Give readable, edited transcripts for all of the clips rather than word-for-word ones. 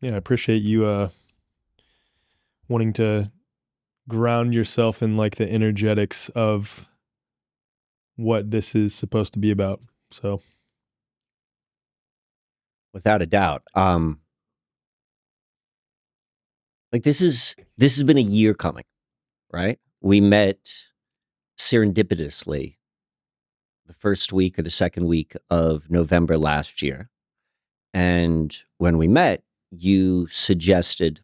Yeah, I appreciate you wanting to ground yourself in like the energetics of what this is supposed to be about. So, Without a doubt. Like this has been a year coming, right? We met serendipitously the first week or the second week of November last year. And when we met, you suggested,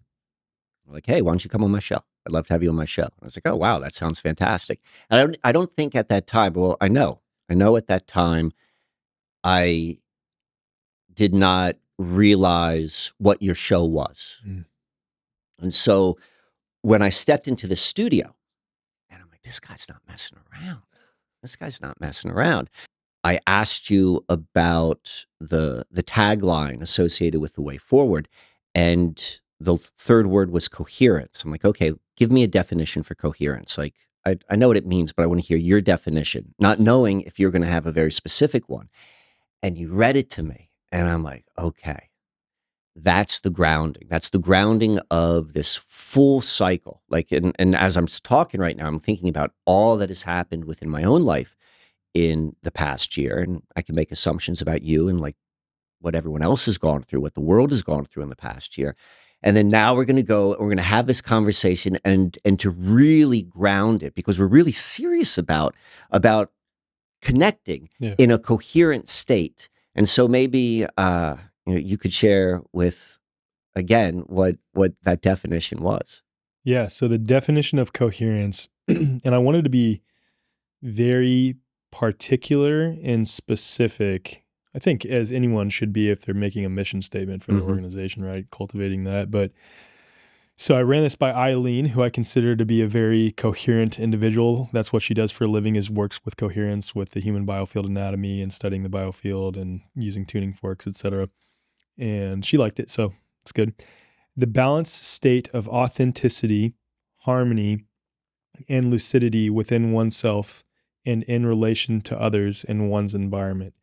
like, hey, why don't you come on my show? I'd love to have you on my show. I was like, oh wow, that sounds fantastic. And I don't think at that time, well, I know at that time I did not realize what your show was. mm. And so when I stepped into the studio, and I'm like, this guy's not messing around. This guy's not messing around. I asked you about the tagline associated with the way forward, and the third word was coherence. I'm like, okay, give me a definition for coherence. Like, I know what it means, but I want to hear your definition, not knowing if you're going to have a very specific one. And you read it to me, and I'm like, okay, that's the grounding. That's the grounding of this full cycle. Like, and as I'm talking right now, I'm thinking about all that has happened within my own life in the past year. And I can make assumptions about you and like what everyone else has gone through, what the world has gone through in the past year. And then now we're going to go, we're going to have this conversation and to really ground it, because we're really serious about connecting Yeah. in a coherent state. And so maybe you could share with, again, what that definition was. Yeah. So the definition of coherence, and I wanted to be very particular and specific. I think as anyone should be if they're making a mission statement for their Hmm. organization, right? Cultivating that. But so I ran this by Eileen, who I consider to be a very coherent individual. That's what she does for a living, is works with coherence with the human biofield anatomy and studying the biofield and using tuning forks, etc. And she liked it, so it's good. The balanced state of authenticity, harmony, and lucidity within oneself and in relation to others in one's environment.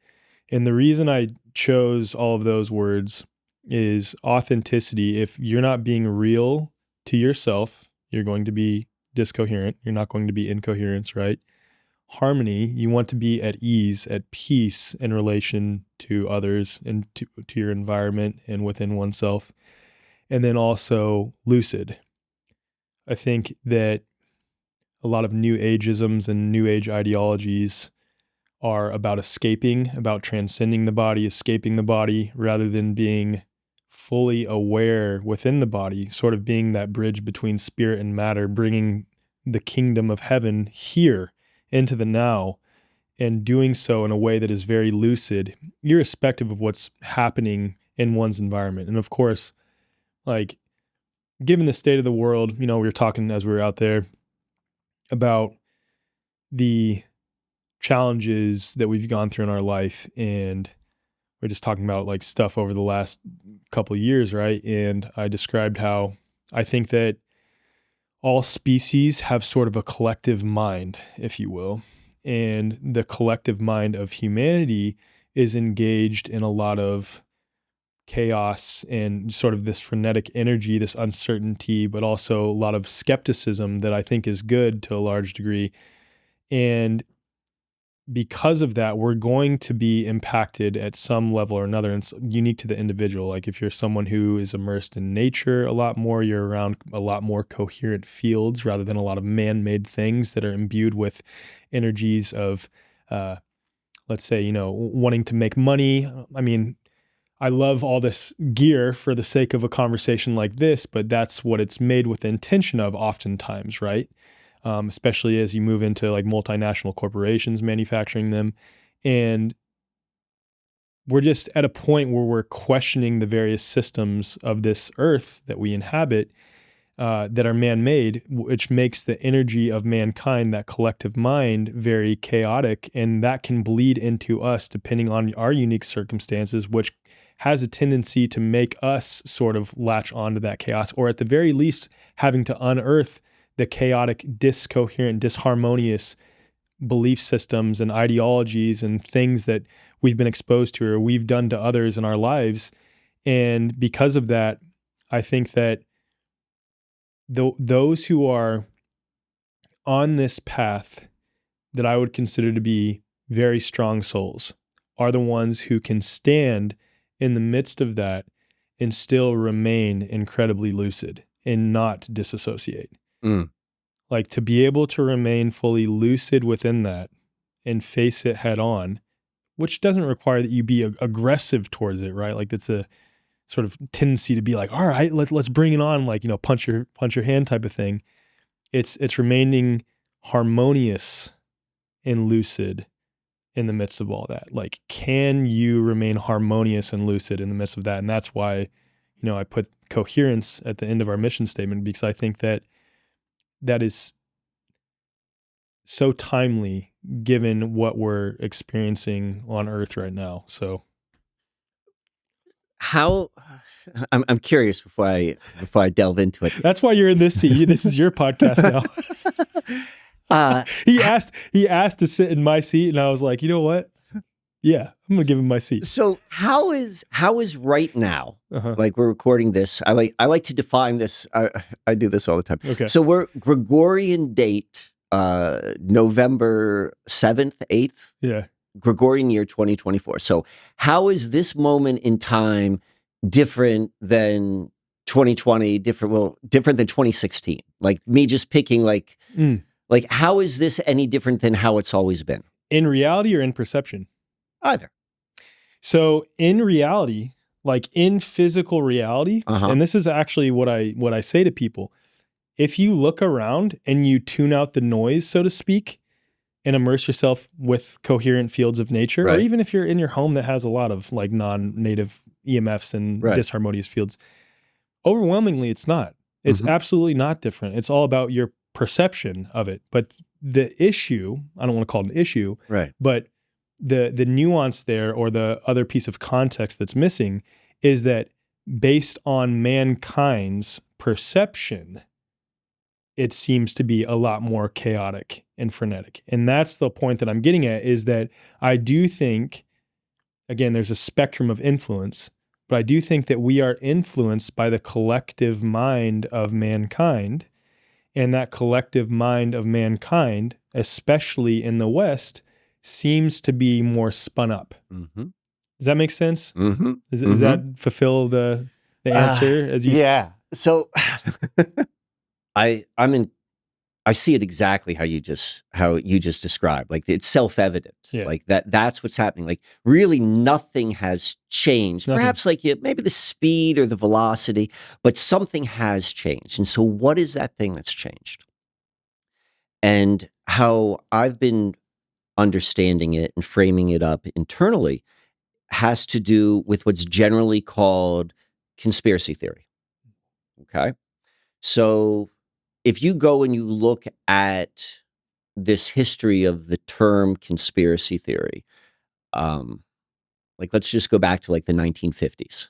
And the reason I chose all of those words is authenticity. If you're not being real to yourself, you're going to be discoherent. You're not going to be incoherence, right? Harmony, you want to be at ease, at peace in relation to others and to your environment and within oneself. And then also lucid. I think that a lot of new ageisms and new age ideologies are about escaping, about transcending the body, escaping the body, rather than being fully aware within the body, sort of being that bridge between spirit and matter, bringing the kingdom of heaven here into the now, and doing so in a way that is very lucid, irrespective of what's happening in one's environment. And of course, like, given the state of the world, we were talking as we were out there about the challenges that we've gone through in our life, and we're just talking about like stuff over the last couple of years, right? And I described how I think that all species have sort of a collective mind, if you will, and the collective mind of humanity is engaged in a lot of chaos and sort of this frenetic energy, this uncertainty, but also a lot of skepticism that I think is good to a large degree. And because of that, we're going to be impacted at some level or another, and it's unique to the individual. Like if you're someone who is immersed in nature a lot more, you're around a lot more coherent fields rather than a lot of man-made things that are imbued with energies of, let's say, wanting to make money. I mean, I love all this gear for the sake of a conversation like this, but that's what it's made with the intention of oftentimes, right? Especially as you move into like multinational corporations manufacturing them. And we're just at a point where we're questioning the various systems of this earth that we inhabit, that are man-made, which makes the energy of mankind, that collective mind, very chaotic. And that can bleed into us depending on our unique circumstances, which has a tendency to make us sort of latch onto that chaos, or at the very least, having to unearth the chaotic, discoherent, disharmonious belief systems and ideologies and things that we've been exposed to or we've done to others in our lives. And because of that, I think that those who are on this path that I would consider to be very strong souls are the ones who can stand in the midst of that and still remain incredibly lucid and not disassociate. Mm. Like to be able to remain fully lucid within that and face it head on, which doesn't require that you be aggressive towards it, right? Like it's a sort of tendency to be like, all right, let's bring it on, like, punch your hand type of thing. It's remaining harmonious and lucid in the midst of all that. Like, can you remain harmonious and lucid in the midst of that? And that's why, I put coherence at the end of our mission statement, because I think that is so timely given what we're experiencing on Earth right now. So How I'm curious before I delve into it. that's why you're in this seat. This is your podcast now. He asked to sit in my seat, and I was like, you know what? Yeah, I'm gonna give him my seat. So how is right now? Like we're recording this. I like to define this. I do this all the time. Okay. So we're Gregorian date, November 7th, 8th. Yeah. Gregorian year 2024. So how is this moment in time different than 2020? Different than 2016? Like me just picking like how is this any different than how it's always been? In reality or in perception? Either. So in reality, like in physical reality, and this is actually what I say to people, if you look around and you tune out the noise, so to speak, and immerse yourself with coherent fields of nature, right. Or even if you're in your home that has a lot of like non-native EMFs and right. disharmonious fields, overwhelmingly it's not. It's absolutely not different. It's all about your perception of it. But the issue, I don't want to call it an issue, right. but the nuance there, or the other piece of context that's missing, is that based on mankind's perception, it seems to be a lot more chaotic and frenetic. And that's the point that I'm getting at, is that I do think, again, there's a spectrum of influence, but I do think that we are influenced by the collective mind of mankind. And that collective mind of mankind, especially in the West, seems to be more spun up. Does that make sense? Does that fulfill the answer? As you yeah. So I see it exactly how you just described. Like it's self-evident. Yeah. Like that's what's happening. Like really nothing has changed. Nothing. Perhaps like maybe the speed or the velocity, but something has changed. And so what is that thing that's changed? And how I've been understanding it and framing it up internally has to do with what's generally called conspiracy theory. Okay. So if you go and you look at this history of the term conspiracy theory, like let's just go back to like the 1950s.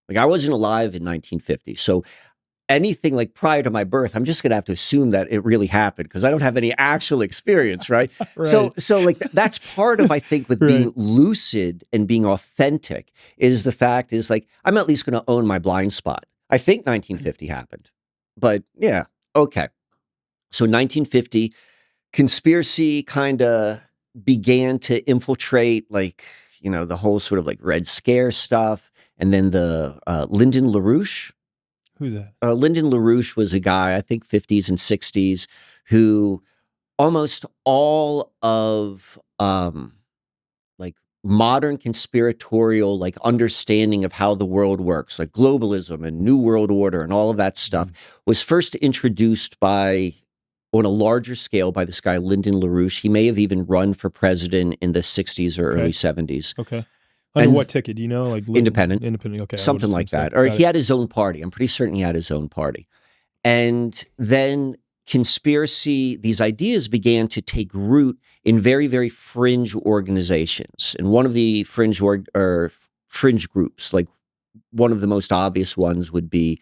Like I wasn't alive in 1950. So anything like prior to my birth, I'm just going to have to assume that it really happened because I don't have any actual experience, right? Right. So like that's part of, I think, with being lucid and being authentic is the fact is like, I'm at least going to own my blind spot. I think 1950 happened, but yeah. Okay. So 1950, conspiracy kind of began to infiltrate like, the whole sort of like Red Scare stuff. And then the Lyndon LaRouche. Who's that? Lyndon LaRouche was a guy, I think 50s and 60s, who almost all of like modern conspiratorial like understanding of how the world works, like globalism and New World Order and all of that stuff was first introduced on a larger scale by this guy, Lyndon LaRouche. He may have even run for president in the 60s or early 70s. Okay. Under what ticket? Do you know? Like independent. Independent. Okay. Something like that. Or he had his own party. I'm pretty certain he had his own party. And then these ideas began to take root in very, very fringe organizations. And one of the fringe groups, like one of the most obvious ones would be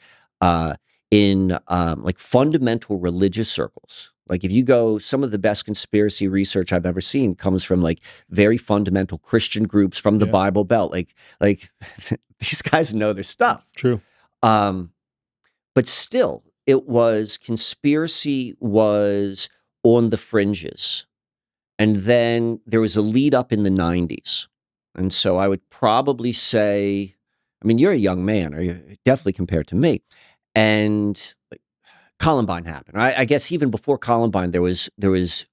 in like fundamental religious circles. Like if you go, some of the best conspiracy research I've ever seen comes from like very fundamental Christian groups from the Bible Belt. Like these guys know their stuff. True. but still, conspiracy was on the fringes. And then there was a lead up in the 90s. And so I would probably say, I mean, you're a young man, or you definitely compared to me. And Columbine happened. I guess even before Columbine, there was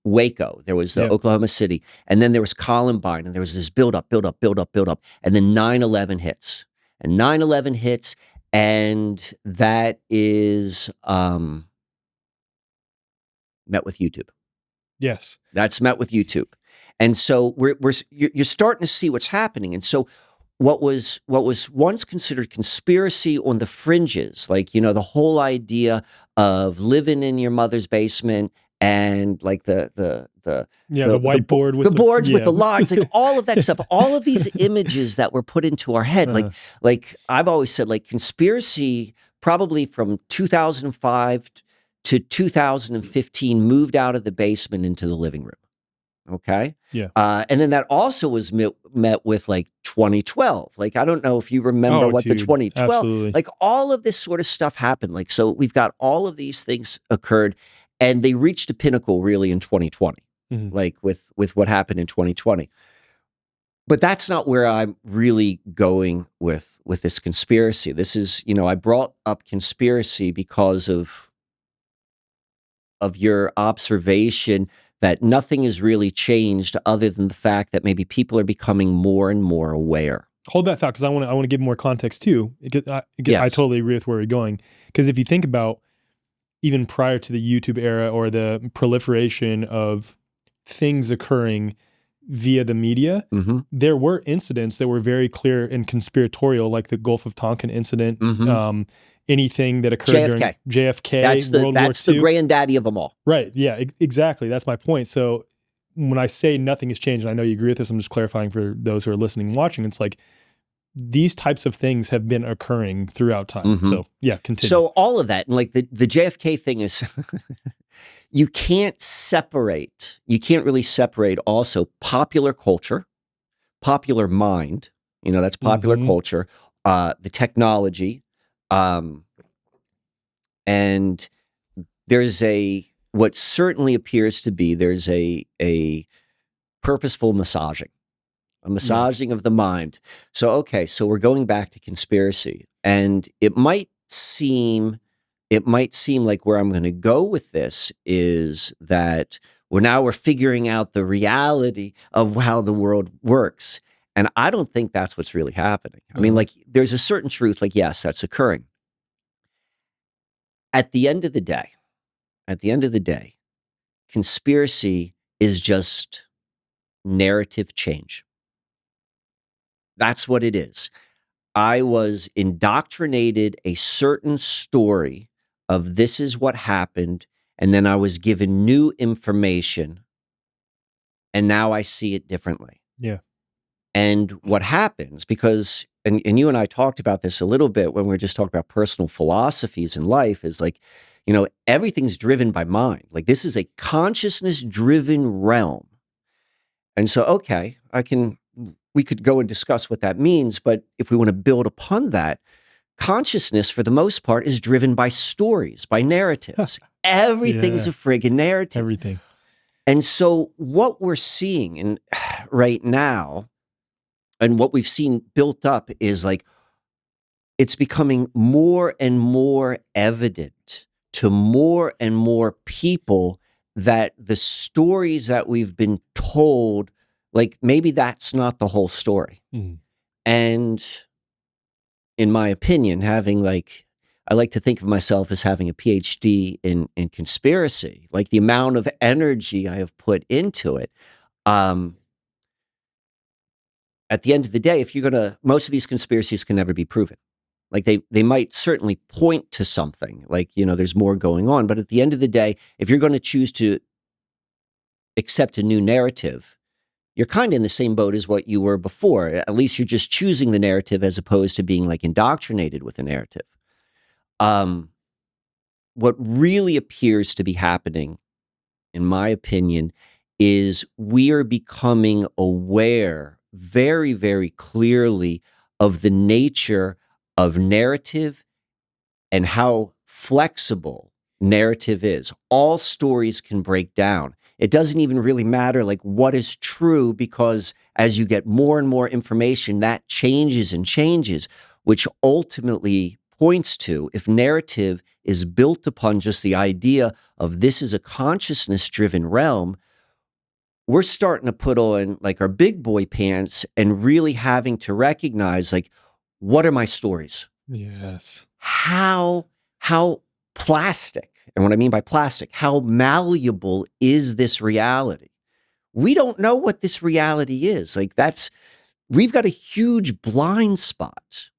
Waco, there was the Oklahoma City, and then there was Columbine, and there was this build up, and then 9/11 hits, and 9/11 hits, and that is met with YouTube. Yes, that's met with YouTube, and so you're starting to see what's happening, and so. What was once considered conspiracy on the fringes, like, the whole idea of living in your mother's basement and like the whiteboard with the boards with the lines, like all of that stuff, all of these images that were put into our head. Like I've always said, like conspiracy probably from 2005 to 2015 moved out of the basement into the living room. Okay. Yeah. And then that also was met with like 2012. Like, I don't know if you remember the 2012, absolutely. like all of this sort of stuff happened. Like, so we've got all of these things occurred, and they reached a pinnacle really in 2020, like with what happened in 2020. But that's not where I'm really going with this conspiracy. This is, I brought up conspiracy because of your observation that nothing has really changed other than the fact that maybe people are becoming more and more aware. Hold that thought, because I want to give more context too. I totally agree with where you're going. Because if you think about even prior to the YouTube era or the proliferation of things occurring via the media, there were incidents that were very clear and conspiratorial, like the Gulf of Tonkin incident. Anything that occurred during JFK, World War II. That's the granddaddy of them all. Right. Yeah, exactly. That's my point. So when I say nothing has changed, and I know you agree with this, I'm just clarifying for those who are listening and watching, it's like these types of things have been occurring throughout time. So yeah, continue. So all of that, and like the JFK thing is, you can't really separate also popular culture, popular mind, that's popular culture, the technology, and there's what certainly appears to be, there's a purposeful massaging of the mind. So we're going back to conspiracy, and it might seem like where I'm going to go with this is that we're figuring out the reality of how the world works. And I don't think that's what's really happening. I mean, like, there's a certain truth, like, yes, that's occurring. At the end of the day, conspiracy is just narrative change. That's what it is. I was indoctrinated a certain story of this is what happened, and then I was given new information, and now I see it differently. Yeah. And what happens, because, and you and I talked about this a little bit when we were just talking about personal philosophies in life, is like, everything's driven by mind. Like, this is a consciousness-driven realm. And so, we could go and discuss what that means, but if we want to build upon that, consciousness, for the most part, is driven by stories, by narratives. Everything's a friggin' narrative. Everything. And so what we're seeing right now, and what we've seen built up, is like, it's becoming more and more evident to more and more people that the stories that we've been told, like, maybe that's not the whole story. And in my opinion, I like to think of myself as having a PhD in conspiracy, like the amount of energy I have put into it. At the end of the day, most of these conspiracies can never be proven. Like, they might certainly point to something, like, there's more going on. But at the end of the day, if you're going to choose to accept a new narrative, you're kind of in the same boat as what you were before. At least you're just choosing the narrative as opposed to being like indoctrinated with a narrative. What really appears to be happening, in my opinion, is we are becoming aware very, very clearly of the nature of narrative and how flexible narrative is. All stories can break down. It doesn't even really matter like what is true, because as you get more and more information, that changes and changes, which ultimately points to, if narrative is built upon just the idea of this is a consciousness-driven realm, we're starting to put on like our big boy pants and really having to recognize, like, what are my stories? Yes. How plastic, and what I mean by plastic, how malleable is this reality? We don't know what this reality is. Like, we've got a huge blind spot.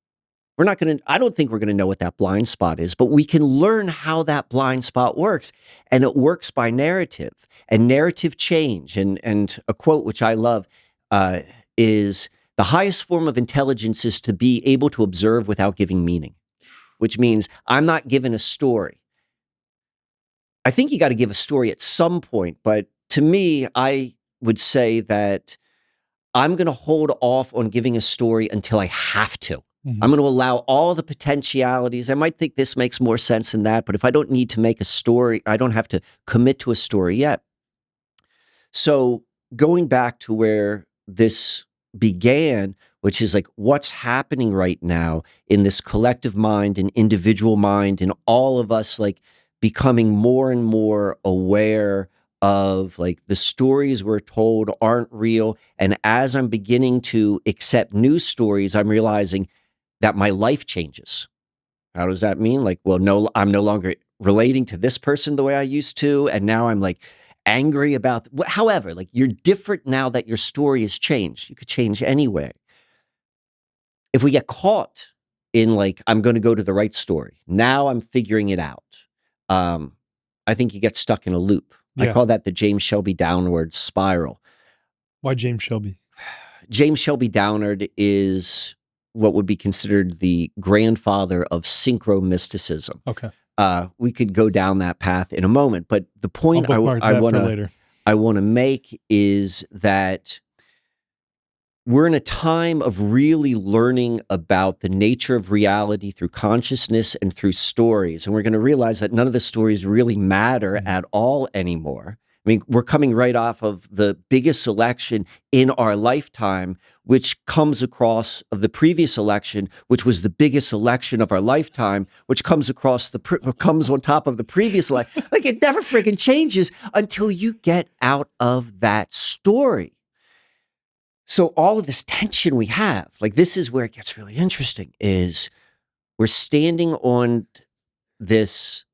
I don't think we're going to know what that blind spot is, but we can learn how that blind spot works. And it works by narrative and narrative change. And a quote which I love is, the highest form of intelligence is to be able to observe without giving meaning, which means I'm not given a story. I think you got to give a story at some point, but to me, I would say that I'm going to hold off on giving a story until I have to. I'm going to allow all the potentialities. I might think this makes more sense than that, but if I don't need to make a story, I don't have to commit to a story yet. So going back to where this began, which is like what's happening right now in this collective mind and individual mind, and all of us like becoming more and more aware of like the stories we're told aren't real. And as I'm beginning to accept new stories, I'm realizing that my life changes. How does that mean? Like, well, no, I'm no longer relating to this person the way I used to. And now I'm like angry about, however, like you're different now that your story has changed. You could change anyway. If we get caught in like, I'm going to go to the right story, now I'm figuring it out. I think you get stuck in a loop. Yeah. I call that the James Shelby downward spiral. Why James Shelby? James Shelby Downard is what would be considered the grandfather of synchro-mysticism. Okay. We could go down that path in a moment, but the point I want to make is that we're in a time of really learning about the nature of reality through consciousness and through stories. And we're going to realize that none of the stories really matter at all anymore. I mean, we're coming right off of the biggest election in our lifetime, which comes across of the previous election, which was the biggest election of our lifetime, which comes across comes on top of the previous election. Like, it never friggin' changes until you get out of that story. So all of this tension we have, like, this is where it gets really interesting, is we're standing on this.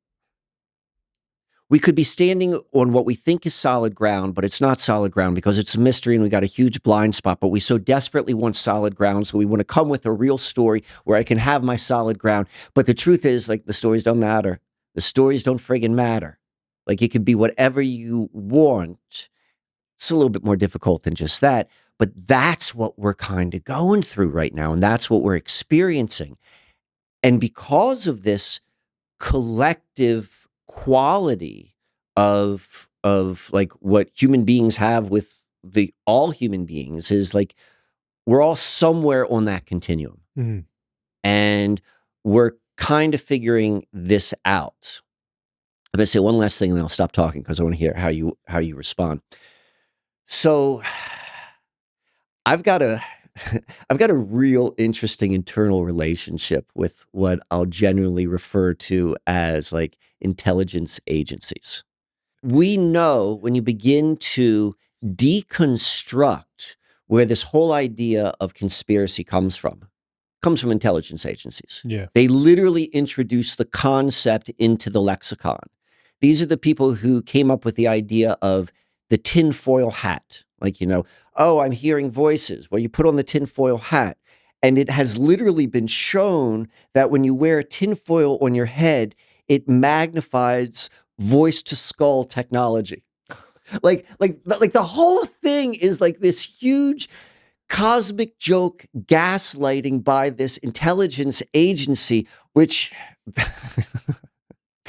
We could be standing on what we think is solid ground, but it's not solid ground because it's a mystery and we got a huge blind spot, but we so desperately want solid ground. So we want to come with a real story where I can have my solid ground. But the truth is, like, the stories don't matter. The stories don't friggin' matter. Like, it could be whatever you want. It's a little bit more difficult than just that, but that's what we're kind of going through right now. And that's what we're experiencing. And because of this collective quality of like what human beings have with all human beings, is like we're all somewhere on that continuum. And we're kind of figuring this out. I'm going to say one last thing and then I'll stop talking because I want to hear how you respond. So I've got a real interesting internal relationship with what I'll generally refer to as like intelligence agencies. We know when you begin to deconstruct where this whole idea of conspiracy comes from intelligence agencies. Yeah. They literally introduce the concept into the lexicon. These are the people who came up with the idea of the tinfoil hat. Like, oh, I'm hearing voices. Well, you put on the tinfoil hat. And it has literally been shown that when you wear a tinfoil on your head, it magnifies voice to skull technology. Like the whole thing is like this huge cosmic joke gaslighting by this intelligence agency, which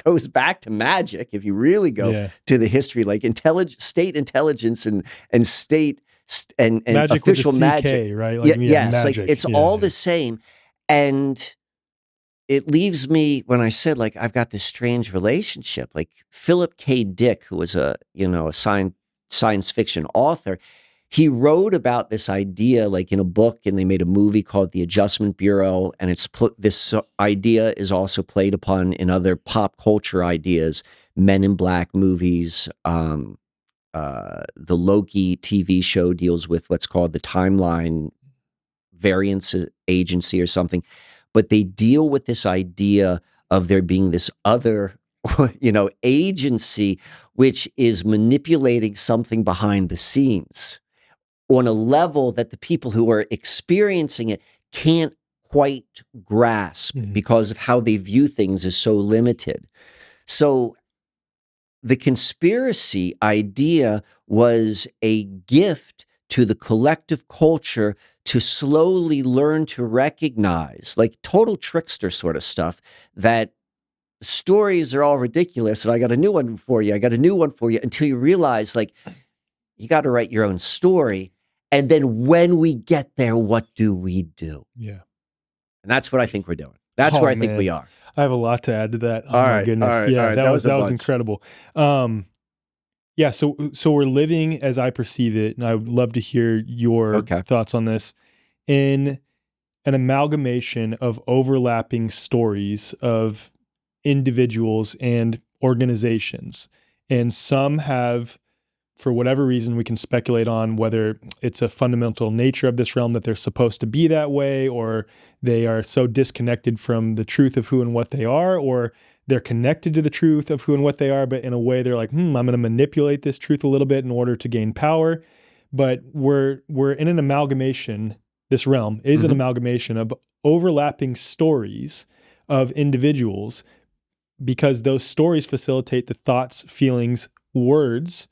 goes back to magic. If you really go to the history, like state intelligence and state and magic official with a CK, magic, right? Like, yes, magic. Like it's all the same. And it leaves me, when I said, like, I've got this strange relationship, like Philip K. Dick, who was a science fiction author, he wrote about this idea like in a book, and they made a movie called The Adjustment Bureau, and this idea is also played upon in other pop culture ideas, Men in Black movies. The Loki TV show deals with what's called the timeline variance agency or something, but they deal with this idea of there being this other, agency, which is manipulating something behind the scenes on a level that the people who are experiencing it can't quite grasp because of how they view things as so limited. So the conspiracy idea was a gift to the collective culture to slowly learn to recognize, like total trickster sort of stuff, that stories are all ridiculous and I got a new one for you, until you realize, like, you got to write your own story. And then when we get there, what do we do? Yeah. And that's what I think we're doing. That's where I think we are. I have a lot to add to that. Oh all my right, goodness. all right, Yeah, all right. that was bunch. incredible. Yeah, so we're living, as I perceive it, and I would love to hear your thoughts on this, in an amalgamation of overlapping stories of individuals and organizations. And some have, for whatever reason, we can speculate on whether it's a fundamental nature of this realm that they're supposed to be that way, or they are so disconnected from the truth of who and what they are, or they're connected to the truth of who and what they are, but in a way they're like, I'm going to manipulate this truth a little bit in order to gain power. But we're in an amalgamation. This realm is an amalgamation of overlapping stories of individuals, because those stories facilitate the thoughts, feelings, words,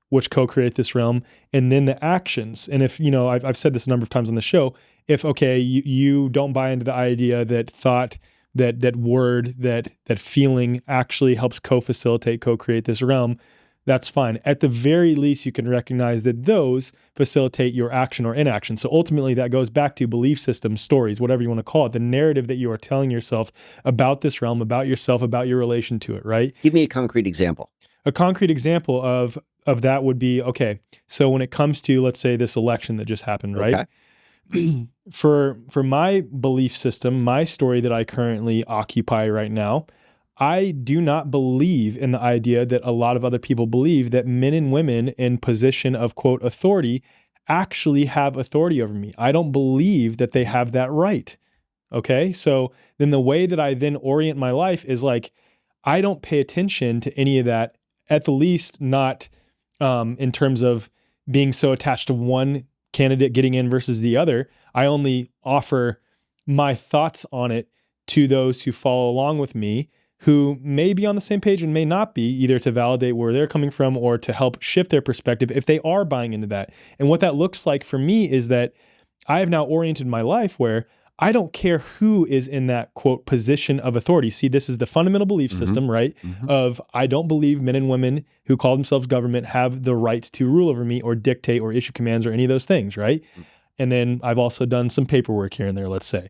which co-create this realm, and then the actions. And if, I've said this a number of times on the show, if, you don't buy into the idea that thought, that word, that feeling actually helps co-facilitate, co-create this realm, that's fine. At the very least, you can recognize that those facilitate your action or inaction. So ultimately, that goes back to belief systems, stories, whatever you want to call it, the narrative that you are telling yourself about this realm, about yourself, about your relation to it, right? Give me a concrete example. A concrete example of that would be, so when it comes to, let's say, this election that just happened, right? For my belief system, my story that I currently occupy right now, I do not believe in the idea that a lot of other people believe, that men and women in position of, quote, authority actually have authority over me. I don't believe that they have that right. Okay? So then the way that I then orient my life is like, I don't pay attention to any of that, at the least not in terms of being so attached to one candidate getting in versus the other. I only offer my thoughts on it to those who follow along with me, who may be on the same page and may not be, either to validate where they're coming from or to help shift their perspective if they are buying into that. And what that looks like for me is that I have now oriented my life where I don't care who is in that, quote, position of authority. See, this is the fundamental belief system, right? Of, I don't believe men and women who call themselves government have the right to rule over me or dictate or issue commands or any of those things, right? And then I've also done some paperwork here and there, let's say,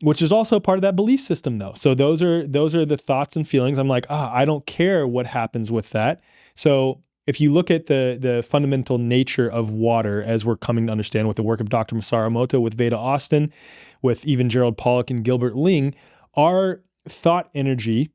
which is also part of that belief system, though. So those are the thoughts and feelings. I'm like, I don't care what happens with that. So if you look at the fundamental nature of water, as we're coming to understand with the work of Dr. Masaru Emoto, with Veda Austin, with even Gerald Pollack and Gilbert Ling, our thought energy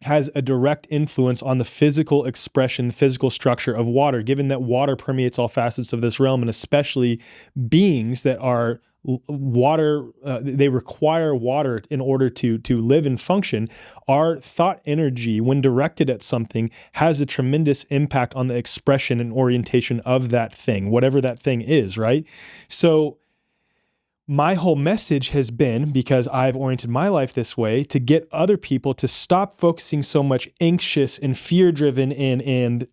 has a direct influence on the physical expression, the physical structure of water, given that water permeates all facets of this realm, and especially beings that are water, they require water in order to live and function. Our thought energy, when directed at something, has a tremendous impact on the expression and orientation of that thing, whatever that thing is, right? So my whole message has been, because I've oriented my life this way, to get other people to stop focusing so much anxious and fear-driven and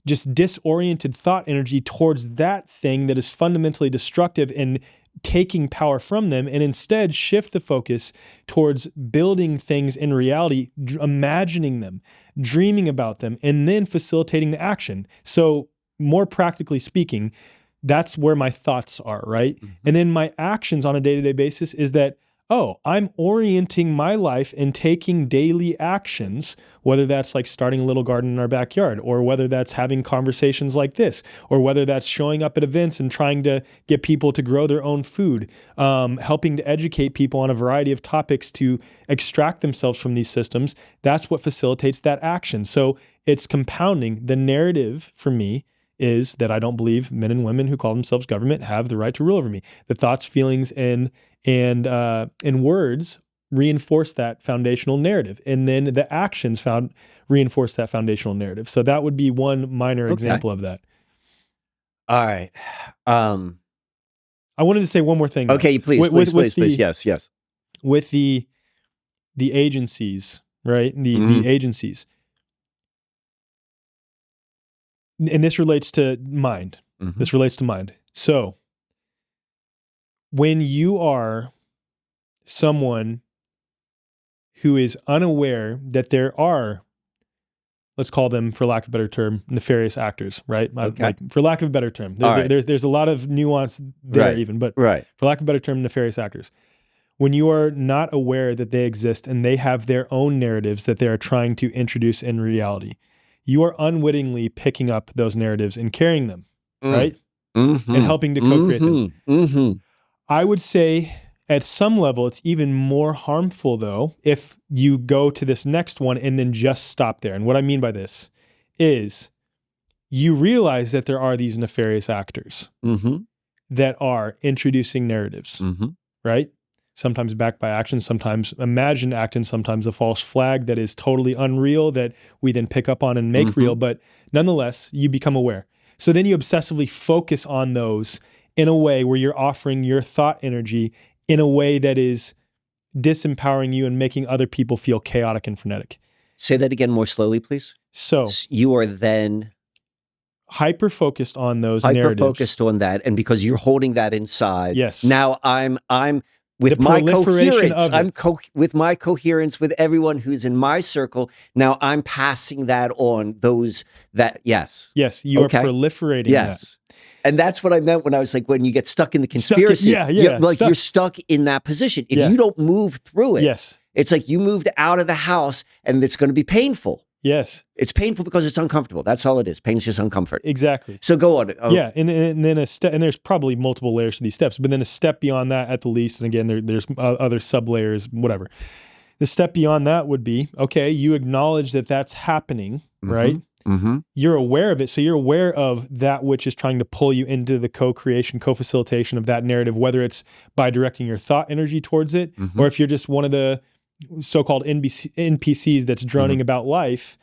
just disoriented thought energy towards that thing that is fundamentally destructive and taking power from them, and instead shift the focus towards building things in reality, imagining them, dreaming about them, and then facilitating the action. So more practically speaking, that's where my thoughts are, right? And then my actions on a day-to-day basis is that oh, I'm orienting my life and taking daily actions, whether that's like starting a little garden in our backyard, or whether that's having conversations like this, or whether that's showing up at events and trying to get people to grow their own food, helping to educate people on a variety of topics to extract themselves from these systems. That's what facilitates that action. So it's compounding. The narrative for me is that I don't believe men and women who call themselves government have the right to rule over me. The thoughts, feelings, and words reinforce that foundational narrative, and then the actions reinforce that foundational narrative. So that would be one minor example of that. All right. I wanted to say one more thing. Though. Okay, please. Yes. With the agencies, right? The agencies, and this relates to mind. Mm-hmm. This relates to mind. So when you are someone who is unaware that there are, let's call them, for lack of a better term, nefarious actors, right? Okay. For lack of a better term. There's a lot of nuance there even, but for lack of a better term, nefarious actors. When you are not aware that they exist and they have their own narratives that they are trying to introduce in reality, you are unwittingly picking up those narratives and carrying them, right? Mm-hmm. And helping to co-create them. Mm-hmm. I would say at some level, it's even more harmful, though, if you go to this next one and then just stop there. And what I mean by this is you realize that there are these nefarious actors that are introducing narratives, right? Sometimes backed by action, sometimes imagined action, sometimes a false flag that is totally unreal that we then pick up on and make real. But nonetheless, you become aware. So then you obsessively focus on those in a way where you're offering your thought energy in a way that is disempowering you and making other people feel chaotic and frenetic. Say that again more slowly, please. So you are then hyper-focused on those narratives. Hyper-focused on that, and because you're holding that inside. Yes. Now I'm with my coherence. With my coherence with everyone who's in my circle. Now I'm passing that on. Yes, you are proliferating that. And that's what I meant when I was like, when you get stuck in the conspiracy, you're stuck in that position. If you don't move through it, it's like you moved out of the house and it's going to be painful. Yes. It's painful because it's uncomfortable. That's all it is. Pain is just uncomfort. Exactly. So go on. Yeah. And then a step, and there's probably multiple layers to these steps, but then a step beyond that at the least. And again, there's other sub layers, whatever. The step beyond that would be, okay, you acknowledge that that's happening, right? Mm-hmm. You're aware of it. So you're aware of that which is trying to pull you into the co-creation, co-facilitation of that narrative, whether it's by directing your thought energy towards it, or if you're just one of the so-called NPCs that's droning about life,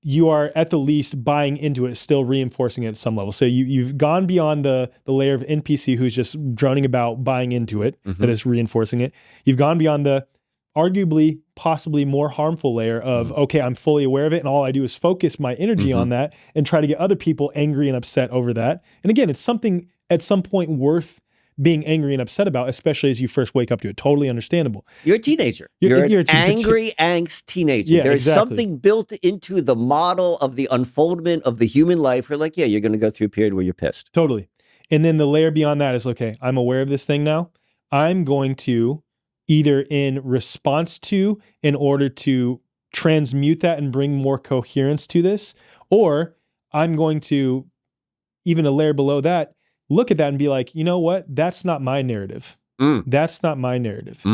you are at the least buying into it, still reinforcing it at some level. So you've gone beyond the layer of NPC who's just droning about, buying into it, that is reinforcing it. You've gone beyond the arguably, possibly more harmful layer of, okay, I'm fully aware of it, and all I do is focus my energy on that and try to get other people angry and upset over that. And again, it's something at some point worth being angry and upset about, especially as you first wake up to it. Totally understandable. You're a teenager. You're an angry, angst teenager. There's something built into the model of the unfoldment of the human life where, like, you're going to go through a period where you're pissed. Totally. And then the layer beyond that is, okay, I'm aware of this thing now. I'm going to either in response to, in order to transmute that and bring more coherence to this, or I'm going to, even a layer below that, look at that and be like, you know what? That's not my narrative. That's not my narrative.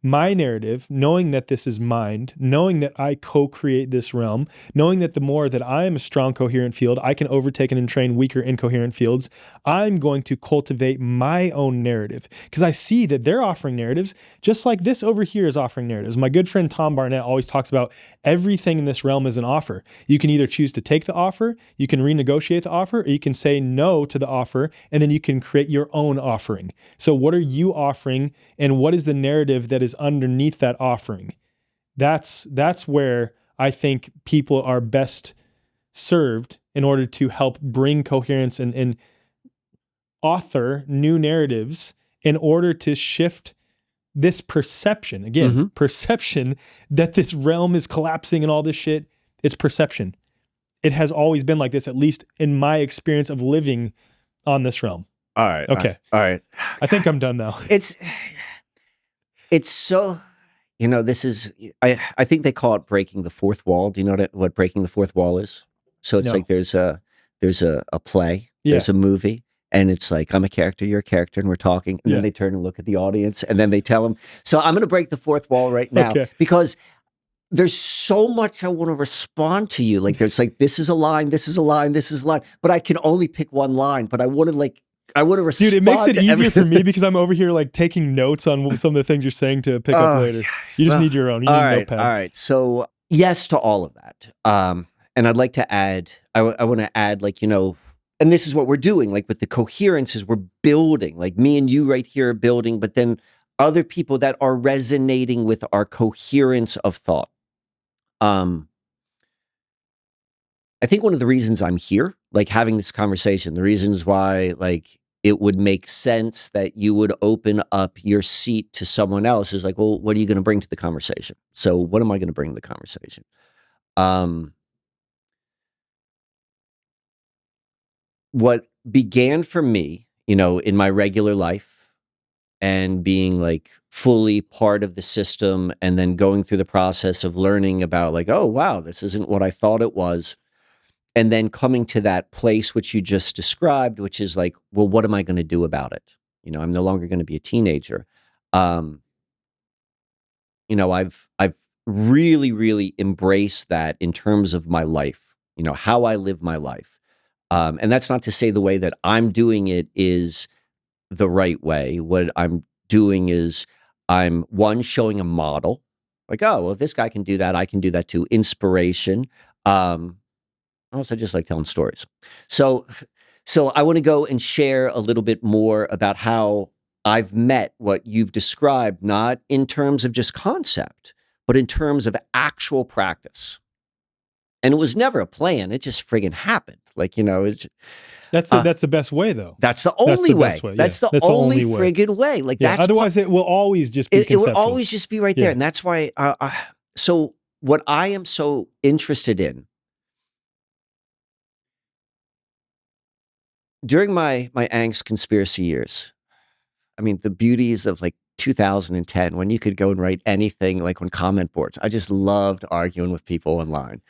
My narrative, knowing that this is mind, knowing that I co-create this realm, knowing that the more that I am a strong, coherent field, I can overtake and entrain weaker, incoherent fields. I'm going to cultivate my own narrative because I see that they're offering narratives just like this over here is offering narratives. My good friend Tom Barnett always talks about everything in this realm is an offer. You can either choose to take the offer, you can renegotiate the offer, or you can say no to the offer, and then you can create your own offering. So what are you offering, and what is the narrative that is underneath that offering? That's where I think people are best served in order to help bring coherence and author new narratives in order to shift this perception. Again, perception that this realm is collapsing and all this shit. It's perception. It has always been like this, at least in my experience of living on this realm. All right. Okay. All right. I think I'm done now. It's so, this is, I think they call it breaking the fourth wall. Do you know what breaking the fourth wall is? So it's No. like there's a play, Yeah. there's a movie, and it's like, I'm a character, you're a character, and we're talking. And Yeah. then they turn and look at the audience, and then they tell them, so I'm going to break the fourth wall right now Okay. because there's so much I want to respond to you. Like, there's like, this is a line, this is a line, this is a line, but I can only pick one line, but I want to respond. Dude, it makes it to easier everything. for me because I'm over here like taking notes on some of the things you're saying to pick up later. You just need your own. You need a notepad. All right. So yes to all of that. And I'd like to add, I want to add, like, and this is what we're doing, like with the coherence is we're building, like me and you right here are building, but then other people that are resonating with our coherence of thought. I think one of the reasons I'm here, like having this conversation, the reasons why, like, it would make sense that you would open up your seat to someone else is like, well, what are you going to bring to the conversation? So what am I going to bring to the conversation? What began for me, in my regular life and being like fully part of the system and then going through the process of learning about like, oh, wow, this isn't what I thought it was. And then coming to that place, which you just described, which is like, well, what am I going to do about it? I'm no longer going to be a teenager. I've really, really embraced that in terms of my life, how I live my life. And that's not to say the way that I'm doing it is the right way. What I'm doing is I'm showing a model, like, oh, well, if this guy can do that, I can do that too. Inspiration. Also just like telling stories. So I want to go and share a little bit more about how I've met what you've described, not in terms of just concept, but in terms of actual practice. And it was never a plan. It just friggin' happened. Like, That's the best way, though. That's the only way. Yeah. That's the only friggin' way. Like, yeah. Otherwise, it will always just be it will always just be right there. And that's why, so what I am so interested in during my angst conspiracy years, I mean, the beauties of like 2010 when you could go and write anything, like on comment boards. I just loved arguing with people online.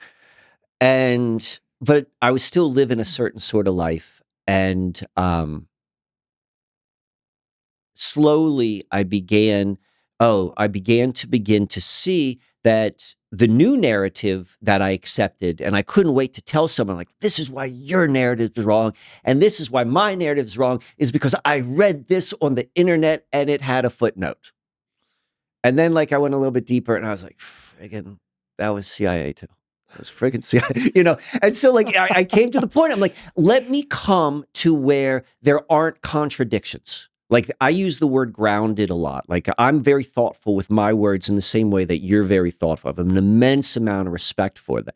But I was still living a certain sort of life. And slowly I began to see that the new narrative that I accepted, and I couldn't wait to tell someone, like, this is why your narrative is wrong, and this is why my narrative is wrong, is because I read this on the internet and it had a footnote. And then, like, I went a little bit deeper and I was like, again, that was CIA too. It was friggin' CIA, And so, like, I came to the point, I'm like, let me come to where there aren't contradictions. Like, I use the word grounded a lot. Like, I'm very thoughtful with my words in the same way that you're very thoughtful. I have an immense amount of respect for that.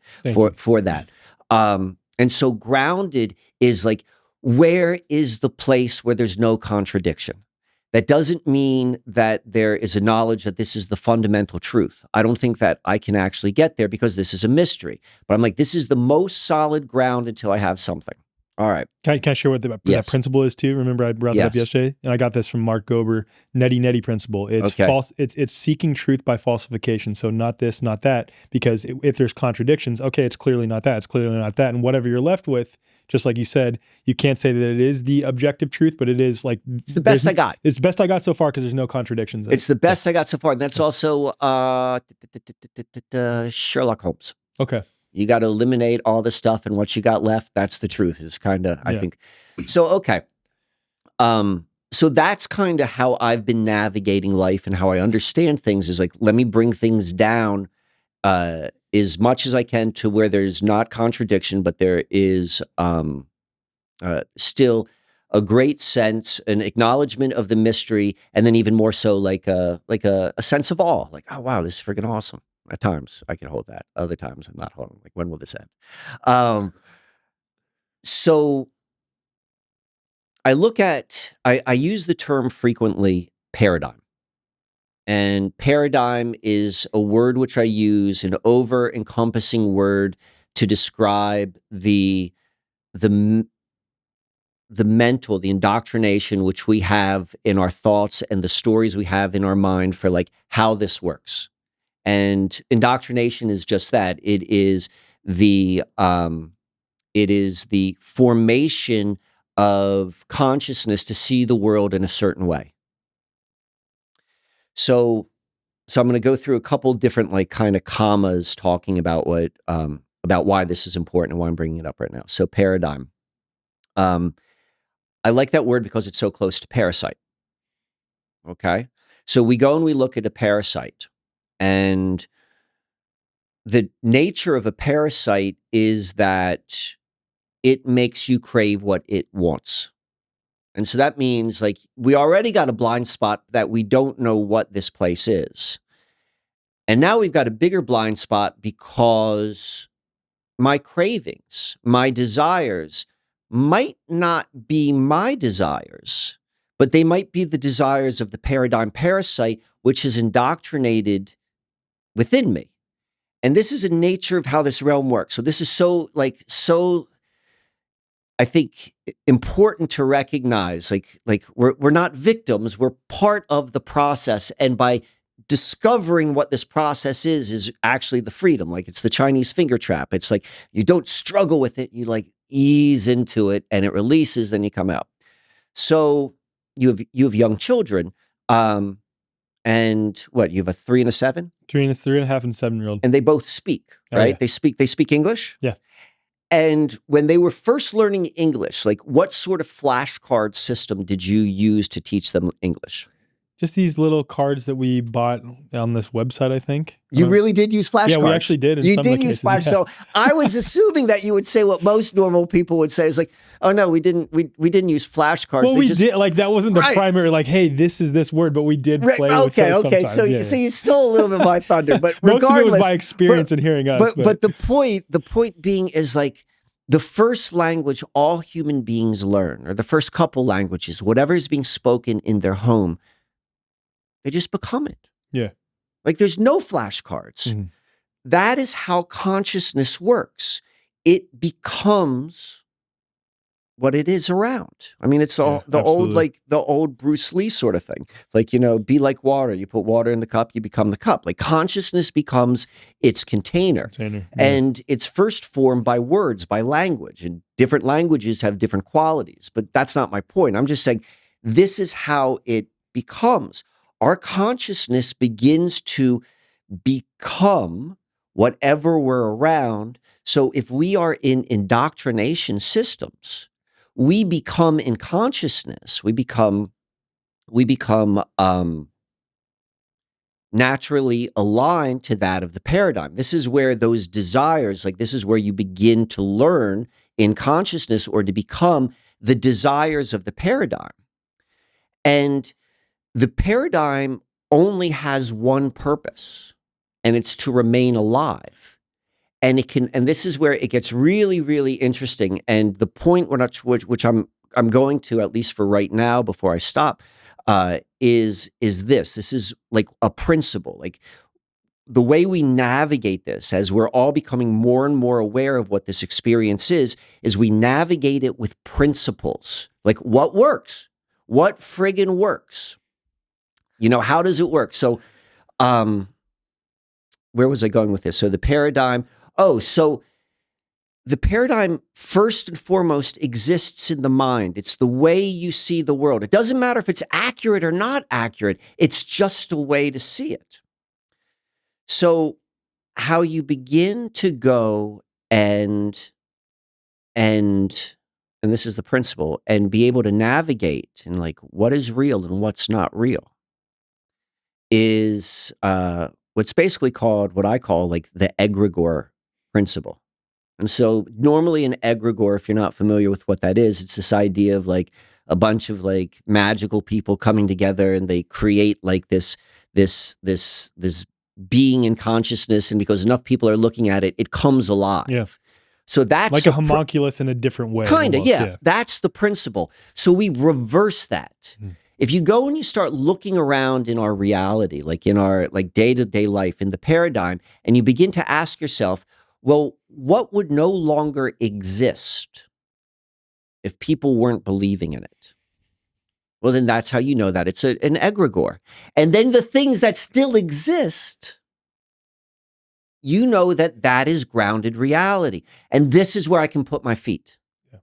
For that. And so grounded is like, where is the place where there's no contradiction? That doesn't mean that there is a knowledge that this is the fundamental truth. I don't think that I can actually get there because this is a mystery. But I'm like, this is the most solid ground until I have something. All right. Can I share what that principle is too? Remember I brought that up yesterday? And I got this from Mark Gober, neti principle. It's false. It's seeking truth by falsification. So not this, not that, because if there's contradictions, okay, it's clearly not that. It's clearly not that. And whatever you're left with, just like you said, you can't say that it is the objective truth, but it is like... It's the best I got. It's the best I got so far because there's no contradictions. It's the best I got so far. And that's also Sherlock Holmes. Okay. You got to eliminate all the stuff, and what you got left, that's the truth. Is kind of, I think. So, okay. So that's kind of how I've been navigating life and how I understand things is like, let me bring things down as much as I can to where there's not contradiction, but there is still a great sense, an acknowledgement of the mystery, and then even more so like a sense of awe. Like, oh, wow, this is freaking awesome. At times I can hold that. Other times I'm not holding. Like, when will this end? So I look at, I use the term frequently, paradigm. And paradigm is a word which I use, an over-encompassing word to describe the the mental, the indoctrination which we have in our thoughts and the stories we have in our mind for like how this works. And indoctrination is just that. It is the formation of consciousness to see the world in a certain way. So I'm going to go through a couple different like kind of commas talking about about why this is important and why I'm bringing it up right now. So paradigm. I like that word because it's so close to parasite. Okay. So we go and we look at a parasite, and the nature of a parasite is that it makes you crave what it wants. And so that means like we already got a blind spot that we don't know what this place is. And now we've got a bigger blind spot because my cravings, my desires might not be my desires, but they might be the desires of the paradigm parasite, which is indoctrinated within me. And this is a nature of how this realm works. So this is so I think important to recognize, like we're not victims, we're part of the process. And by discovering what this process is actually the freedom. Like it's the Chinese finger trap. It's like you don't struggle with it, you like ease into it and it releases, then you come out. So you have young children, and what, you have a 3 and a 7? 3.5 and 7-year-old. And they both speak, right? Oh, yeah. They speak English? Yeah. And when they were first learning English, like what sort of flashcard system did you use to teach them English? Just these little cards that we bought on this website, I think. You really did use flashcards? Yeah, we actually did. You did use flashcards. Yeah. So I was assuming that you would say what most normal people would say is like, oh no, we didn't use flashcards. Well, we did. Like that wasn't the primary, like, hey, this is this word, but we did play with those sometimes. So you stole a little bit of my thunder, but most regardless. of it was by experience and hearing us. But the point being is like, the first language all human beings learn, or the first couple languages, whatever is being spoken in their home, they just become it. Yeah. Like there's no flashcards. Mm-hmm. That is how consciousness works. It becomes what it is around. I mean, it's the old Bruce Lee sort of thing. Like, be like water. You put water in the cup, you become the cup. Like consciousness becomes its container. Yeah. And it's first formed by words, by language. And different languages have different qualities. But that's not my point. I'm just saying this is how it becomes. Our consciousness begins to become whatever we're around. So if we are in indoctrination systems, we become in consciousness, we become naturally aligned to that of the paradigm. This is where those desires, like this is where you begin to learn in consciousness or to become the desires of the paradigm. And the paradigm only has one purpose, and it's to remain alive. And this is where it gets really, really interesting. And the point which I'm going to, at least for right now, before I stop, is this. This is like a principle. Like the way we navigate this, as we're all becoming more and more aware of what this experience is we navigate it with principles. Like what works? What friggin' works? How does it work? So, where was I going with this? So the paradigm. So the paradigm, first and foremost, exists in the mind. It's the way you see the world. It doesn't matter if it's accurate or not accurate. It's just a way to see it. So how you begin to go and this is the principle, and be able to navigate and like what is real and what's not real is what's basically called, what I call like the egregor principle. And so normally an egregor, if you're not familiar with what that is, it's this idea of like a bunch of like magical people coming together and they create like this being in consciousness. And because enough people are looking at it, it comes alive. Yeah. So that's like a homunculus in a different way. Kind of, yeah. That's the principle. So we reverse that. If you go and you start looking around in our reality, like in our like day-to-day life, in the paradigm, and you begin to ask yourself, well, what would no longer exist if people weren't believing in it, well, then that's how you know that it's an egregor. And then the things that still exist, you know that is grounded reality. And this is where I can put my feet. Yeah.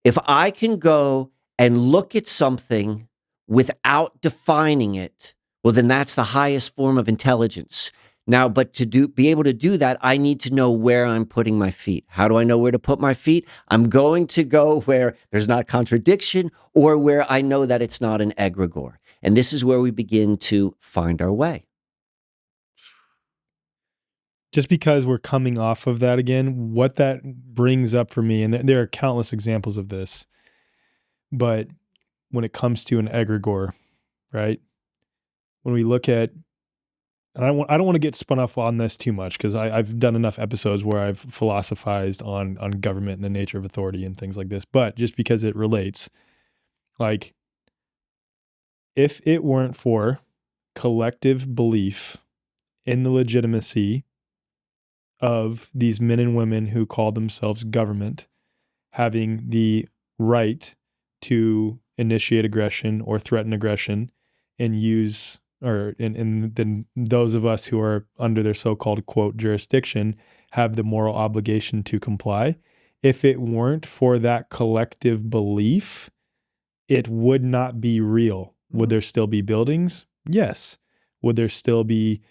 If I can go and look at something without defining it, well, then that's the highest form of intelligence. Now, but be able to do that, I need to know where I'm putting my feet. How do I know where to put my feet? I'm going to go where there's not contradiction or where I know that it's not an egregor. And this is where we begin to find our way. Just because we're coming off of that again, what that brings up for me, and there are countless examples of this, but when it comes to an egregor, right? When we look at, and I don't want to get spun off on this too much because I've done enough episodes where I've philosophized on government and the nature of authority and things like this, but just because it relates, like, if it weren't for collective belief in the legitimacy of these men and women who call themselves government having the right to initiate aggression or threaten aggression and use, and then those of us who are under their so-called quote jurisdiction have the moral obligation to comply. If it weren't for that collective belief, it would not be real. Would there still be buildings? Yes. Would there still be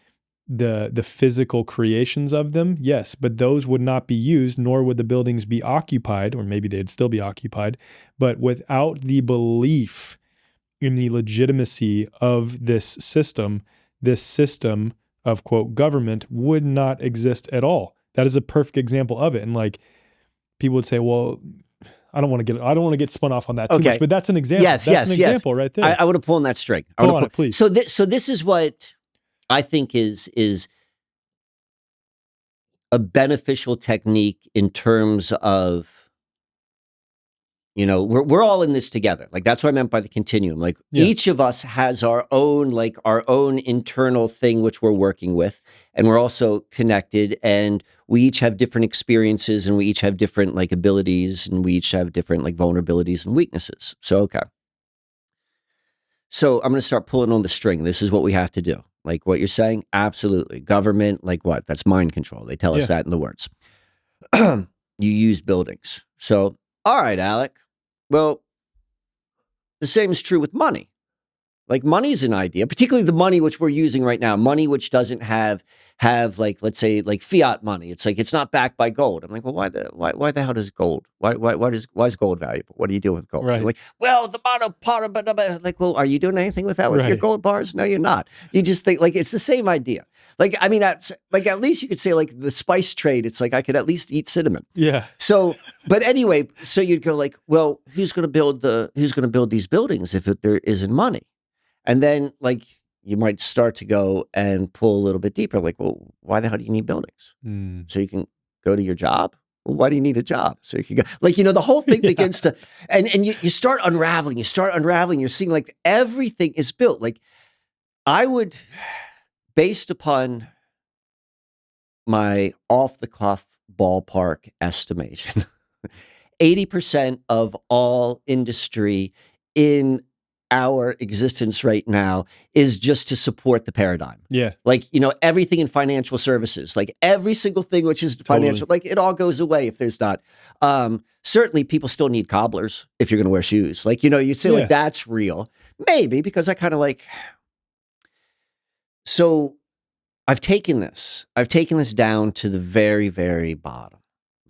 the physical creations of them? Yes, but those would not be used, nor would the buildings be occupied, or maybe they'd still be occupied. But without the belief in the legitimacy of this system of quote government would not exist at all. That is a perfect example of it. And like people would say, well, I don't want to get spun off on that too much, but that's an example. That's an example right there. I want to pull on that string. Pull on it, please. So this is what I think is a beneficial technique in terms of, we're all in this together. Like that's what I meant by the continuum. Like each of us has our own internal thing which we're working with, and we're also connected, and we each have different experiences, and we each have different like abilities, and we each have different like vulnerabilities and weaknesses. So okay. So I'm going to start pulling on the string. This is what we have to do. Like what you're saying, absolutely. Government, like what? That's mind control. They tell us that in the words. You use buildings. So, all right, Alec. Well, the same is true with money. Like money is an idea, particularly the money which we're using right now. Money which doesn't have like, let's say like fiat money. It's like it's not backed by gold. I'm like, well, why the hell does gold? Why is gold valuable? What are you doing with gold? Right. Like, well, the mono like, well, are you doing anything with that with your gold bars? No, you're not. You just think like it's the same idea. Like, I mean, like at least you could say like the spice trade. It's like I could at least eat cinnamon. Yeah. So, but anyway, so you'd go like, well, who's going to build these buildings if there isn't money? And then like you might start to go and pull a little bit deeper. Like, well, why the hell do you need buildings? So you can go to your job? Well, why do you need a job? So you can go like, the whole thing begins to, and you start unraveling, you're seeing like everything is built. Like I would, based upon my off the cuff ballpark estimation, 80% of all industry in our existence right now is just to support the paradigm. Yeah. Like, everything in financial services, like every single thing which is financial, like it all goes away if there's not. Certainly people still need cobblers if you're going to wear shoes. Like, you'd say like that's real. Maybe because I kind of like, so I've taken this down to the very, very bottom,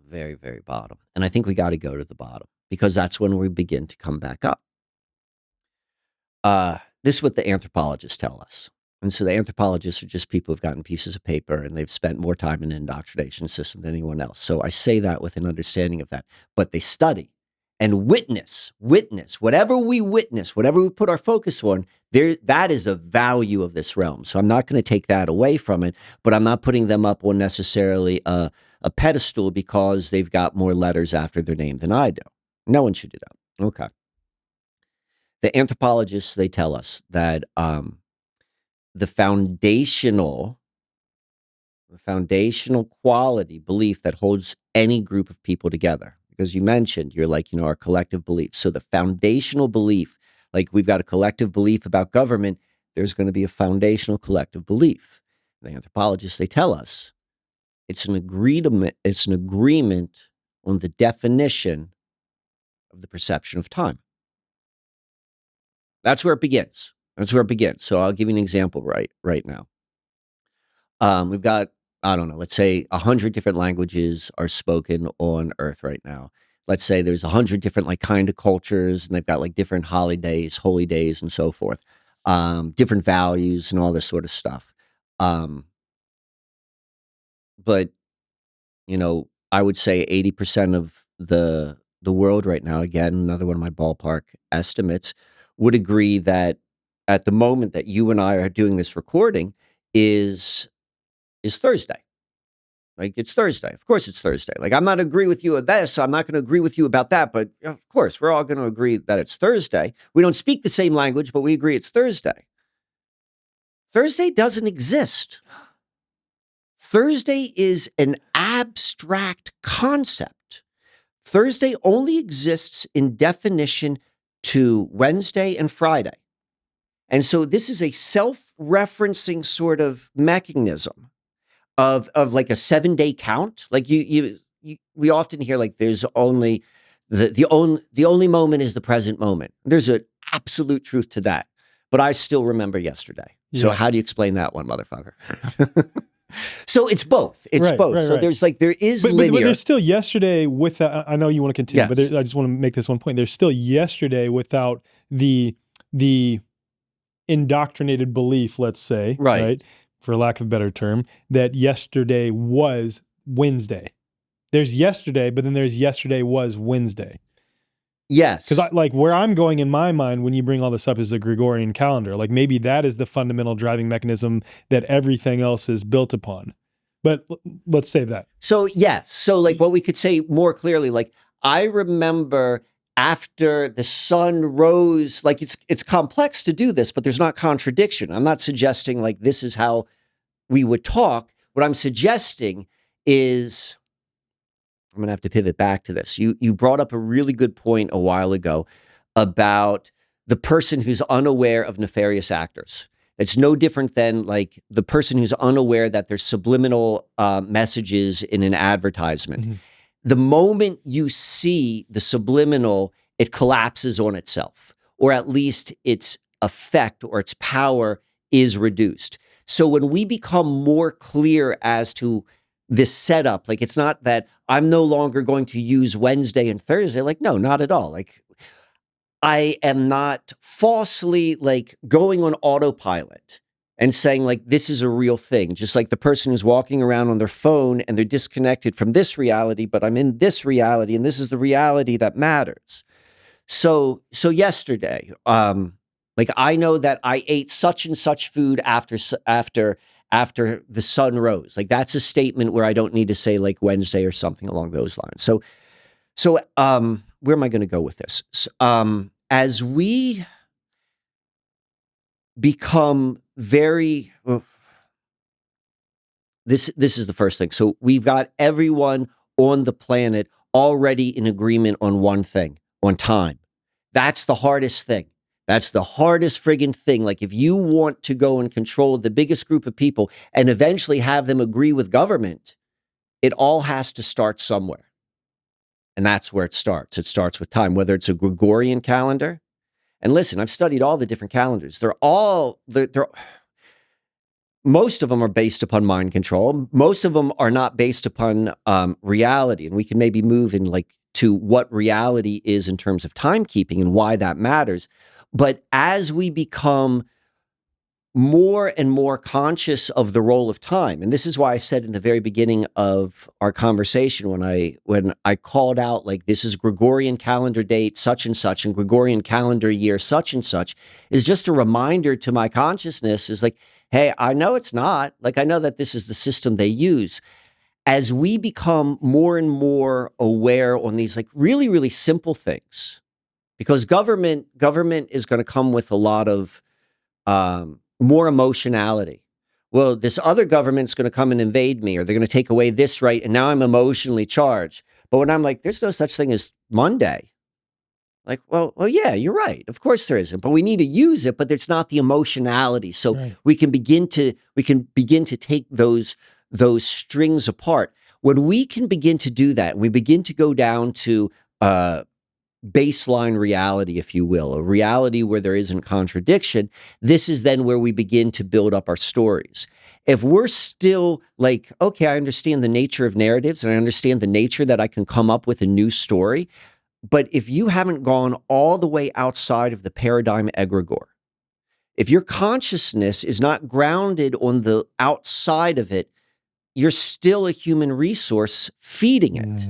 very, very bottom. And I think we got to go to the bottom because that's when we begin to come back up. This is what the anthropologists tell us. And so the anthropologists are just people who've gotten pieces of paper and they've spent more time in an indoctrination system than anyone else. So I say that with an understanding of that. But they study and witness, whatever we put our focus on, that is a value of this realm. So I'm not going to take that away from it, but I'm not putting them up on necessarily a pedestal because they've got more letters after their name than I do. No one should do that. Okay. The anthropologists, they tell us that the foundational quality, belief that holds any group of people together, because you mentioned, you're like, our collective beliefs. So the foundational belief, like we've got a collective belief about government, there's going to be a foundational collective belief. The anthropologists, they tell us it's an agreement on the definition of the perception of time. That's where it begins. So I'll give you an example right now. We've got, I don't know, let's say 100 different languages are spoken on Earth right now. Let's say there's 100 different like kind of cultures, and they've got like different holidays, holy days, and so forth, different values and all this sort of stuff. But I would say 80% of the world right now, again, another one of my ballpark estimates, would agree that at the moment that you and I are doing this recording is Thursday. Like, it's Thursday. Of course it's Thursday. Like, I'm not agree with you on this. I'm not going to agree with you about that. But of course, we're all going to agree that it's Thursday. We don't speak the same language, but we agree it's Thursday. Thursday doesn't exist. Thursday is an abstract concept. Thursday only exists in definition to Wednesday and Friday. And so this is a self-referencing sort of mechanism of like a 7-day count. Like we often hear like there's only the only moment is the present moment. There's an absolute truth to that. But I still remember yesterday. Yeah. So how do you explain that one, motherfucker? So it's both. It's both. Right, so there's like, there is linear. But there's still yesterday without, I know you want to continue, yes. But I just want to make this one point. There's still yesterday without the indoctrinated belief, let's say, right? For lack of a better term, that yesterday was Wednesday. There's yesterday, but then there's yesterday was Wednesday. Yes. Because like where I'm going in my mind when you bring all this up is the Gregorian calendar. Like maybe that is the fundamental driving mechanism that everything else is built upon. But let's save that. So yes. So like what we could say more clearly, like I remember after the sun rose, like it's complex to do this, but there's not contradiction. I'm not suggesting like this is how we would talk. What I'm suggesting is, I'm going to have to pivot back to this. You brought up a really good point a while ago about the person who's unaware of nefarious actors. It's no different than like the person who's unaware that there's subliminal messages in an advertisement. Mm-hmm. The moment you see the subliminal, it collapses on itself, or at least its effect or its power is reduced. So when we become more clear as to this setup, like it's not that I'm no longer going to use Wednesday and Thursday. Like, no, not at all. Like I am not falsely like going on autopilot and saying like, this is a real thing. Just like the person who's walking around on their phone and they're disconnected from this reality, but I'm in this reality and this is the reality that matters. So yesterday, like I know that I ate such and such food after the sun rose. Like that's a statement where I don't need to say like Wednesday or something along those lines. So where am I going to go with this? As we become very, this is the first thing. So we've got everyone on the planet already in agreement on one thing, on time. That's the hardest thing. That's the hardest friggin' thing. Like if you want to go and control the biggest group of people and eventually have them agree with government, it all has to start somewhere. And that's where it starts. It starts with time, whether it's a Gregorian calendar. And listen, I've studied all the different calendars. Most of them are based upon mind control. Most of them are not based upon reality. And we can maybe move in like to what reality is in terms of timekeeping and why that matters. But as we become more and more conscious of the role of time, and this is why I said in the very beginning of our conversation when I called out like this is Gregorian calendar date such and such and Gregorian calendar year such and such, is just a reminder to my consciousness is like, hey, I know it's not. Like I know that this is the system they use. As we become more and more aware on these like really, really simple things, because government is going to come with a lot of more emotionality. Well, this other government's going to come and invade me, or they're going to take away this right, and now I'm emotionally charged. But when I'm like, there's no such thing as Monday. Like, well, yeah, you're right. Of course there isn't, but we need to use it, but it's not the emotionality. So Right. we can begin to take those strings apart. When we can begin to do that, we begin to go down to baseline reality, if you will, a reality where there isn't contradiction. This is then where we begin to build up our stories. If we're still like, okay, I understand the nature of narratives and I understand the nature that I can come up with a new story. But if you haven't gone all the way outside of the paradigm egregor, if your consciousness is not grounded on the outside of it, you're still a human resource feeding it.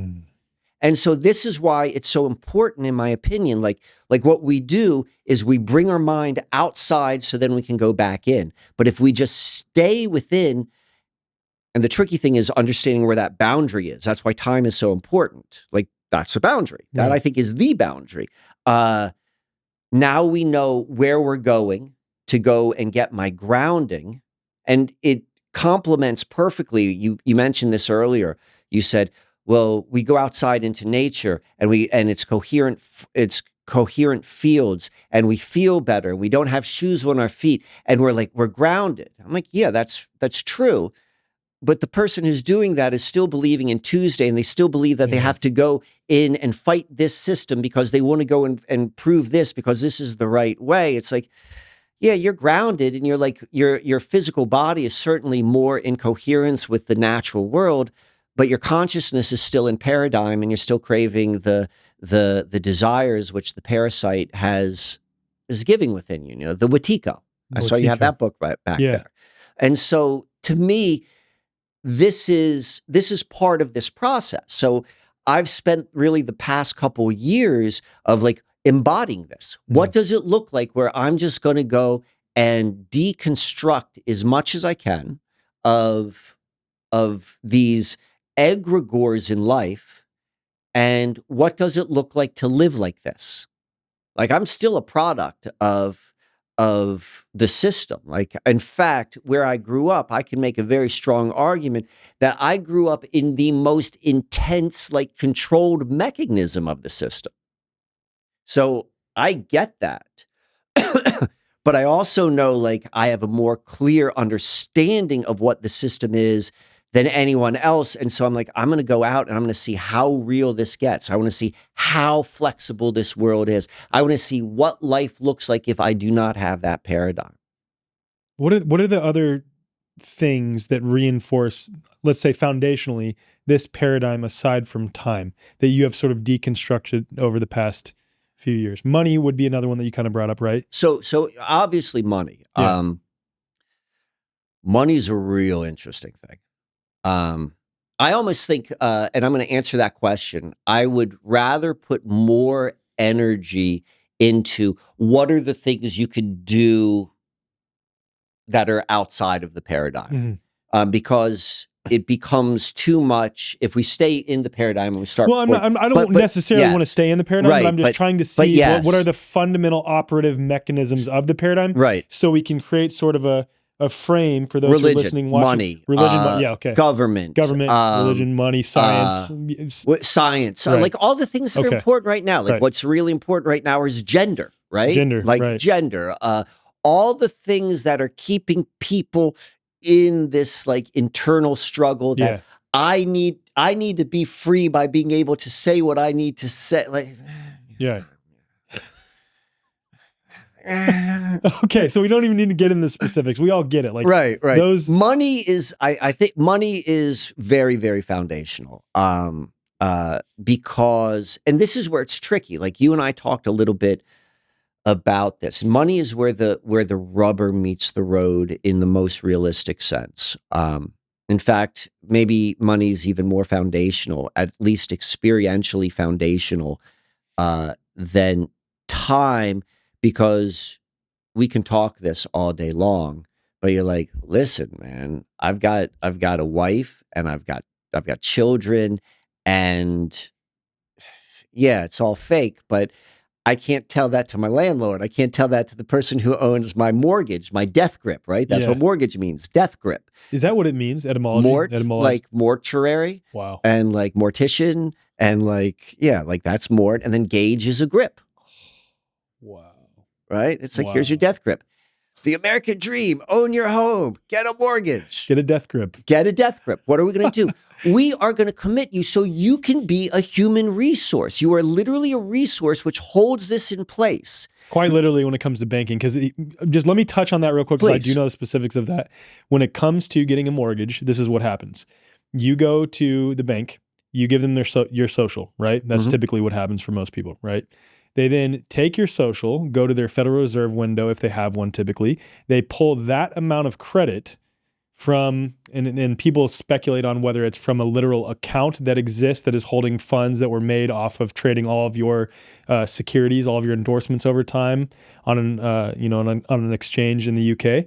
And so this is why it's so important, in my opinion. Like what we do is we bring our mind outside so then we can go back in. But if we just stay within, and the tricky thing is understanding where that boundary is. That's why time is so important. Like that's a boundary. That I think is the boundary. Now we know where we're going to go and get my grounding. And it complements perfectly. You mentioned this earlier. You said, well, we go outside into nature and it's coherent fields and we feel better. We don't have shoes on our feet and we're grounded. I'm like, yeah, that's true. But the person who's doing that is still believing in Tuesday, and they still believe that they have to go in and fight this system because they want to go and prove this because this is the right way. It's like, yeah, you're grounded, and you're like your physical body is certainly more in coherence with the natural world, but your consciousness is still in paradigm, and you're still craving the desires which the parasite is giving within you. You know, the Watiko. I saw you have that book back there, and so to me, this is part of this process. So I've spent really the past couple years of like embodying this. What does it look like where I'm just going to go and deconstruct as much as I can of these egregores in life, and what does it look like to live like this? Like I'm still a product of the system. Like, in fact, where I grew up, I can make a very strong argument that I grew up in the most intense, like controlled mechanism of the system. So I get that. But I also know, like, I have a more clear understanding of what the system is than anyone else. And so I'm like, I'm going to go out and I'm going to see how real this gets. I want to see how flexible this world is. I want to see what life looks like if I do not have that paradigm. What are the other things that reinforce, let's say foundationally, this paradigm aside from time that you have sort of deconstructed over the past few years? Money would be another one that you kind of brought up, right? So obviously money. Yeah. Money's a real interesting thing. I almost think, and I'm going to answer that question, I would rather put more energy into what are the things you could do that are outside of the paradigm. Because it becomes too much if we stay in the paradigm and we start. Well, I don't necessarily want to stay in the paradigm, but I'm just trying to see what are the fundamental operative mechanisms of the paradigm, right? So we can create sort of a frame for those who are listening, watching. Money, religion, government, religion, money, science, science, like all the things that are important right now. Like what's really important right now is gender, right? Gender, all the things that are keeping people in this like internal struggle that I need to be free by being able to say what I need to say. Like, okay, so we don't even need to get into the specifics. We all get it. Like right. Those money is, I think money is very, very foundational. Because, and this is where it's tricky. Like you and I talked a little bit about this. Money is where the rubber meets the road in the most realistic sense. In fact, maybe money is even more foundational, at least experientially foundational, than time, because we can talk this all day long, but you're like, listen, man, I've got a wife and I've got children, and yeah, it's all fake, but I can't tell that to my landlord. I can't tell that to the person who owns my mortgage, my death grip, right? That's Yeah. what mortgage means, death grip. Is that what it means? Etymology? Like mortuary, Wow. and like mortician, and like, yeah, like that's mort. And then gauge is a grip, Wow. right? It's like, here's your Wow. death grip. The American dream, own your home, get a mortgage. Get a death grip. Get a death grip. What are we going to do? We are going to commit you so you can be a human resource. You are literally a resource which holds this in place. Quite literally when it comes to banking, because just let me touch on that real quick, because I do Please. know the specifics of that. When it comes to getting a mortgage, this is what happens. You go to the bank, you give them your social, right? That's typically what happens for most people, right? They then take your social, go to their Federal Reserve window if they have one typically. They pull that amount of credit from, and people speculate on whether it's from a literal account that exists that is holding funds that were made off of trading all of your securities, all of your endorsements over time on an on an exchange in the UK.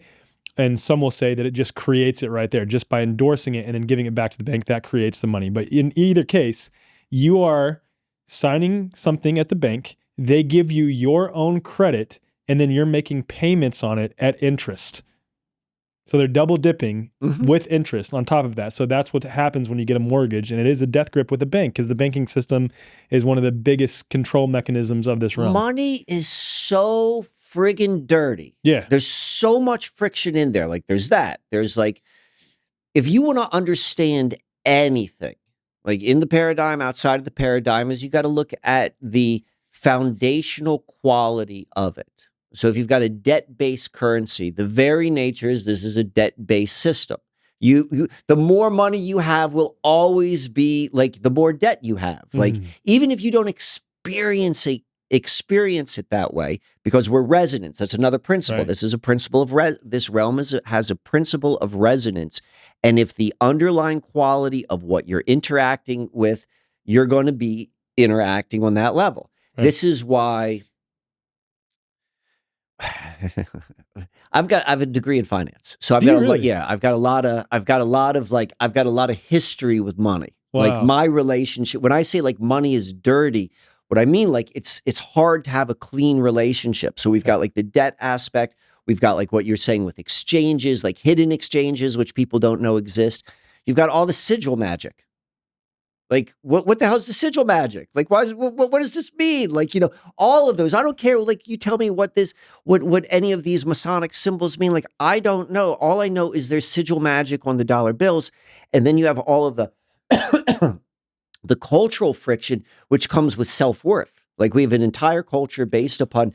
And some will say that it just creates it right there, just by endorsing it and then giving it back to the bank, that creates the money. But in either case, you are signing something at the bank. They give you your own credit, and then you're making payments on it at interest. So they're double dipping with interest on top of that. So that's what happens when you get a mortgage. And it is a death grip with a bank, because the banking system is one of the biggest control mechanisms of this realm. Money is so friggin' dirty. Yeah. There's so much friction in there. Like there's that. There's like, if you want to understand anything, like in the paradigm, outside of the paradigm, is you got to look at the foundational quality of it. So if you've got a debt-based currency, the very nature is this is a debt-based system. You the more money you have will always be like the more debt you have. Like even if you don't experience it that way, because we're resonance. That's another principle. Right. This is a principle of this realm has a principle of resonance. And if the underlying quality of what you're interacting with, you're going to be interacting on that level. Right. This is why I have a degree in finance. So I've got a lot of history with money. Wow. Like my relationship, when I say like money is dirty, what I mean, like it's hard to have a clean relationship. So we've got like the debt aspect. We've got like what you're saying with exchanges, like hidden exchanges, which people don't know exist. You've got all the sigil magic. Like what the hell is the sigil magic? Like what does this mean? Like, you know, all of those. I don't care. Like you tell me what any of these Masonic symbols mean. Like I don't know. All I know is there's sigil magic on the dollar bills, and then you have all of the the cultural friction which comes with self-worth. Like we have an entire culture based upon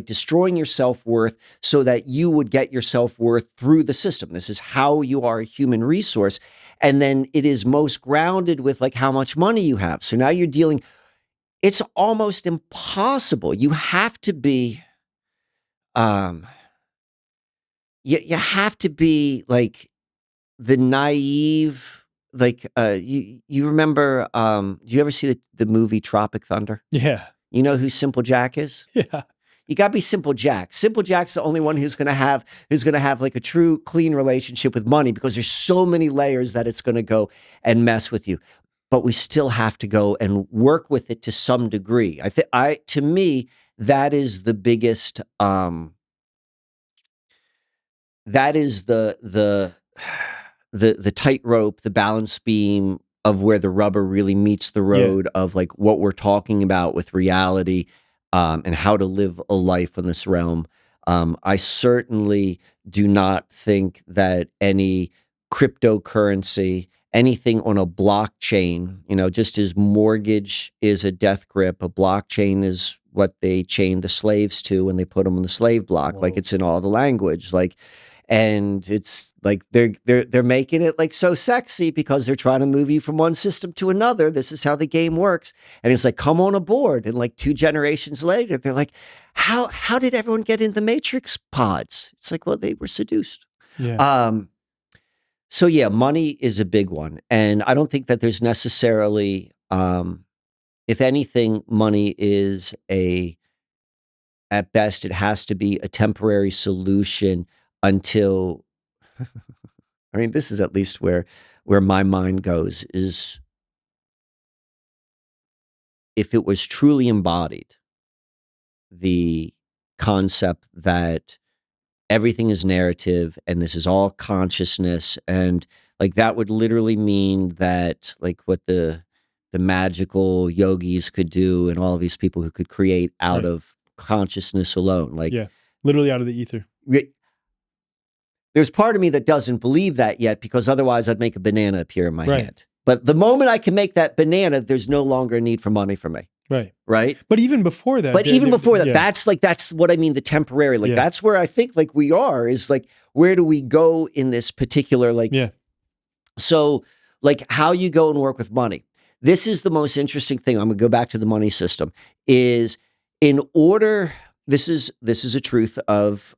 destroying your self-worth so that you would get your self-worth through the system. This is how you are a human resource. And then it is most grounded with like how much money you have. So now you're dealing, it's almost impossible. You have to be, you have to be like the naive, like, you remember, do you ever see the movie Tropic Thunder? Yeah. You know who Simple Jack is? Yeah. You got to be Simple Jack. Simple Jack's the only one who's going to have like a true clean relationship with money, because there's so many layers that it's going to go and mess with you. But we still have to go and work with it to some degree. To me, that is the biggest, that is the tightrope, the balance beam of where the rubber really meets the road of like what we're talking about with reality. And how to live a life in this realm. I certainly do not think that any cryptocurrency, anything on a blockchain, you know, just as mortgage is a death grip, a blockchain is what they chained the slaves to when they put them on the slave block. Whoa. Like it's in all the language, like. And it's like they're making it like so sexy because they're trying to move you from one system to another. This is how the game works. And it's like, come on aboard. And like 2 generations later, they're like, how did everyone get in the Matrix pods? It's like, well, they were seduced. Yeah. So yeah, money is a big one. And I don't think that there's necessarily, if anything, money is at best, it has to be a temporary solution until, I mean, this is at least where my mind goes, is if it was truly embodied, the concept that everything is narrative and this is all consciousness, and like that would literally mean that like what the magical yogis could do and all of these people who could create out Right. of consciousness alone, like Yeah. Literally out of the ether. there's part of me that doesn't believe that yet, because otherwise I'd make a banana appear in my Right. hand. But the moment I can make that banana, there's no longer a need for money for me. Right. Right. But even before that, But even before that, yeah. that's what I mean, the temporary, like Yeah. that's where I think like we are, is like, where do we go in this particular, like, Yeah. so like how you go and work with money. This is the most interesting thing. I'm gonna go back to the money system, is in order, this is a truth of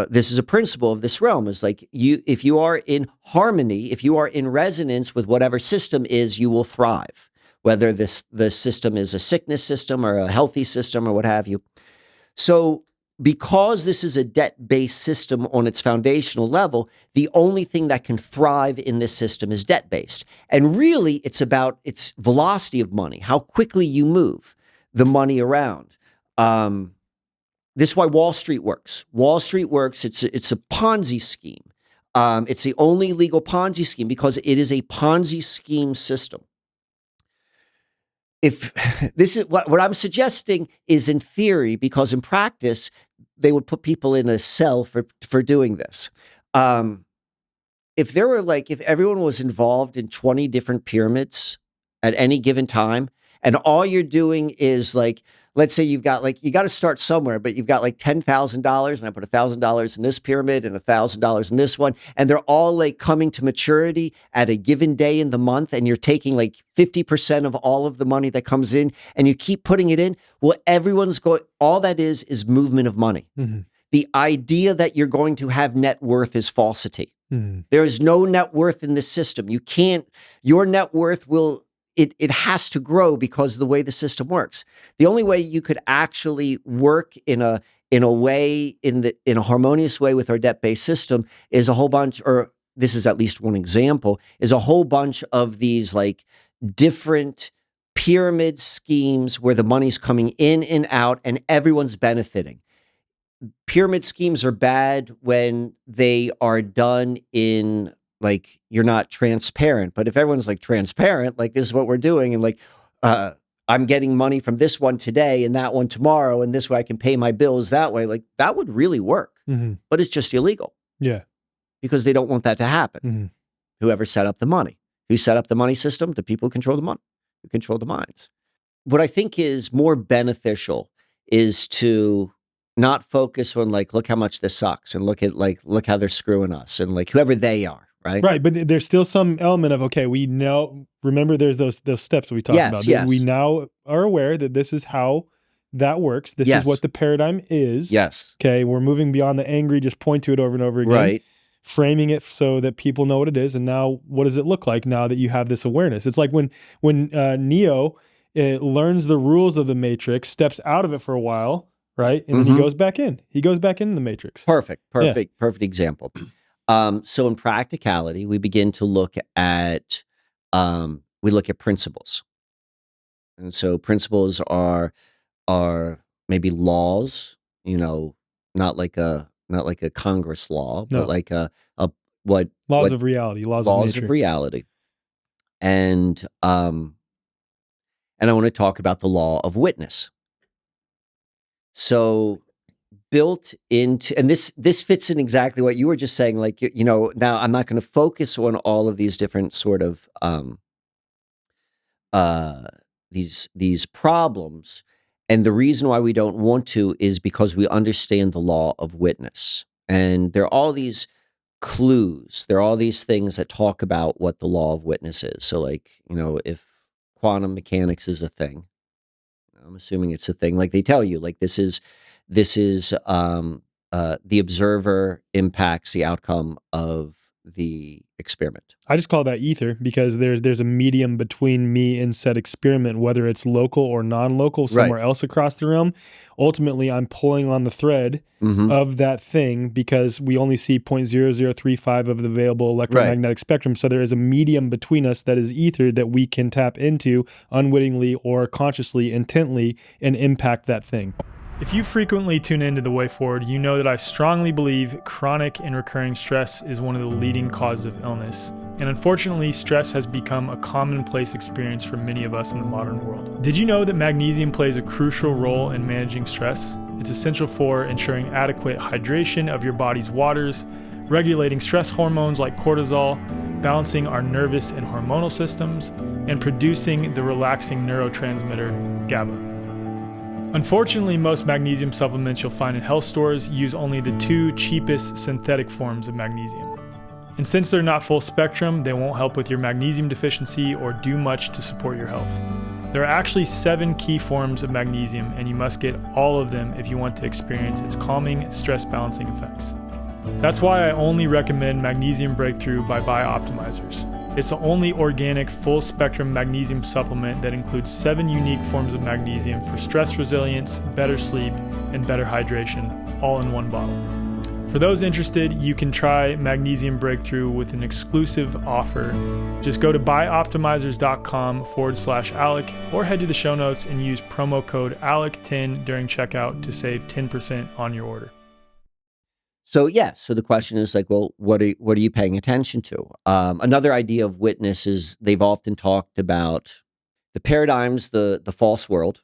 this is a principle of this realm, is like if you are in harmony, if you are in resonance with whatever system is, you will thrive. Whether the system is a sickness system or a healthy system or what have you. So because this is a debt-based system on its foundational level, the only thing that can thrive in this system is debt-based. And really, it's about its velocity of money, how quickly you move the money around. This is why Wall Street works. Wall Street works. It's a Ponzi scheme. It's the only legal Ponzi scheme because it is a Ponzi scheme system. If this is what I'm suggesting is in theory, because in practice, they would put people in a cell for doing this. If there were like, if everyone was involved in 20 different pyramids at any given time, and all you're doing is like, let's say you've got like, you got to start somewhere, but you've got like $10,000 and I put $1,000 in this pyramid and $1,000 in this one. And they're all like coming to maturity at a given day in the month. And you're taking like 50% of all of the money that comes in and you keep putting it in. Well, everyone's going, all that is movement of money. Mm-hmm. The idea that you're going to have net worth is falsity. Mm-hmm. There is no net worth in this system. You can't, your net worth will, it has to grow because of the way the system works. The only way you could actually work in a way, in a harmonious way with our debt-based system is a whole bunch, or this is at least one example, is a whole bunch of these like different pyramid schemes where the money's coming in and out and everyone's benefiting. Pyramid schemes are bad when they are done in like, you're not transparent. But if everyone's like transparent, like this is what we're doing, and like I'm getting money from this one today and that one tomorrow, and this way I can pay my bills that way, like that would really work. Mm-hmm. But it's just illegal. Yeah. Because they don't want that to happen. Mm-hmm. Whoever set up the money, who set up the money system, the people who control the money, who control the minds. What I think is more beneficial is to not focus on like, look how much this sucks, and look how they're screwing us, and like whoever they are. Right. But there's still some element of, okay, we know, remember there's those steps that we talked about. Yes. We now are aware that this is how that works. This is what the paradigm is. Yes. Okay. We're moving beyond the angry, just point to it over and over again. Right. Framing it so that people know what it is. And now what does it look like now that you have this awareness? It's like when Neo learns the rules of the Matrix, steps out of it for a while, right? And then he goes back in. He goes back into the Matrix. Perfect example. So in practicality, we begin to look at principles. And so principles are maybe laws, not like a Congress law, but like laws of reality, laws of nature. Of reality. And I want to talk about the law of witness. So built into, and this fits in exactly what you were just saying, like, now I'm not going to focus on all of these different sort of these problems. And the reason why we don't want to is because we understand the law of witness. And there are all these clues, there are all these things that talk about what the law of witness is. So like, if quantum mechanics is a thing, I'm assuming it's a thing, like they tell you, like this is the observer impacts the outcome of the experiment. I just call that ether because there's a medium between me and said experiment, whether it's local or non-local, somewhere else across the realm. Ultimately, I'm pulling on the thread of that thing because we only see 0.0035 of the available electromagnetic spectrum. So there is a medium between us that is ether that we can tap into unwittingly or consciously, intently, and impact that thing. If you frequently tune into The Way Forward, you know that I strongly believe chronic and recurring stress is one of the leading causes of illness. And unfortunately, stress has become a commonplace experience for many of us in the modern world. Did you know that magnesium plays a crucial role in managing stress? It's essential for ensuring adequate hydration of your body's waters, regulating stress hormones like cortisol, balancing our nervous and hormonal systems, and producing the relaxing neurotransmitter GABA. Unfortunately, most magnesium supplements you'll find in health stores use only the two cheapest synthetic forms of magnesium. And since they're not full spectrum, they won't help with your magnesium deficiency or do much to support your health. There are actually 7 key forms of magnesium, and you must get all of them if you want to experience its calming, stress balancing effects. That's why I only recommend Magnesium Breakthrough by Bioptimizers. It's the only organic, full-spectrum magnesium supplement that includes 7 unique forms of magnesium for stress resilience, better sleep, and better hydration, all in one bottle. For those interested, you can try Magnesium Breakthrough with an exclusive offer. Just go to bioptimizers.com/Alec or head to the show notes and use promo code ALEC10 during checkout to save 10% on your order. So so the question is like, well, what are you paying attention to? Another idea of witness is they've often talked about the paradigms, the false world,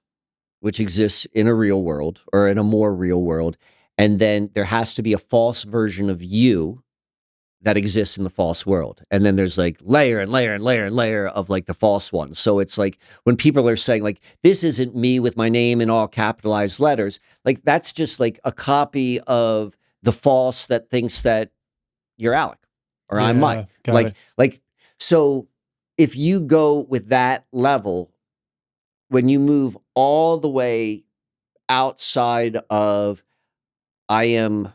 which exists in a real world or in a more real world. And then there has to be a false version of you that exists in the false world. And then there's like layer and layer and layer and layer of like the false one. So it's like when people are saying like, this isn't me with my name in all capitalized letters, like that's just like a copy of the false that thinks that you're Alec or I'm Mike. So if you go with that level, when you move all the way outside of I am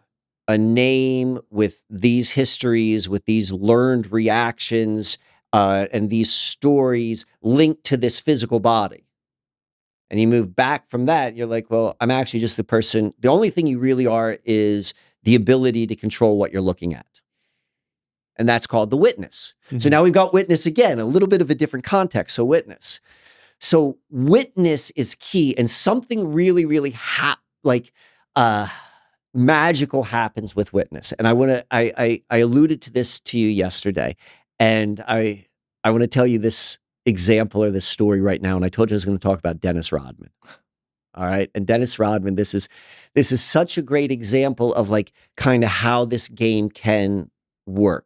a name with these histories, with these learned reactions, and these stories linked to this physical body. And you move back from that, you're like, well, I'm actually just the person. The only thing you really are is the ability to control what you're looking at. And that's called the witness. So now we've got witness again, a little bit of a different context. So witness. So witness is key, and something really, really magical happens with witness. And I alluded to this to you yesterday, and I want to tell you this example or this story right now. And I told you I was going to talk about Dennis Rodman. All right. And Dennis Rodman, this is such a great example of like kind of how this game can work.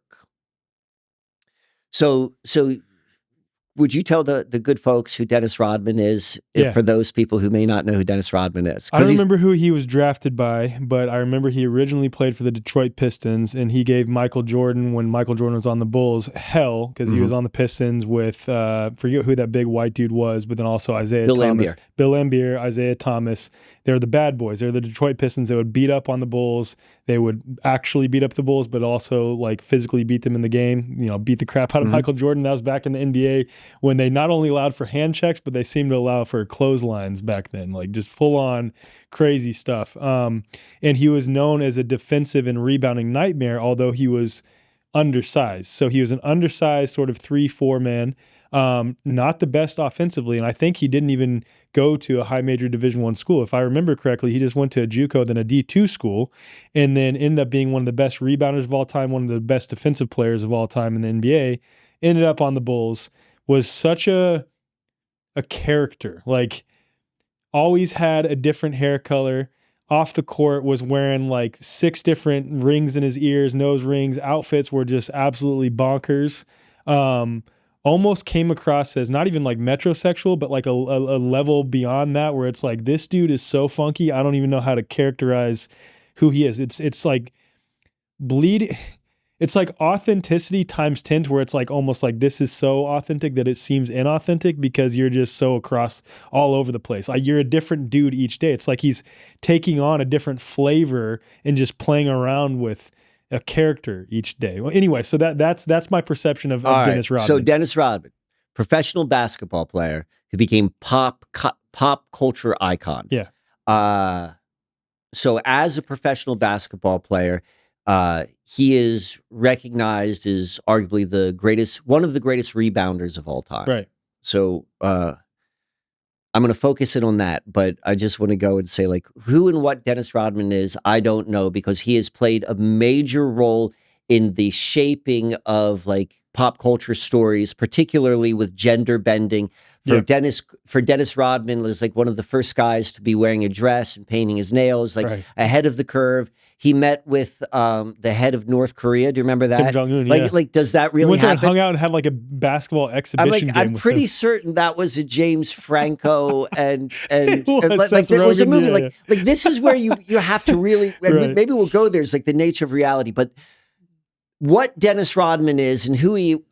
So would you tell the good folks who Dennis Rodman is, for those people who may not know who Dennis Rodman is? I don't remember who he was drafted by, but I remember he originally played for the Detroit Pistons, and he gave Michael Jordan, when Michael Jordan was on the Bulls, hell, because he was on the Pistons with, forget who that big white dude was, but then also Bill Laimbeer, Isaiah Thomas. They were the bad boys. They were the Detroit Pistons. They would beat up on the Bulls. They would actually beat up the Bulls, but also like physically beat them in the game, beat the crap out of Michael Jordan. That was back in the NBA when they not only allowed for hand checks, but they seemed to allow for clotheslines back then, like just full on crazy stuff. And he was known as a defensive and rebounding nightmare, although he was undersized. So he was an undersized sort of 3-4 man, not the best offensively. And I think he didn't even go to a high major Division I school. If I remember correctly, he just went to a JUCO, then a D2 school, and then ended up being one of the best rebounders of all time, one of the best defensive players of all time in the NBA, ended up on the Bulls, was such a character, like always had a different hair color. Off the court was wearing like 6 different rings in his ears, nose rings. Outfits were just absolutely bonkers. Almost came across as not even like metrosexual, but like a level beyond that, where it's like, this dude is so funky, I don't even know how to characterize who he is. It's like it's like authenticity times 10, where it's like almost like this is so authentic that it seems inauthentic because you're just so across all over the place. Like you're a different dude each day. It's like he's taking on a different flavor and just playing around with a character each day. Well, anyway, so that's my perception of All right. Dennis Rodman. So Dennis Rodman, professional basketball player who became pop culture icon. Yeah. So as a professional basketball player, he is recognized as arguably one of the greatest rebounders of all time. Right. So I'm going to focus in on that, but I just want to go and say, like, who and what Dennis Rodman is, I don't know, because he has played a major role in the shaping of like pop culture stories, particularly with gender bending. For Dennis Rodman was like one of the first guys to be wearing a dress and painting his nails, like ahead of the curve. He met with the head of North Korea. Do you remember that? Kim Jong-un, like, does that really went there happen? and hung out and had like a basketball exhibition game. I'm pretty certain that was a James Franco and like it was a movie. Yeah, like this is where you have to really, and maybe we'll go there. It's like the nature of reality, but what Dennis Rodman is and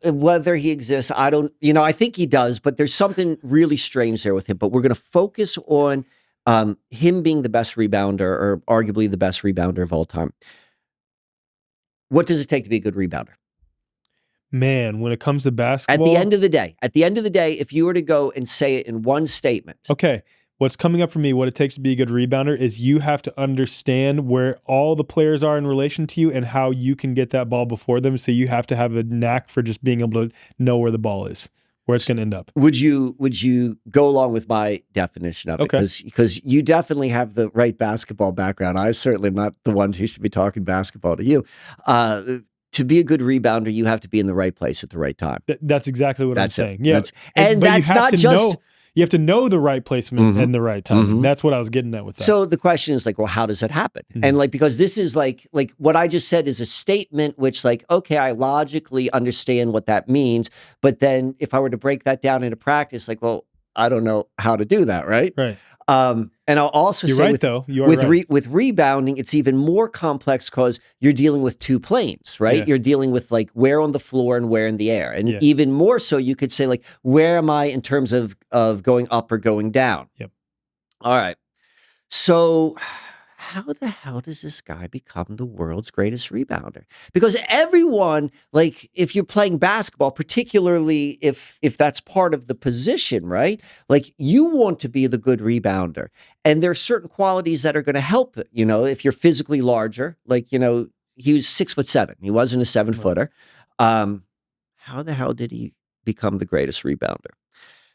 whether he exists, I think he does, but there's something really strange there with him. But we're going to focus on him being the best rebounder, or arguably the best rebounder of all time. What does it take to be a good rebounder? Man, when it comes to basketball, at the end of the day, if you were to go and say it in one statement. Okay. What's coming up for me, what it takes to be a good rebounder is you have to understand where all the players are in relation to you and how you can get that ball before them. So you have to have a knack for just being able to know where the ball is, where it's going to end up. Would you go along with my definition of it? Okay. Because you definitely have the right basketball background. I certainly am not the one who should be talking basketball to you. To be a good rebounder, you have to be in the right place at the right time. That's exactly what I'm saying. Yeah. That's not just... You have to know the right placement and the right time. That's what I was getting at with that. So the question is like, well, how does that happen? And like, because this is like what I just said is a statement, which like, okay, I logically understand what that means. But then if I were to break that down into practice, like, well, I don't know how to do that. Right. Right. And I'll also You're say right, with, though. You are with rebounding, it's even more complex because you're dealing with two planes, right? Yeah. You're dealing with like where on the floor and where in the air. And even more so, you could say like, where am I in terms of going up or going down? Yep. All right. So how the hell does this guy become the world's greatest rebounder? Because everyone, like if you're playing basketball, particularly if that's part of the position, right? Like you want to be the good rebounder. And there are certain qualities that are going to help it. You know, if you're physically larger, like, you know, he was 6'7". He wasn't a 7-footer. How the hell did he become the greatest rebounder?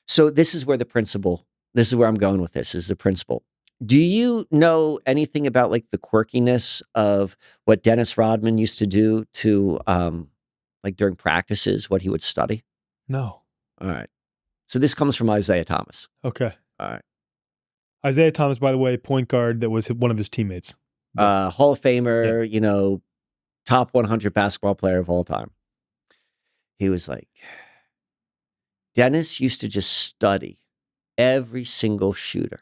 So this is where I'm going with this, is the principle. Do you know anything about like the quirkiness of what Dennis Rodman used to do to like during practices, what he would study? No. All right. So this comes from Isaiah Thomas. Okay. All right. Isaiah Thomas, by the way, point guard that was one of his teammates. Hall of Famer, you know, top 100 basketball player of all time. He was like, Dennis used to just study every single shooter.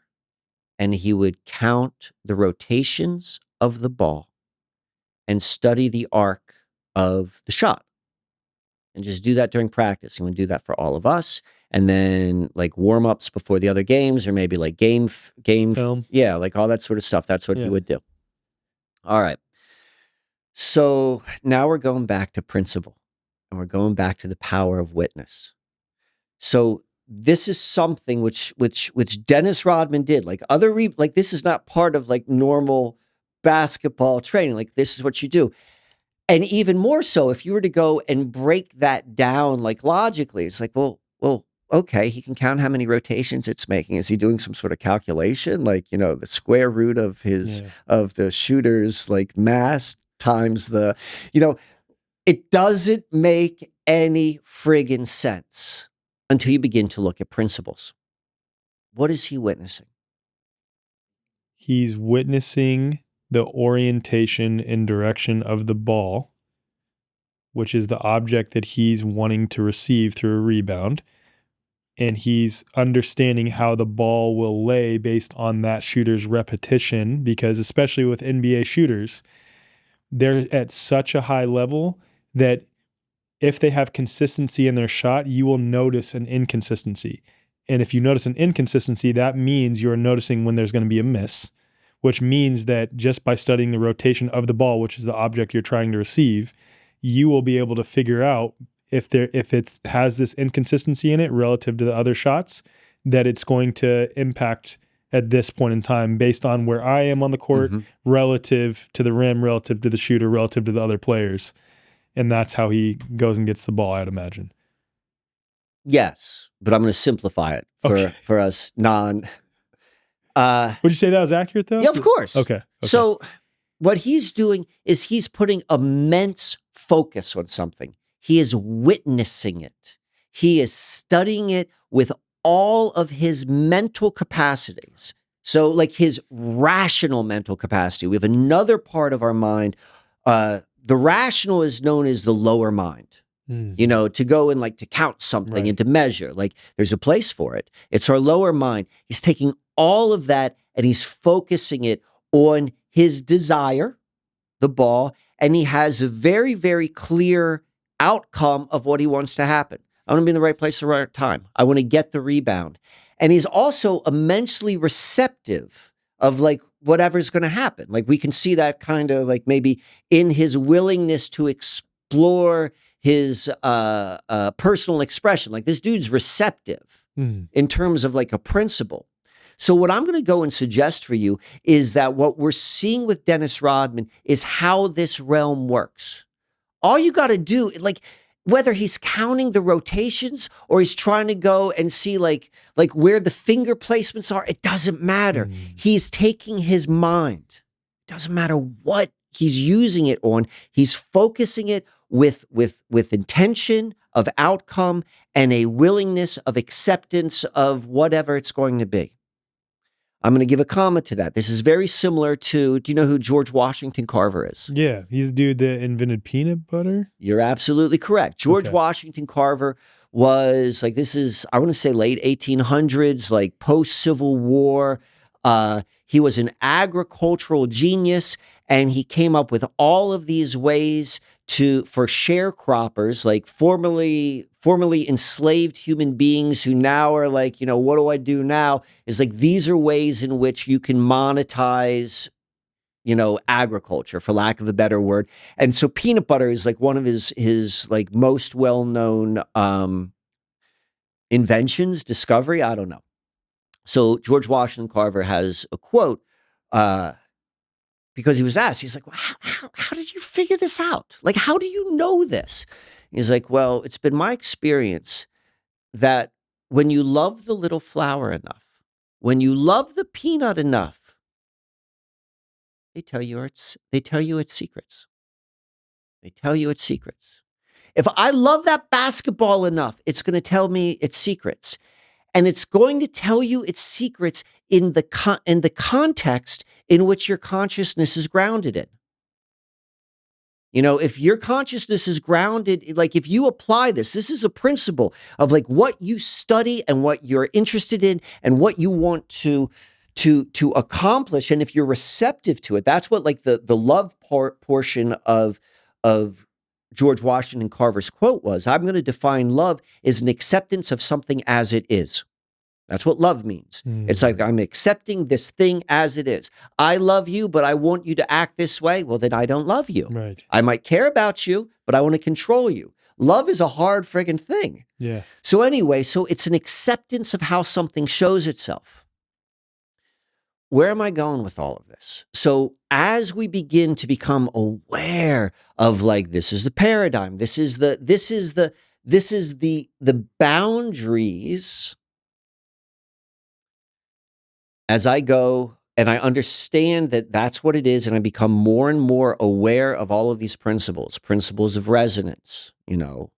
And he would count the rotations of the ball and study the arc of the shot and just do that during practice. He would do that for all of us. And then like warm-ups before the other games, or maybe like game film. Yeah, like all that sort of stuff. That's what he would do. All right. So now we're going back to principle, and we're going back to the power of witness. So this is something which Dennis Rodman did. Like this is not part of like normal basketball training. Like this is what you do. And even more so, if you were to go and break that down, like logically, it's like, well, okay, he can count how many rotations it's making. Is he doing some sort of calculation? Like, you know, the square root of of the shooter's like mass times the, you know, it doesn't make any friggin' sense until you begin to look at principles. What is he witnessing? He's witnessing the orientation and direction of the ball, which is the object that he's wanting to receive through a rebound. And he's understanding how the ball will lay based on that shooter's repetition, because especially with NBA shooters, they're at such a high level that if they have consistency in their shot, you will notice an inconsistency. And if you notice an inconsistency, that means you're noticing when there's going to be a miss, which means that just by studying the rotation of the ball, which is the object you're trying to receive, you will be able to figure out if it has this inconsistency in it relative to the other shots, that it's going to impact at this point in time based on where I am on the court relative to the rim, relative to the shooter, relative to the other players. And that's how he goes and gets the ball, I'd imagine. Yes, but I'm going to simplify it for us non. Would you say that was accurate, though? Yeah, of course. Okay. So what he's doing is he's putting immense focus on something. He is witnessing it. He is studying it with all of his mental capacities. So like his rational mental capacity. We have another part of our mind. The rational is known as the lower mind. You know, to go and like to count something and to measure, like there's a place for it. It's our lower mind. He's taking all of that and he's focusing it on his desire, the ball, and he has a very, very clear outcome of what he wants to happen. I want to be in the right place at the right time. I want to get the rebound. And he's also immensely receptive of like whatever's going to happen. Like we can see that kind of like maybe in his willingness to explore his personal expression. Like this dude's receptive in terms of like a principle. So what I'm going to go and suggest for you is that what we're seeing with Dennis Rodman is how this realm works. All you got to do, like whether he's counting the rotations or he's trying to go and see like where the finger placements are, it doesn't matter. He's taking his mind. It doesn't matter what he's using it on. He's focusing it with intention of outcome and a willingness of acceptance of whatever it's going to be. I'm going to give a comment to that. This is very similar to, do you know who George Washington Carver is? Yeah, he's the dude that invented peanut butter. You're absolutely correct. George Washington Carver was like, this is, I want to say late 1800s, like post-Civil War. He was an agricultural genius, and he came up with all of these ways for sharecroppers, like formerly enslaved human beings who now are like, you know, what do I do now? Is like, these are ways in which you can monetize, you know, agriculture, for lack of a better word. And so peanut butter is like one of his like most well-known inventions, discovery, I don't know. So George Washington Carver has a quote, because he was asked, he's like, well, how did you figure this out? Like, how do you know this? He's like, well, it's been my experience that when you love the little flower enough, when you love the peanut enough, they tell you its secrets. They tell you its secrets. If I love that basketball enough, it's going to tell me its secrets. And it's going to tell you its secrets in the context in which your consciousness is grounded in. You know, if your consciousness is grounded, like if you apply this is a principle of like what you study and what you're interested in and what you want to accomplish. And if you're receptive to it, that's what like the love portion of George Washington Carver's quote was. I'm going to define love as an acceptance of something as it is. That's what love means. It's like, I'm accepting this thing as it is. I love you, but I want you to act this way. Well, then I don't love you. Right. I might care about you, but I want to control you. Love is a hard friggin' thing. Yeah. So anyway, so it's an acceptance of how something shows itself. Where am I going with all of this? So as we begin to become aware of like, this is the paradigm, this is the boundaries. As I go and I understand that that's what it is, and I become more and more aware of all of these principles of resonance, you know,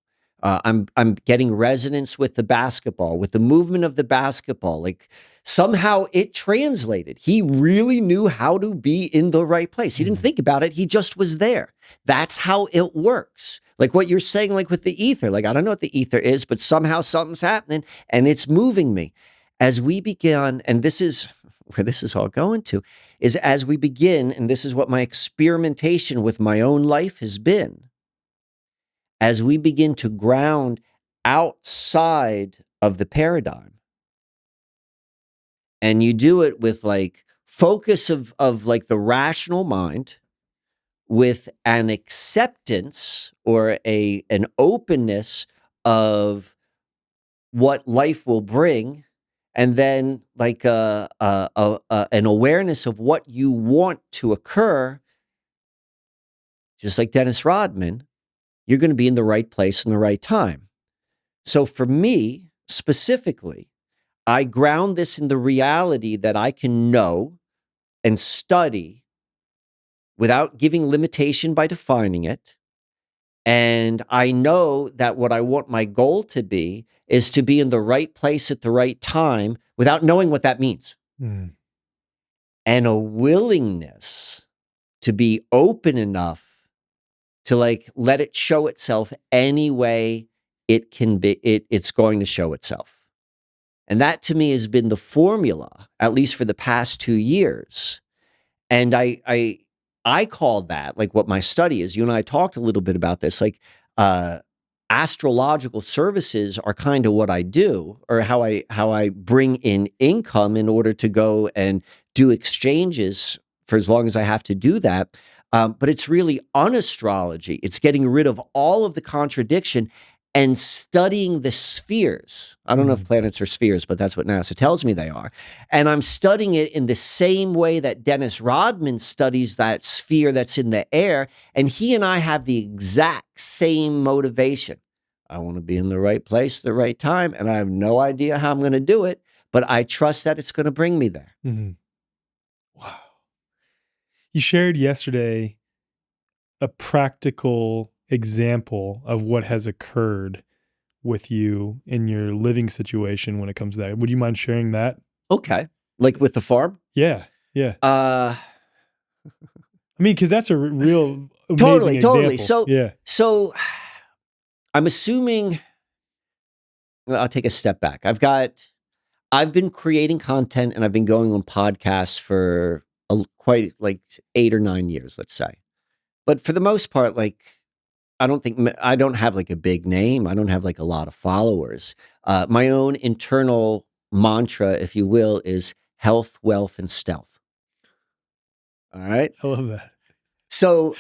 I'm getting resonance with the basketball, with the movement of the basketball. Like somehow it translated. He really knew how to be in the right place. He didn't think about it. He just was there. That's how it works. Like what you're saying, like with the ether, like, I don't know what the ether is, but somehow something's happening and it's moving me. As we begin, and this is where this is all going to, is as we begin, and this is what my experimentation with my own life has been, as we begin to ground outside of the paradigm, and you do it with like focus of like the rational mind with an acceptance or an openness of what life will bring, and then like an awareness of what you want to occur, just like Dennis Rodman, you're going to be in the right place in the right time. So for me specifically, I ground this in the reality that I can know and study without giving limitation by defining it. And I know that what I want my goal to be is to be in the right place at the right time without knowing what that means. Mm. And a willingness to be open enough to like let it show itself any way it can be, it's going to show itself. And that to me has been the formula, at least for the past 2 years. And I call that like what my study is. You and I talked a little bit about this, like astrological services are kind of what I do, or how I bring in income in order to go and do exchanges for as long as I have to do that. But it's really unastrology. It's getting rid of all of the contradiction and studying the spheres. I don't know if planets are spheres, but that's what NASA tells me they are. And I'm studying it in the same way that Dennis Rodman studies that sphere that's in the air. And he and I have the exact same motivation. I want to be in the right place at the right time, and I have no idea how I'm going to do it, but I trust that it's going to bring me there. Mm-hmm. Wow. You shared yesterday a practical example of what has occurred with you in your living situation when it comes to that. Would you mind sharing that? Okay. Like with the farm? Yeah. Yeah. Uh, I mean, because that's a real amazing totally. example. So I'm assuming, well, I'll take a step back. I've been creating content and I've been going on podcasts for quite like 8 or 9 years, let's say. But for the most part, like, I don't have like a big name. I don't have like a lot of followers. My own internal mantra, if you will, is health, wealth, and stealth. All right. I love that. So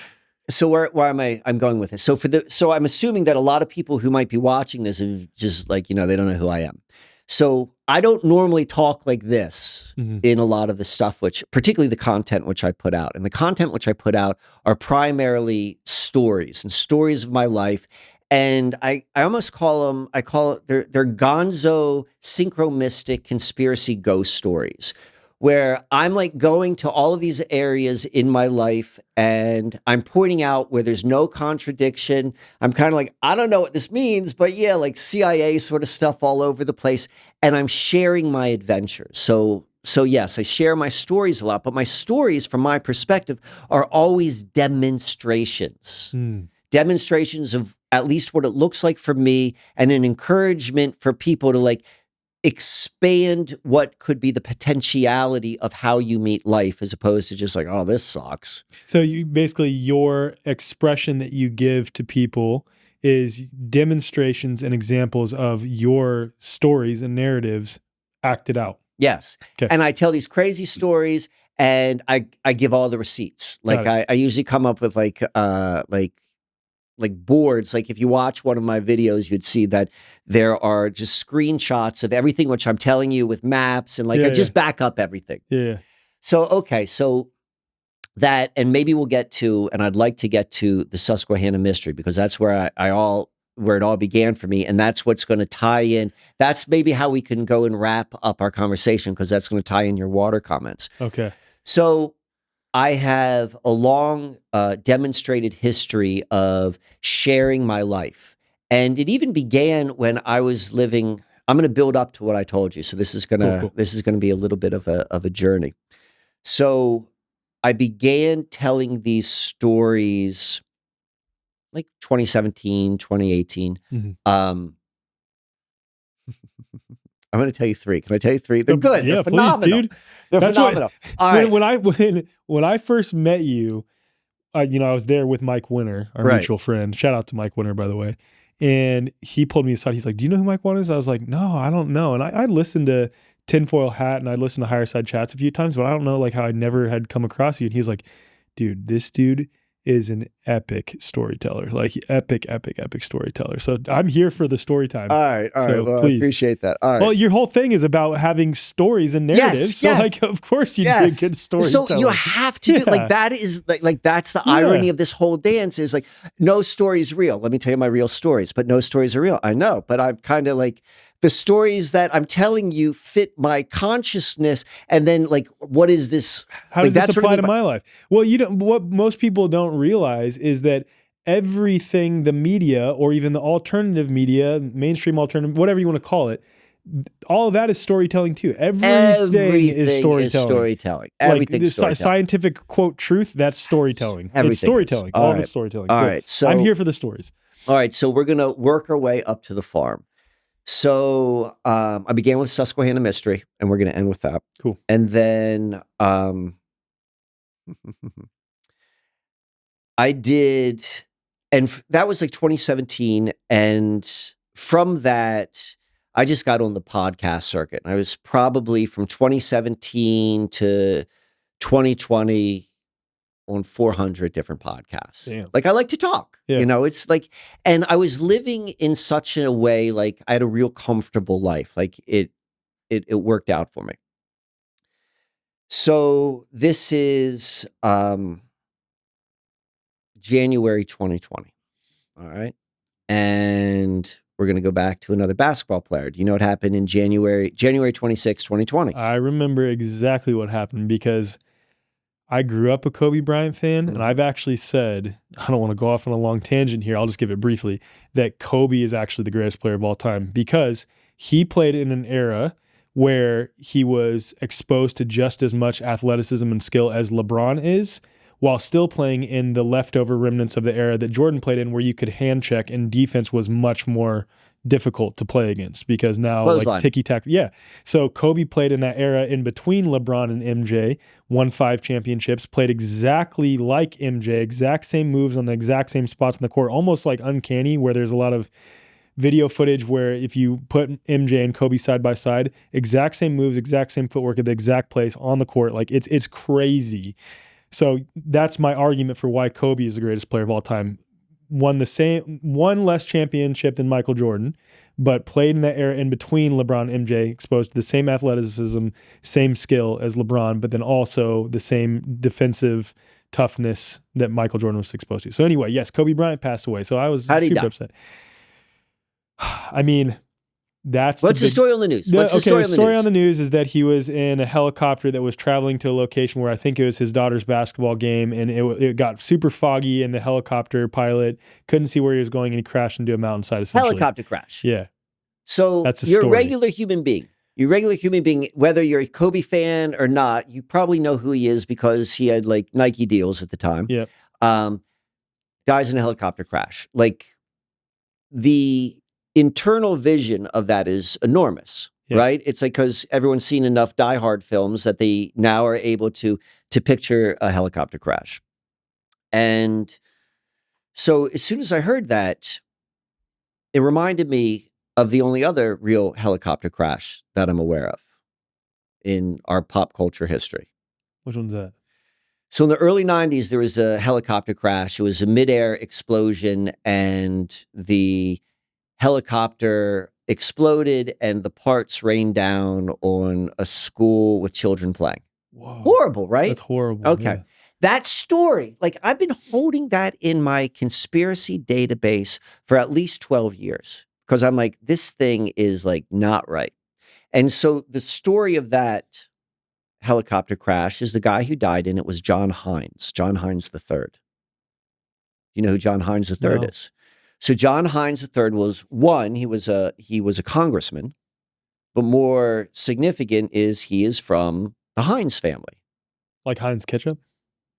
where am I'm going with this? So I'm assuming that a lot of people who might be watching this are just like, they don't know who I am. So I don't normally talk like this in a lot of the stuff, particularly the content which I put out. And the content which I put out are primarily stories of my life. And I almost call it, they're gonzo, synchro-mystic, conspiracy ghost stories, where I'm like going to all of these areas in my life and I'm pointing out where there's no contradiction. I'm kind of like, I don't know what this means, but yeah, like CIA sort of stuff all over the place. And I'm sharing my adventures. So yes, I share my stories a lot, but my stories from my perspective are always demonstrations. Demonstrations of at least what it looks like for me, and an encouragement for people to like expand what could be the potentiality of how you meet life, as opposed to just like, oh, this sucks. So you basically, your expression that you give to people is demonstrations and examples of your stories and narratives acted out. Yes. Okay. And I tell these crazy stories and I give all the receipts. Like I usually come up with like boards. Like if you watch one of my videos, you'd see that there are just screenshots of everything which I'm telling you with maps, and like I just back up everything. Yeah. So okay, so that, and maybe we'll get to, and I'd like to get to the Susquehanna mystery, because that's where where it all began for me, and that's what's going to tie in. That's maybe how we can go and wrap up our conversation, because that's going to tie in your water comments. Okay. So I have a long demonstrated history of sharing my life. And it even began when I was living, I'm going to build up to what I told you. So this is going to be a little bit of a journey. So I began telling these stories like 2017, 2018. I'm going to tell you 3. Can I tell you 3? They're good. Yeah, they're phenomenal. Please, dude. They're phenomenal. All right. When I first met you, I was there with Mike Winter, our mutual friend. Shout out to Mike Winter, by the way. And he pulled me aside. He's like, "Do you know who Mike Winter is?" I was like, "No, I don't know." And I listened to tinfoil hat and I'd listen to Higher Side Chats a few times, but I don't know like how I never had come across you. And he was like, dude, this dude is an epic storyteller, like epic storyteller. So I'm here for the story time. All right. So Well, please. I appreciate that. All right. Well, your whole thing is about having stories and narratives. So like, of course you'd be a good storyteller. So you have to do like that is like that's the irony of this whole dance is like no story is real. Let me tell you my real stories, but no stories are real. I know, but I'm kind of like the stories that I'm telling you fit my consciousness. And then like, what is this? How does this apply to my life? Well, what most people don't realize is that everything the media or even the alternative media, mainstream alternative, whatever you want to call it, all of that is storytelling too. Everything is storytelling. Everything is storytelling. Scientific quote truth, that's storytelling. It's storytelling. All of it's storytelling. All right. So I'm here for the stories. All right. So we're going to work our way up to the farm. So I began with Susquehanna mystery, and we're going to end with that. Cool. And then I did, and that was like 2017. And from that, I just got on the podcast circuit. I was probably from 2017 to 2020 on 400 different podcasts. Damn. Like I like to talk, you know, it's like, and I was living in such a way, like I had a real comfortable life. Like it worked out for me. So this is, January 2020. All right. And we're going to go back to another basketball player. Do you know what happened in January 26, 2020? I remember exactly what happened because I grew up a Kobe Bryant fan, and I've actually said, I don't want to go off on a long tangent here, I'll just give it briefly, that Kobe is actually the greatest player of all time because he played in an era where he was exposed to just as much athleticism and skill as LeBron is, while still playing in the leftover remnants of the era that Jordan played in, where you could hand check and defense was much more difficult to play against because now like ticky-tack. Yeah. So Kobe played in that era in between LeBron and MJ, won 5 championships, played exactly like MJ, exact same moves on the exact same spots in the court, almost like uncanny, where there's a lot of video footage where if you put MJ and Kobe side by side, exact same moves, exact same footwork at the exact place on the court. Like it's crazy. So that's my argument for why Kobe is the greatest player of all time. Won less championship than Michael Jordan, but played in that era in between LeBron and MJ, exposed to the same athleticism, same skill as LeBron, but then also the same defensive toughness that Michael Jordan was exposed to. So anyway, yes, Kobe Bryant passed away. So I was super upset. I mean, what's the story on the news? The story on the news is that he was in a helicopter that was traveling to a location where I think it was his daughter's basketball game, and it got super foggy, and the helicopter pilot couldn't see where he was going, and he crashed into a mountainside. Essentially, helicopter crash. Yeah. So you're a regular human being. You're a regular human being, whether you're a Kobe fan or not. You probably know who he is because he had like Nike deals at the time. Yeah. Dies in a helicopter crash. Like the internal vision of that is enormous, right? It's like because everyone's seen enough Die Hard films that they now are able to picture a helicopter crash. And so as soon as I heard that, it reminded me of the only other real helicopter crash that I'm aware of in our pop culture history. Which one's that? So in the early 90s, there was a helicopter crash. It was a midair explosion, and the helicopter exploded and the parts rained down on a school with children playing. Whoa. Horrible, right? That's horrible. Okay. Yeah. That story, like I've been holding that in my conspiracy database for at least 12 years because I'm like, this thing is like not right. And so the story of that helicopter crash is the guy who died in it was John Hines III. You know who John Hines III is? So John Hines III was one, he was a congressman, but more significant is he is from the Hines family. Like Heinz ketchup?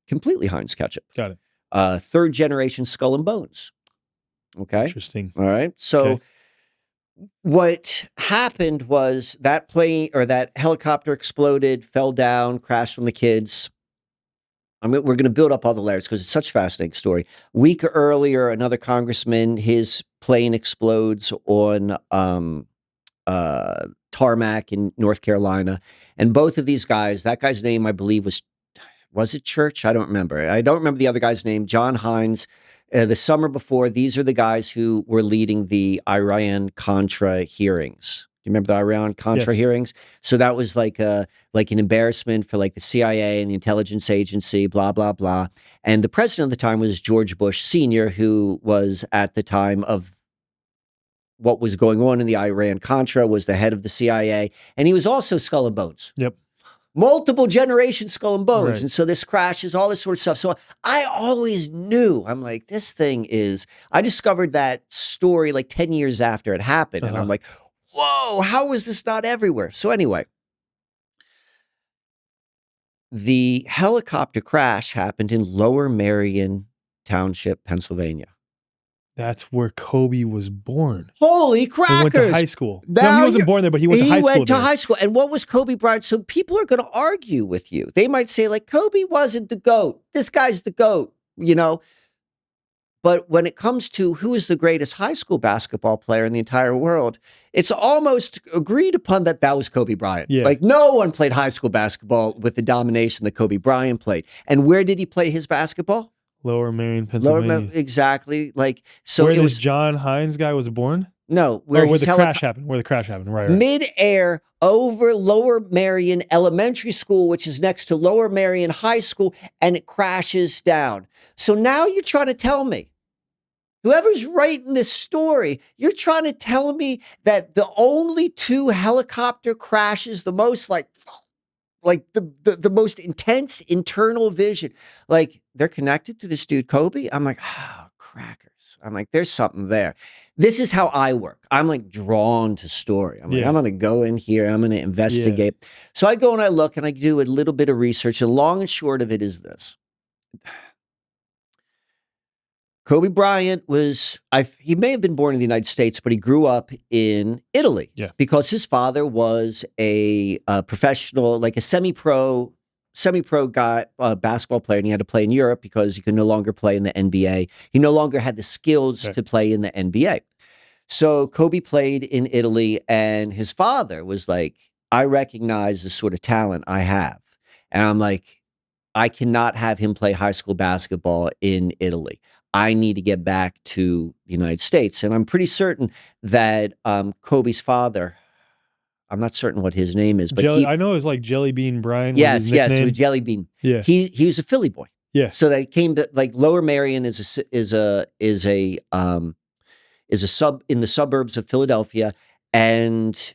Completely Heinz ketchup. Got it. 3rd generation Skull and Bones. Okay. Interesting. All right. So what happened was that plane or that helicopter exploded, fell down, crashed from the kids. We're going to build up all the layers because it's such a fascinating story. A week earlier, another congressman, his plane explodes on tarmac in North Carolina. And both of these guys, that guy's name, I believe, was it Church? I don't remember. I don't remember the other guy's name, John Hines. The summer before, these are the guys who were leading the Iran-Contra hearings. Do you remember the Iran-Contra Yes. hearings? So that was like an embarrassment for like the CIA and the intelligence agency, blah, blah, blah. And the president at the time was George Bush Sr., who was at the time of what was going on in the Iran-Contra, was the head of the CIA. And he was also Skull and Bones. Yep. Multiple generations Skull and Bones. Right. And so this crashes, all this sort of stuff. So I always knew, I'm like, this thing is, I discovered that story like 10 years after it happened. And I'm like, whoa, how is this not everywhere? So anyway, the helicopter crash happened in Lower Merion Township, Pennsylvania. That's where Kobe was born. Holy crackers! He went to high school. Now no, he wasn't born there, but he went to high school. He went to high school. And what was Kobe Bryant? So people are going to argue with you. They might say, like, Kobe wasn't the GOAT. This guy's the GOAT, you know? But when it comes to who is the greatest high school basketball player in the entire world, it's almost agreed upon that that was Kobe Bryant. Yeah. Like, no one played high school basketball with the domination that Kobe Bryant played. And where did he play his basketball? Lower Merion, Pennsylvania. Exactly. Like, so where it this was John Hines guy was born? no, Where the crash happened. Where the crash happened. Right. Mid-air over Lower Merion Elementary School, which is next to Lower Merion High School, and it crashes down. So now you're trying to tell me, whoever's writing this story, you're trying to tell me that the only two helicopter crashes, the most like the most intense internal vision, like they're connected to this dude, Kobe. I'm like, oh, crackers. I'm like, there's something there. This is how I work. I'm like drawn to story. I'm like, I'm going to go in here. I'm going to investigate. Yeah. So I go and I look and I do a little bit of research. And long and short of it is this. Kobe Bryant he may have been born in the United States, but he grew up in Italy because his father was a professional, like a semi-pro guy, basketball player, and he had to play in Europe because he could no longer play in the NBA. He no longer had the skills to play in the NBA. So Kobe played in Italy, and his father was like, I recognize the sort of talent I have. And I'm like, I cannot have him play high school basketball in Italy. I need to get back to the United States. And I'm pretty certain that Kobe's father, I'm not certain what his name is, but I know it was like Jelly Bean Bryant. Yes, it was Jelly Bean. Yeah. He was a Philly boy. Yeah. So that came to like Lower Merion is a sub in the suburbs of Philadelphia, and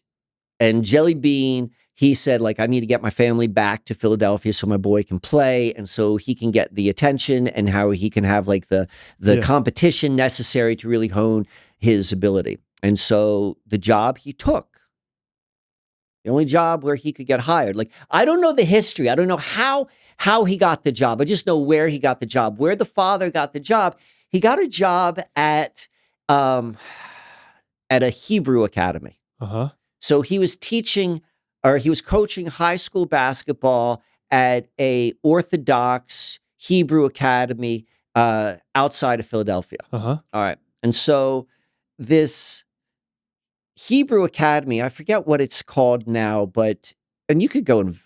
Jelly Bean, he said, like, I need to get my family back to Philadelphia so my boy can play and so he can get the attention and how he can have like the competition necessary to really hone his ability. And so the job he took, the only job where he could get hired, like, I don't know the history. I don't know how he got the job. I just know where he got the job, where the father got the job. He got a job at a Hebrew academy. So he was he was coaching high school basketball at a Orthodox Hebrew academy outside of Philadelphia. All right. And so this Hebrew academy, I forget what it's called now, and you could go and,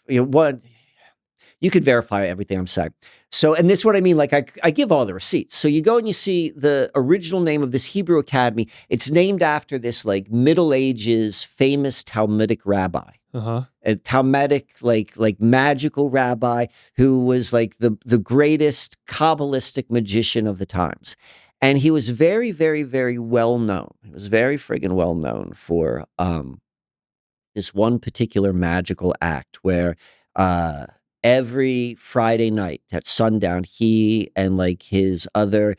you could verify everything I'm saying. So, and this is what I mean, like I give all the receipts. So you go and you see the original name of this Hebrew academy. It's named after this like Middle Ages famous Talmudic rabbi. A Talmudic, like magical rabbi who was like the greatest Kabbalistic magician of the times. And he was very, very, very well known. He was very friggin' well known for this one particular magical act where every Friday night at sundown, he and like his other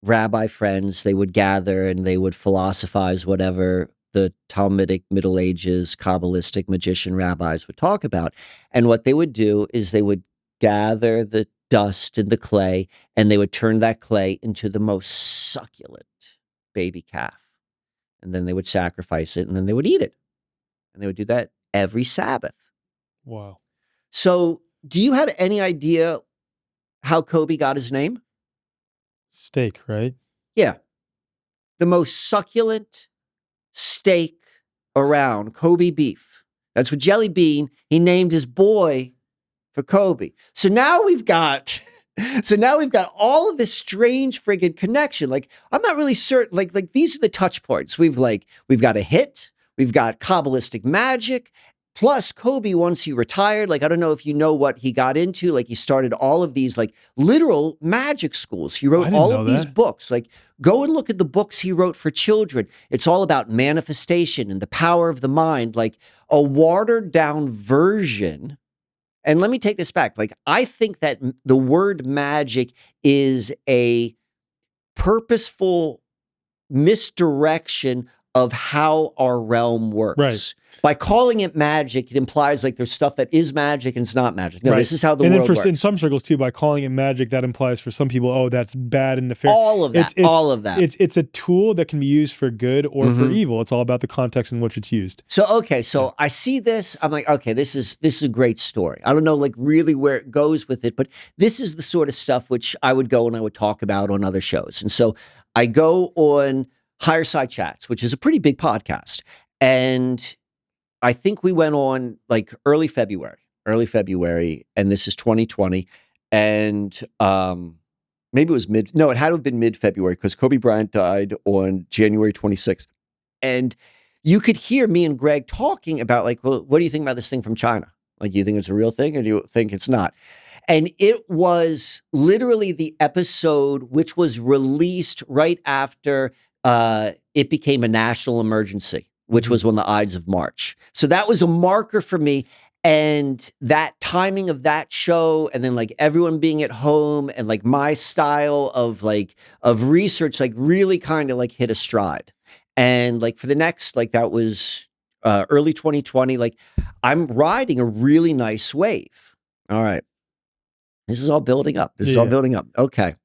rabbi friends, they would gather and they would philosophize whatever the Talmudic Middle Ages Kabbalistic magician rabbis would talk about. And what they would do is they would gather the dust and the clay, and they would turn that clay into the most succulent baby calf. And then they would sacrifice it, and then they would eat it. And they would do that every Sabbath. Wow. So do you have any idea how Kobe got his name? Steak, right? Yeah. The most succulent steak around Kobe beef. That's what Jelly Bean, he named his boy for Kobe. So now we've got all of this strange friggin' connection. Like, I'm not really certain, like these are the touch points. We've got a hit, we've got Kabbalistic magic, plus Kobe, once he retired, like, I don't know if you know what he got into. Like, he started all of these like literal magic schools. He wrote all of these books. Like, go and look at the books he wrote for children. It's all about manifestation and the power of the mind, like a watered down version. And let me take this back. Like, I think that the word magic is a purposeful misdirection of how our realm works. Right. By calling it magic, it implies like there's stuff that is magic and it's not magic. No, this is how the world works. In some circles too, by calling it magic, that implies for some people, oh, that's bad and nefarious. All of that. It's a tool that can be used for good or for evil. It's all about the context in which it's used. So, okay, so I see this. I'm like, okay, this is a great story. I don't know like really where it goes with it, but this is the sort of stuff which I would go and I would talk about on other shows. And so I go on Higher Side Chats, which is a pretty big podcast. And I think we went on like early February, and this is 2020. And maybe it was it had to have been mid-February because Kobe Bryant died on January 26th. And you could hear me and Greg talking about like, well, what do you think about this thing from China? Like, do you think it's a real thing or do you think it's not? And it was literally the episode which was released right after it became a national emergency, which was on the Ides of March. So that was a marker for me. And that timing of that show, and then like everyone being at home and like my style of research, like really kind of like hit a stride. And like for the next, like that was early 2020, like I'm riding a really nice wave. All right. This is all building up. Okay.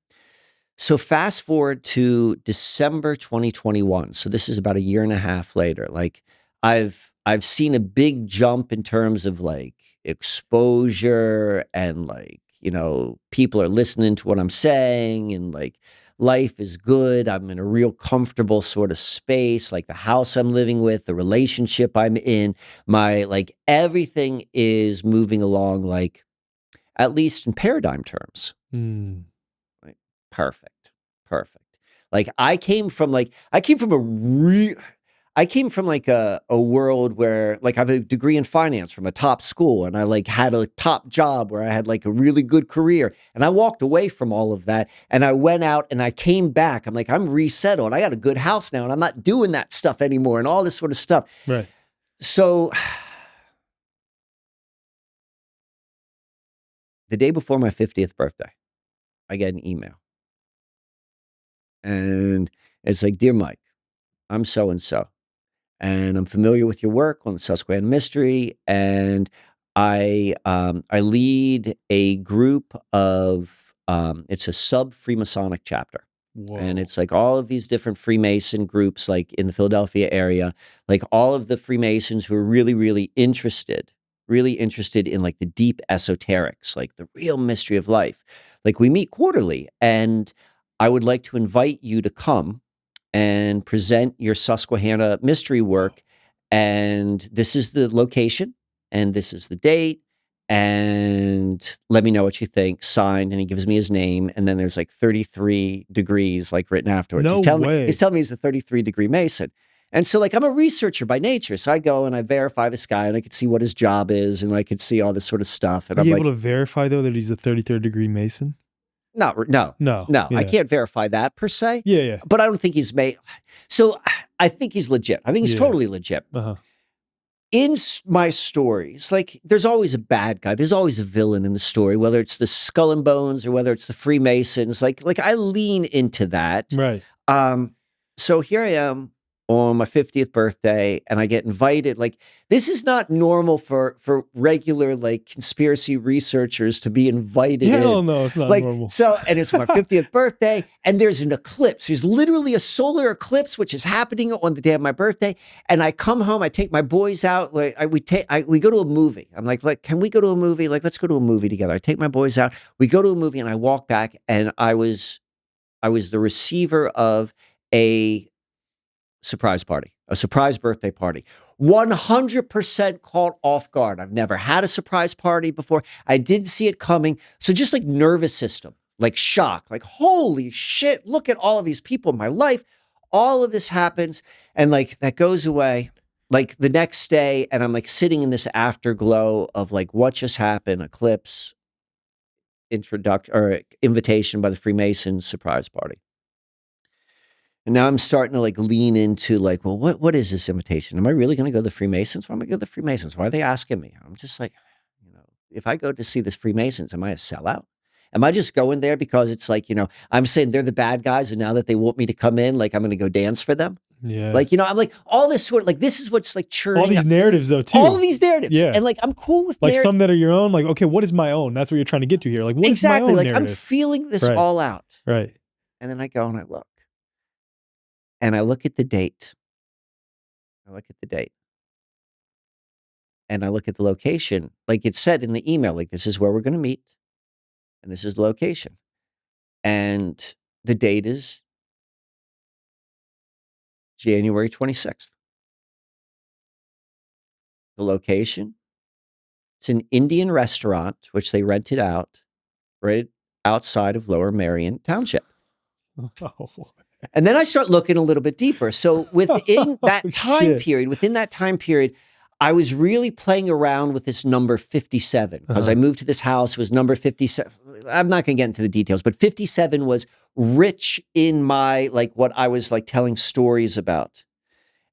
So fast forward to December 2021. So this is about a year and a half later. Like I've seen a big jump in terms of like exposure and like, you know, people are listening to what I'm saying and like life is good. I'm in a real comfortable sort of space, like the house I'm living with, the relationship I'm in, my like everything is moving along like at least in paradigm terms. Like, perfect. Like I came from like a world where like I have a degree in finance from a top school and I like had a top job where I had like a really good career and I walked away from all of that and I went out and I came back. I'm like, I'm resettled. I got a good house now and I'm not doing that stuff anymore and all this sort of stuff. Right. So the day before my 50th birthday, I get an email. And it's like, "Dear Mike, I'm so-and-so, and I'm familiar with your work on the Susquehanna Mystery, and I lead a group of, it's a sub-Freemasonic chapter. Whoa. And it's like all of these different Freemason groups, like in the Philadelphia area, like all of the Freemasons who are really, really interested in like the deep esoterics, like the real mystery of life. Like we meet quarterly, and I would like to invite you to come and present your Susquehanna mystery work. And this is the location, and this is the date, and let me know what you think. Signed, and he gives me his name, and then there's like 33 degrees like written afterwards. No way. He's telling me he's a 33-degree Mason. And so like I'm a researcher by nature. So I go and I verify this guy and I could see what his job is and I could see all this sort of stuff. And Are I'm you like, able to verify though that he's a 33rd degree Mason? No. Yeah. I can't verify that per se. Yeah. But I don't think he's made. So I think he's legit. I think he's totally legit. In my stories, like there's always a bad guy. There's always a villain in the story, whether it's the Skull and Bones or whether it's the Freemasons. Like I lean into that. Right. So here I am on my 50th birthday and I get invited. Like this is not normal for regular like conspiracy researchers to be invited. Hell no, it's not like, normal. So, and it's my 50th birthday and there's an eclipse. There's literally a solar eclipse, which is happening on the day of my birthday. And I come home, I take my boys out. We go to a movie. I'm like, can we go to a movie? Like, let's go to a movie together. I take my boys out. We go to a movie and I walk back and I was the receiver of a surprise party, a surprise birthday party. 100% caught off guard. I've never had a surprise party before. I didn't see it coming. So just like nervous system, like shock, like, holy shit, look at all of these people in my life. All of this happens and like that goes away. Like the next day, and I'm like sitting in this afterglow of like what just happened, eclipse, invitation by the Freemasons, surprise party. And now I'm starting to like lean into like, well, what is this invitation? Am I really going to go to the Freemasons? Why am I going to the Freemasons? Why are they asking me? I'm just like, if I go to see the Freemasons, am I a sellout? Am I just going there because it's like, I'm saying they're the bad guys, and now that they want me to come in, like I'm going to go dance for them? Yeah. Like, I'm like, all this sort of like, this is what's like churning. All these narratives though, too. All of these narratives. Yeah. And like, I'm cool with like some that are your own. Like, okay, what is my own? That's what you're trying to get to here. Like, what exactly. is my own like narrative? I'm feeling this all out. Right. And then I go and I look. And I look at the date. And I look at the location. Like it said in the email, like this is where we're going to meet. And this is the location. And the date is January 26th. The location, it's an Indian restaurant, which they rented out right outside of Lower Merion Township. Oh. And then I start looking a little bit deeper. So within that time period, I was really playing around with this number 57 because I moved to this house. It was number 57. I'm not going to get into the details, but 57 was rich in my, like what I was like telling stories about.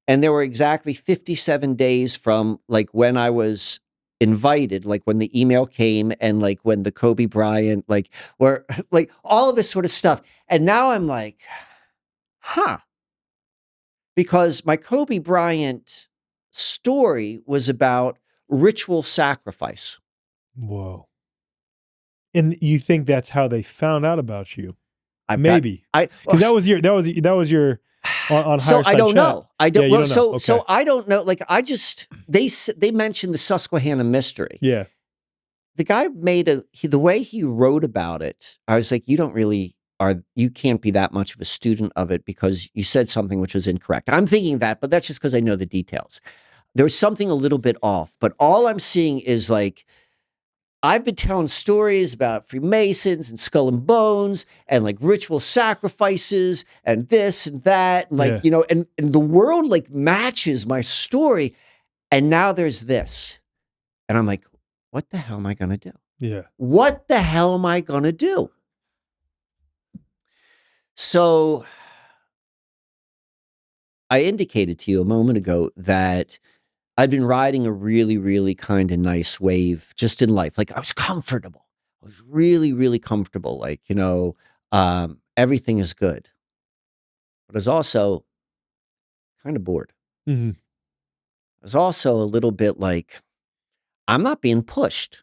And there were exactly 57 days from like when I was invited, like when the email came and like when the Kobe Bryant, like where like all of this sort of stuff. And now I'm like, because my Kobe Bryant story was about ritual sacrifice. Whoa. And you think that's how they found out about you? Maybe. Because that was your on so higher I don't chat. know. I don't. Yeah, well, don't so know. so Okay. I don't know. Like I just they mentioned the Susquehanna mystery. Yeah. The guy the way he wrote about it. I was like, you can't be that much of a student of it because you said something which was incorrect. I'm thinking that, but that's just because I know the details. There was something a little bit off, but all I'm seeing is like. I've been telling stories about Freemasons and skull and bones and like ritual sacrifices and this and that. And like, and the world like matches my story. And now there's this. And I'm like, what the hell am I going to do? Yeah. What the hell am I going to do? So I indicated to you a moment ago that I'd been riding a really, really kind of nice wave just in life. Like I was comfortable. I was really, really comfortable. Like, everything is good. But I was also kind of bored. Mm-hmm. I was also a little bit like, I'm not being pushed.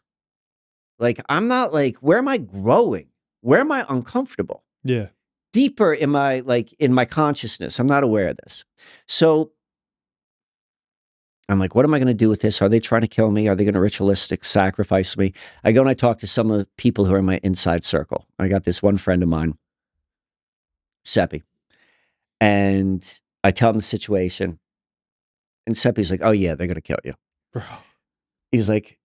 Like, I'm not like, where am I growing? Where am I uncomfortable? Yeah. Deeper in my consciousness. I'm not aware of this. So I'm like, what am I going to do with this? Are they trying to kill me? Are they going to ritualistic sacrifice me? I go and I talk to some of the people who are in my inside circle. I got this one friend of mine, Seppi, and I tell him the situation. And Seppi's like, oh yeah, they're going to kill you. Bro. He's like,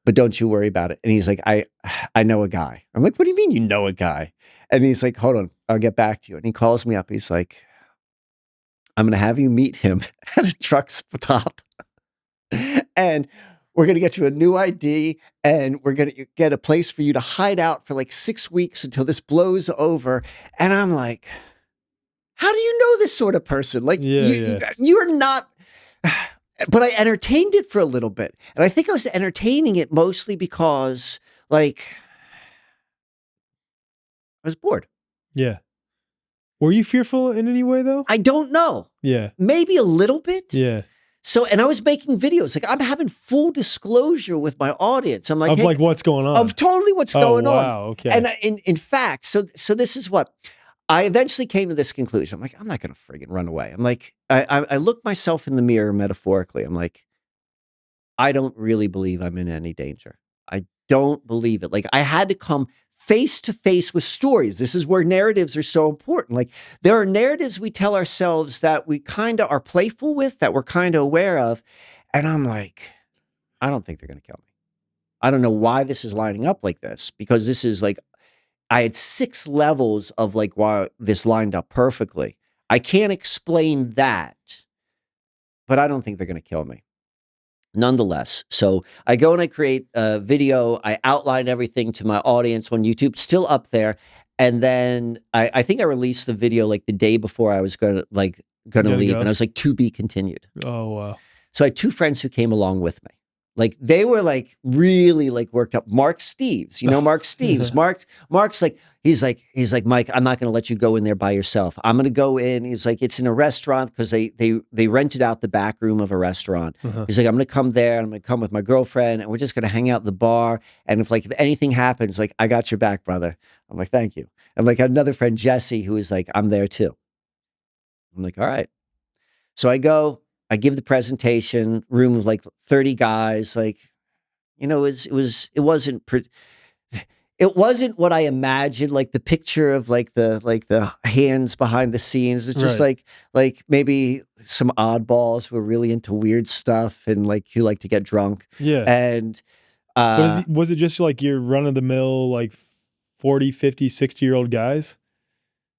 but don't you worry about it. And he's like, I know a guy. I'm like, what do you mean you know a guy? And he's like, hold on, I'll get back to you. And he calls me up. He's like, I'm going to have you meet him at a truck stop. And we're going to get you a new ID and we're going to get a place for you to hide out for like 6 weeks until this blows over. And I'm like, how do you know this sort of person? Like you're not, but I entertained it for a little bit. And I think I was entertaining it mostly because like I was bored. Yeah. Were you fearful in any way though? I don't know. Yeah. Maybe a little bit. Yeah. So, and I was making videos, like I'm having full disclosure with my audience. I'm like, of hey, like what's going on? Of totally what's going on. Wow, okay. And in fact, so this is what I eventually came to this conclusion. I'm like, I'm not going to friggin' run away. I'm like, I look myself in the mirror metaphorically. I'm like, I don't really believe I'm in any danger. I don't believe it. Like I had to come face to face with stories. This is where narratives are so important. Like there are narratives we tell ourselves that we kind of are playful with, that we're kind of aware of. And I'm like, I don't think they're going to kill me. I don't know why this is lining up like this, because this is like, I had 6 levels of like why this lined up perfectly. I can't explain that, but I don't think they're going to kill me. Nonetheless, so I go and I create a video. I outline everything to my audience on YouTube, still up there. And then I think I released the video like the day before I was going to leave. Go. And I was like, to be continued. Oh, wow. So I had 2 friends who came along with me. Like they were like really like worked up. Mark Steves, you know, Mark Steves. Mark's like, he's like, Mike, I'm not going to let you go in there by yourself. I'm going to go in. He's like, it's in a restaurant because they rented out the back room of a restaurant. He's like, I'm going to come there. And I'm going to come with my girlfriend and we're just going to hang out at the bar. And if anything happens, like, I got your back, brother. I'm like, thank you. And like another friend, Jesse, who is like, I'm there too. I'm like, all right. So I go. I give the presentation, room of like 30 guys. Like, you know, it wasn't what I imagined. Like the picture of like the hands behind the scenes. It's just Right. like maybe some oddballs who are really into weird stuff and like who like to get drunk. Yeah. And was it just like your run of the mill, like 40, 50, 60-year-old guys?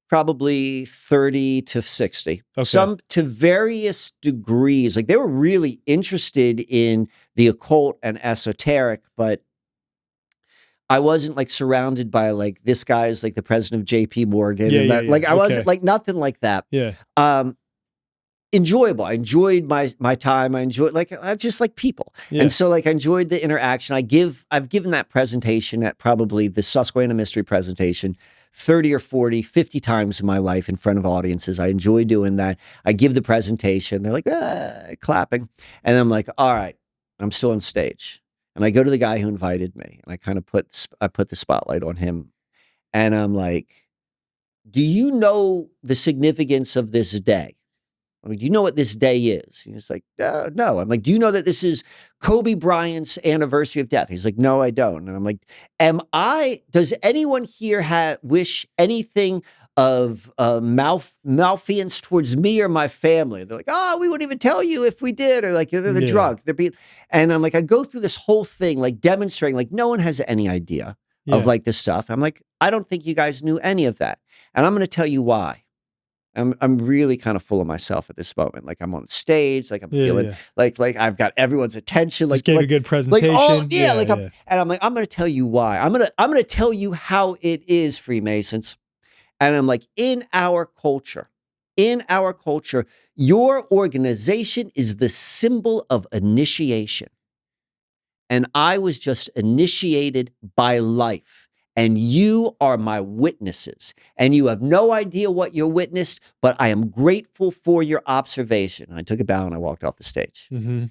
Probably 30 to 60. Okay. Some to various degrees. Like they were really interested in the occult and esoteric, but I wasn't like surrounded by like this guy's like the president of JP Morgan. Yeah, and that, yeah. like I wasn't like nothing like that. Yeah. Enjoyable. I enjoyed my time. I enjoyed like I just like people. Yeah. And so like I enjoyed the interaction. I've given that presentation at probably the Susquehanna mystery presentation 30 or 40, 50 times in my life in front of audiences. I enjoy doing that. I give the presentation. They're like, clapping. And I'm like, all right, I'm still on stage. And I go to the guy who invited me and I kind of put the spotlight on him. And I'm like, do you know the significance of this day? I mean, do you know what this day is? He's like, no. I'm like, do you know that this is Kobe Bryant's anniversary of death? He's like, no, I don't. And I'm like, does anyone here wish anything of malfeasance towards me or my family? They're like, oh, we wouldn't even tell you if we did, or like, they're drunk. And I'm like, I go through this whole thing, like demonstrating, like no one has any idea of like this stuff. I'm like, I don't think you guys knew any of that. And I'm going to tell you why. I'm really kind of full of myself at this moment. Like I'm on stage, like I'm feeling like I've got everyone's attention. Like, gave a good presentation. And I'm like, I'm going to tell you why. I'm going to tell you how it is, Freemasons. And I'm like, in our culture, your organization is the symbol of initiation. And I was just initiated by life. And you are my witnesses. And you have no idea what you witnessed, but I am grateful for your observation. I took a bow and I walked off the stage. Mm-hmm.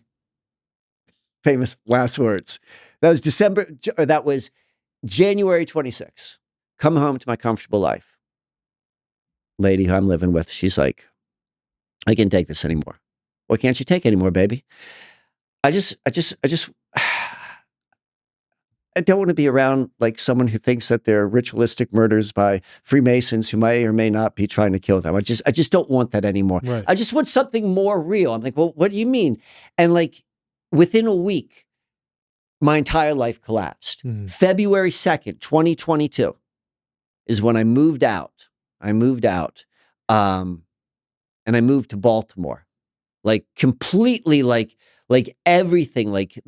Famous last words. That was January 26th. Come home to my comfortable life. Lady who I'm living with, she's like, I can't take this anymore. Why can't you take anymore, baby? I don't want to be around like someone who thinks that they're ritualistic murders by Freemasons who may or may not be trying to kill them. I just don't want that anymore. Right. I just want something more real. I'm like, well, what do you mean? And like within a week, my entire life collapsed. Mm-hmm. February 2nd, 2022 is when I moved out. And I moved to Baltimore, like completely like everything, like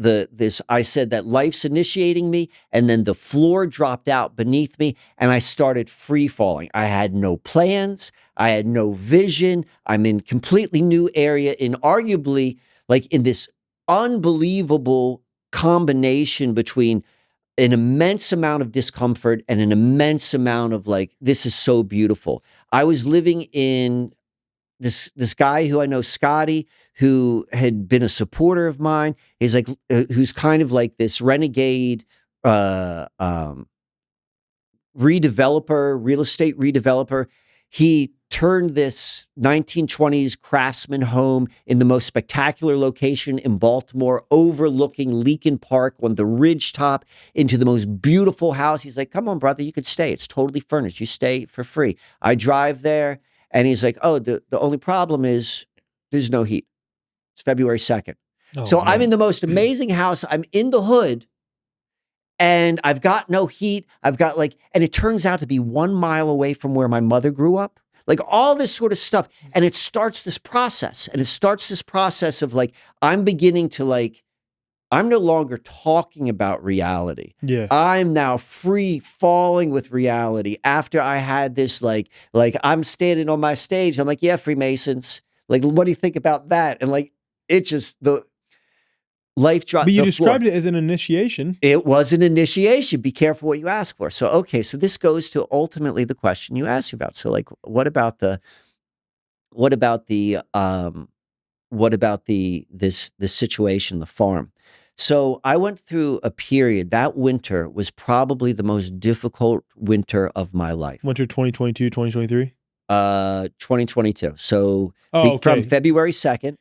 I said that life's initiating me, and then the floor dropped out beneath me and I started free falling. I had no plans. I had no vision. I'm in completely new area, in arguably like in this unbelievable combination between an immense amount of discomfort and an immense amount of like, this is so beautiful. I was living in this guy who I know, Scotty, who had been a supporter of mine. He's like, who's kind of like this renegade redeveloper, real estate redeveloper. He turned this 1920s craftsman home in the most spectacular location in Baltimore, overlooking Leakin Park on the ridge top, into the most beautiful house. He's like, come on, brother, you could stay. It's totally furnished. You stay for free. I drive there, and he's like, oh, the only problem is there's no heat. It's February 2nd. Oh, So I'm man. in the most amazing house. I'm in the hood, and I've got no heat. I've got and it turns out to be 1 mile away from where my mother grew up. Like all this sort of stuff. And it starts this process. And it starts this process of I'm beginning to I'm no longer talking about reality. Yeah. I'm now free falling with reality after I had this, I'm standing on my stage. I'm like, yeah, Freemasons. What do you think about that? And it just, the life dropped. But you described it as an initiation. It was an initiation. Be careful what you ask for. So, okay. So this goes to ultimately the question you asked about. So what about the situation, the farm? So I went through a period. That winter was probably the most difficult winter of my life. Winter 2022, 2023? 2022. So okay. From February 2nd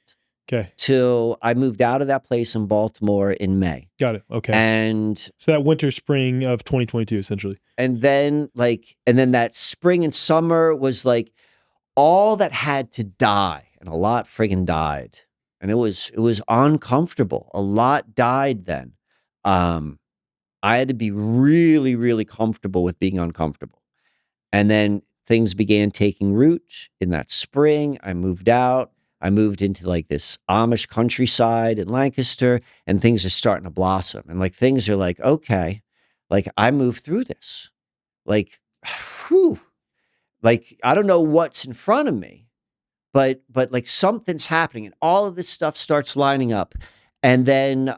okay. till I moved out of that place in Baltimore in May. Got it. Okay. And so that winter, spring of 2022, essentially. And then that spring and summer was all that had to die, and a lot friggin' died. And it was uncomfortable. A lot died then. I had to be really, really comfortable with being uncomfortable. And then things began taking root in that spring. I moved out. I moved into this Amish countryside in Lancaster, and things are starting to blossom. And things are okay, I moved through this. Whew. I don't know what's in front of me, but something's happening, and all of this stuff starts lining up. And then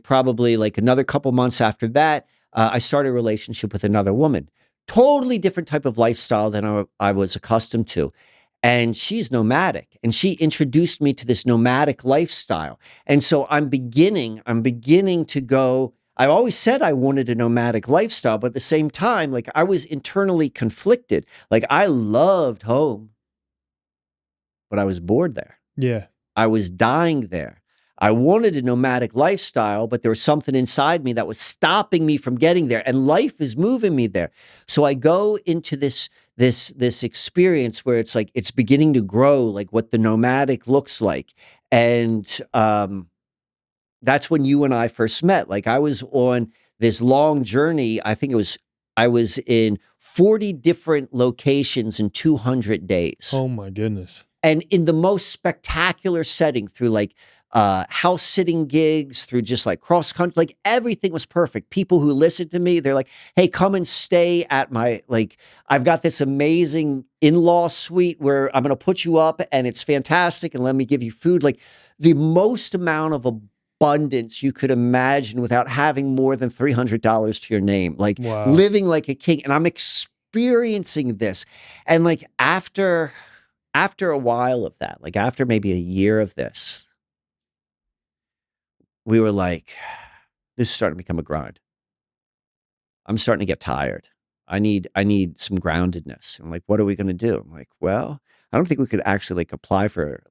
probably another couple months after that, I started a relationship with another woman. Totally different type of lifestyle than I was accustomed to. And she's nomadic, and she introduced me to this nomadic lifestyle. And so I'm beginning to go. I always said I wanted a nomadic lifestyle, but at the same time, I was internally conflicted. I loved home, but I was bored there. Yeah. I was dying there. I wanted a nomadic lifestyle, but there was something inside me that was stopping me from getting there, and life is moving me there. So I go into this experience where it's it's beginning to grow, what the nomadic looks like. And that's when you and I first met. I was on this long journey. I think I was in 40 different locations in 200 days. Oh my goodness. And in the most spectacular setting, through house sitting gigs, through just cross country, everything was perfect. People who listened to me, they're like, hey, come and stay at my, I've got this amazing in-law suite where I'm going to put you up, and it's fantastic, and let me give you food. The most amount of abundance you could imagine without having more than $300 to your name, wow. Living like a king. And I'm experiencing this. And after a while of that, after maybe a year of this, we were this is starting to become a grind. I'm starting to get tired. I need some groundedness. I'm what are we going to do? I'm well, I don't think we could actually apply for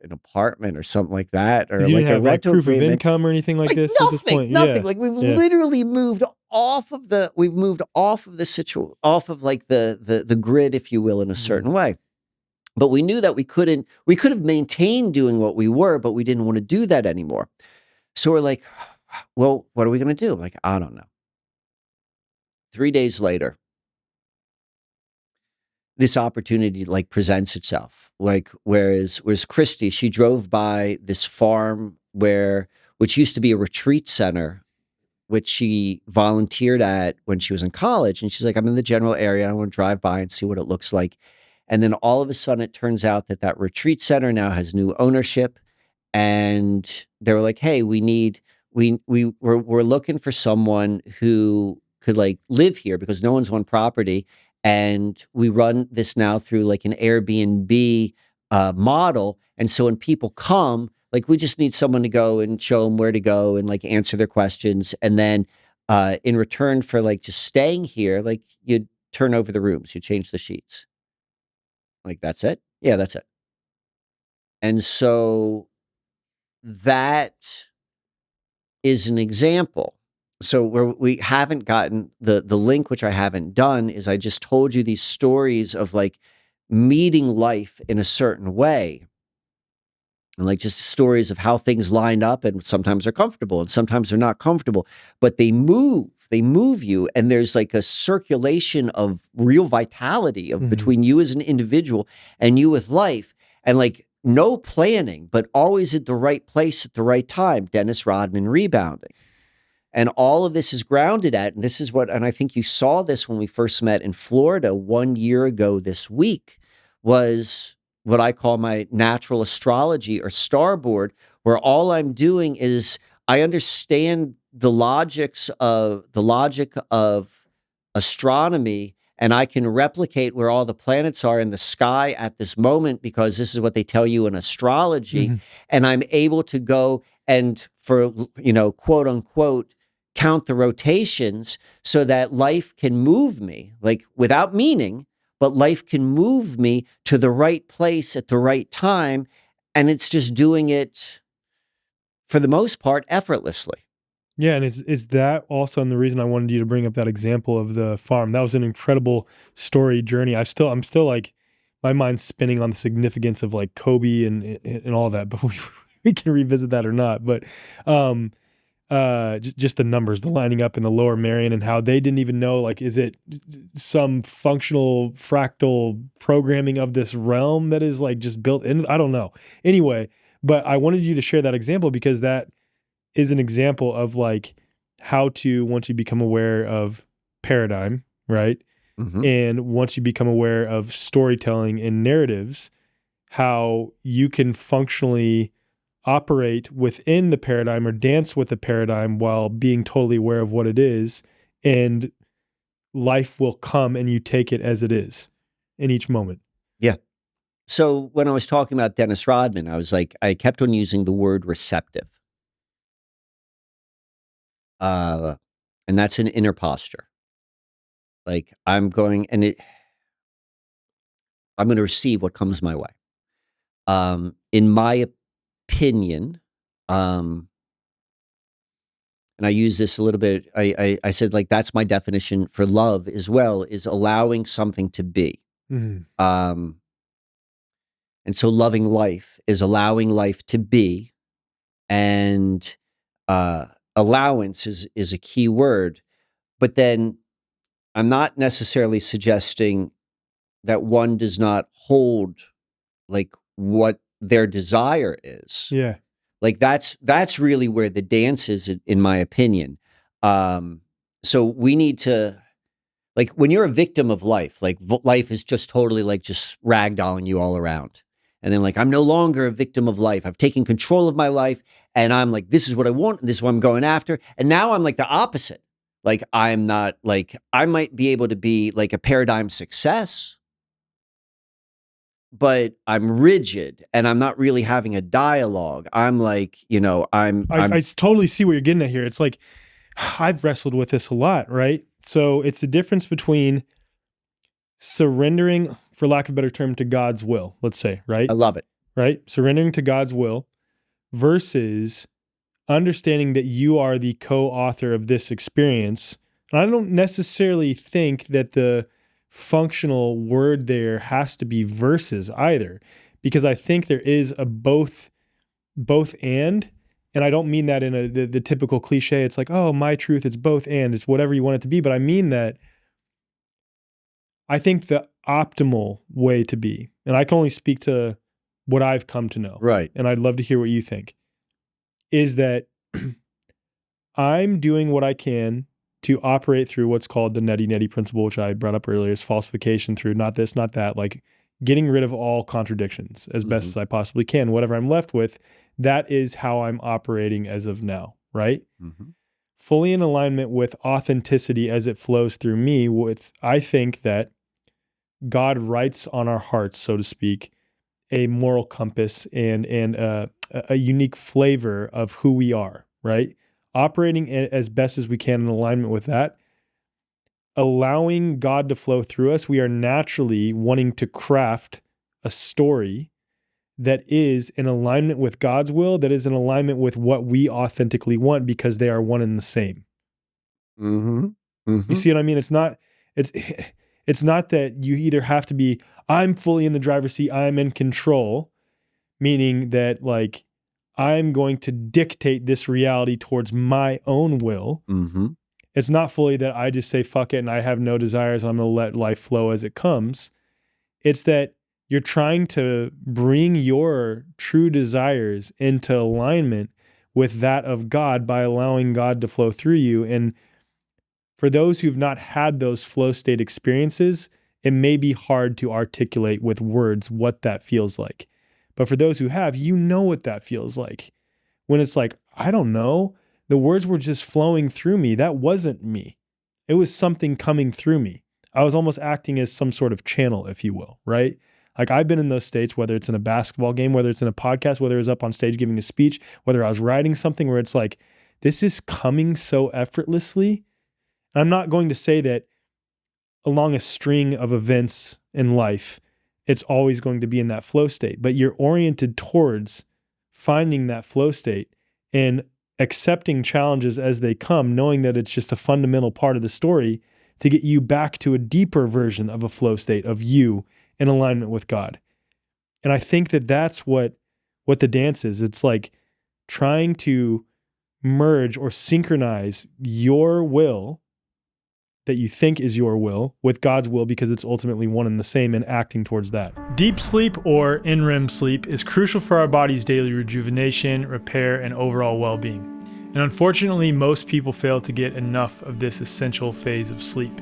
an apartment or something like that, or you didn't have a rental proof agreement. of income or anything like this nothing, at this point. Nothing. Yeah. We've literally moved off of the off of the grid, if you will, in a certain way. But we knew that we could have maintained doing what we were, but we didn't want to do that anymore. So we're well, what are we going to do? I'm I don't know. 3 days later, this opportunity presents itself. Whereas Christy, she drove by this farm which used to be a retreat center, which she volunteered at when she was in college. And she's I'm in the general area. I want to drive by and see what it looks like. And then all of a sudden it turns out that retreat center now has new ownership. And they were hey, we're looking for someone who could live here, because no one's on property. And we run this now through an Airbnb model. And so when people come, we just need someone to go and show them where to go and answer their questions. And then in return for just staying here, you turn over the rooms, you change the sheets. Like, that's it? Yeah, that's it. And so that is an example. So where we haven't gotten the link, which I haven't done, is I just told you these stories of like meeting life in a certain way. And like just stories of how things line up, and sometimes they're comfortable and sometimes they're not comfortable, but they move you. And there's like a circulation of real vitality of between you as an individual and you with life. And like no planning, but always at the right place at the right time. Dennis Rodman rebounding. And all of this is grounded at, and this is what, and I think you saw this when we first met in Florida 1 year ago this week, was what I call my natural astrology or starboard, where all I'm doing is I understand the logic of astronomy, and I can replicate where all the planets are in the sky at this moment because this is what they tell you in astrology. And I'm able to go and for, quote unquote, count the rotations so that life can move me, like without meaning, but life can move me to the right place at the right time. And it's just doing it, for the most part, effortlessly. Yeah, and is that also the reason I wanted you to bring up that example of the farm? That was an incredible story journey. I'm still like, my mind's spinning on the significance of like Kobe and all that, but we can revisit that or not. But just the numbers, the lining up in the Lower Merion, and how they didn't even know, like, is it some functional fractal programming of this realm that is like just built in? I don't know. Anyway, but I wanted you to share that example because that is an example of like how to, once you become aware of paradigm, right? And once you become aware of storytelling and narratives, how you can functionally operate within the paradigm or dance with the paradigm while being totally aware of what it is, and life will come and you take it as it is in each moment. Yeah. So when I was talking about Dennis Rodman, I was like, I kept on using the word receptive. And that's an inner posture. Like I'm going to receive what comes my way. In my opinion, and I use this a little bit, I said, like, that's my definition for love as well, is allowing something to be. And so loving life is allowing life to be, and allowance is a key word. But then I'm not necessarily suggesting that one does not hold like what their desire is. Yeah. Like that's really where the dance is, in my opinion. So we need to, like, when you're a victim of life, like life is just totally like just ragdolling you all around. And then like, I'm no longer a victim of life. I've taken control of my life and I'm like, this is what I want. And this is what I'm going after. And now I'm like the opposite. Like, I'm not like, I might be able to be like a paradigm success, but I'm rigid and I'm not really having a dialogue. I'm like, I totally see what you're getting at here. It's like, I've wrestled with this a lot, right? So it's the difference between surrendering, for lack of a better term, to God's will, let's say, right? I love it. Right? Surrendering to God's will versus understanding that you are the co-author of this experience. And I don't necessarily think that the functional word there has to be versus either, because I think there is a both and I don't mean that in the typical cliche. It's like, oh, my truth, it's both and, it's whatever you want it to be. But I mean that I think the optimal way to be, and I can only speak to what I've come to know, Right. and I'd love to hear what you think, is that I'm doing what I can to operate through what's called the neti principle, which I brought up earlier, is falsification through not this, not that, like getting rid of all contradictions as best as I possibly can. Whatever I'm left with, that is how I'm operating as of now, right? Fully in alignment with authenticity as it flows through me. I think that God writes on our hearts, so to speak, a moral compass and a unique flavor of who we are, right? Operating as best as we can in alignment with that. allowing God to flow through us, we are naturally wanting to craft a story that is in alignment with God's will, that is in alignment with what we authentically want, because they are one and the same. Mm-hmm. Mm-hmm. You see what I mean? It's it's not that you either have to be, I'm fully in the driver's seat, I'm in control, meaning that like I'm going to dictate this reality towards my own will. Mm-hmm. It's not fully that I just say fuck it and I have no desires, I'm going to let life flow as it comes. It's that you're trying to bring your true desires into alignment with that of God by allowing God to flow through you. And for those who've not had those flow state experiences, it may be hard to articulate with words what that feels like. But for those who have, you know what that feels like. When it's like, I don't know, the words were just flowing through me. That wasn't me. It was something coming through me. I was almost acting as some sort of channel, if you will, right? Like I've been in those states, whether it's in a basketball game, whether it's in a podcast, whether it's up on stage giving a speech, whether I was writing something where it's like, this is coming so effortlessly. I'm not going to say that along a string of events in life, it's always going to be in that flow state, but you're oriented towards finding that flow state and accepting challenges as they come, knowing that it's just a fundamental part of the story to get you back to a deeper version of a flow state of you in alignment with God. And I think that that's what the dance is. It's like trying to merge or synchronize your will that you think is your will with God's will, because it's ultimately one and the same, and acting towards that. Deep sleep, or in-REM sleep, is crucial for our body's daily rejuvenation, repair, and overall well-being. And unfortunately, most people fail to get enough of this essential phase of sleep.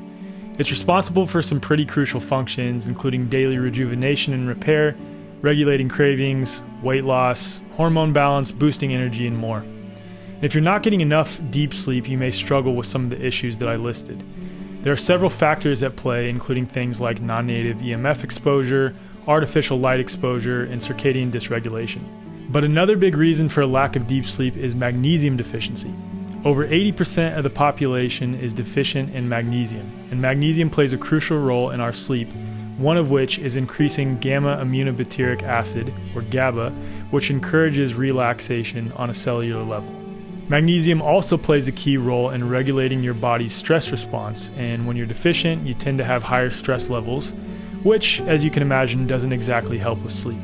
It's responsible for some pretty crucial functions, including daily rejuvenation and repair, regulating cravings, weight loss, hormone balance, boosting energy, and more. And if you're not getting enough deep sleep, you may struggle with some of the issues that I listed. There are several factors at play, including things like non-native EMF exposure, artificial light exposure, and circadian dysregulation. But another big reason for a lack of deep sleep is magnesium deficiency. Over 80% of the population is deficient in magnesium, and magnesium plays a crucial role in our sleep, one of which is increasing gamma-aminobutyric acid, or GABA, which encourages relaxation on a cellular level. Magnesium also plays a key role in regulating your body's stress response, and when you're deficient, you tend to have higher stress levels, which, as you can imagine, doesn't exactly help with sleep.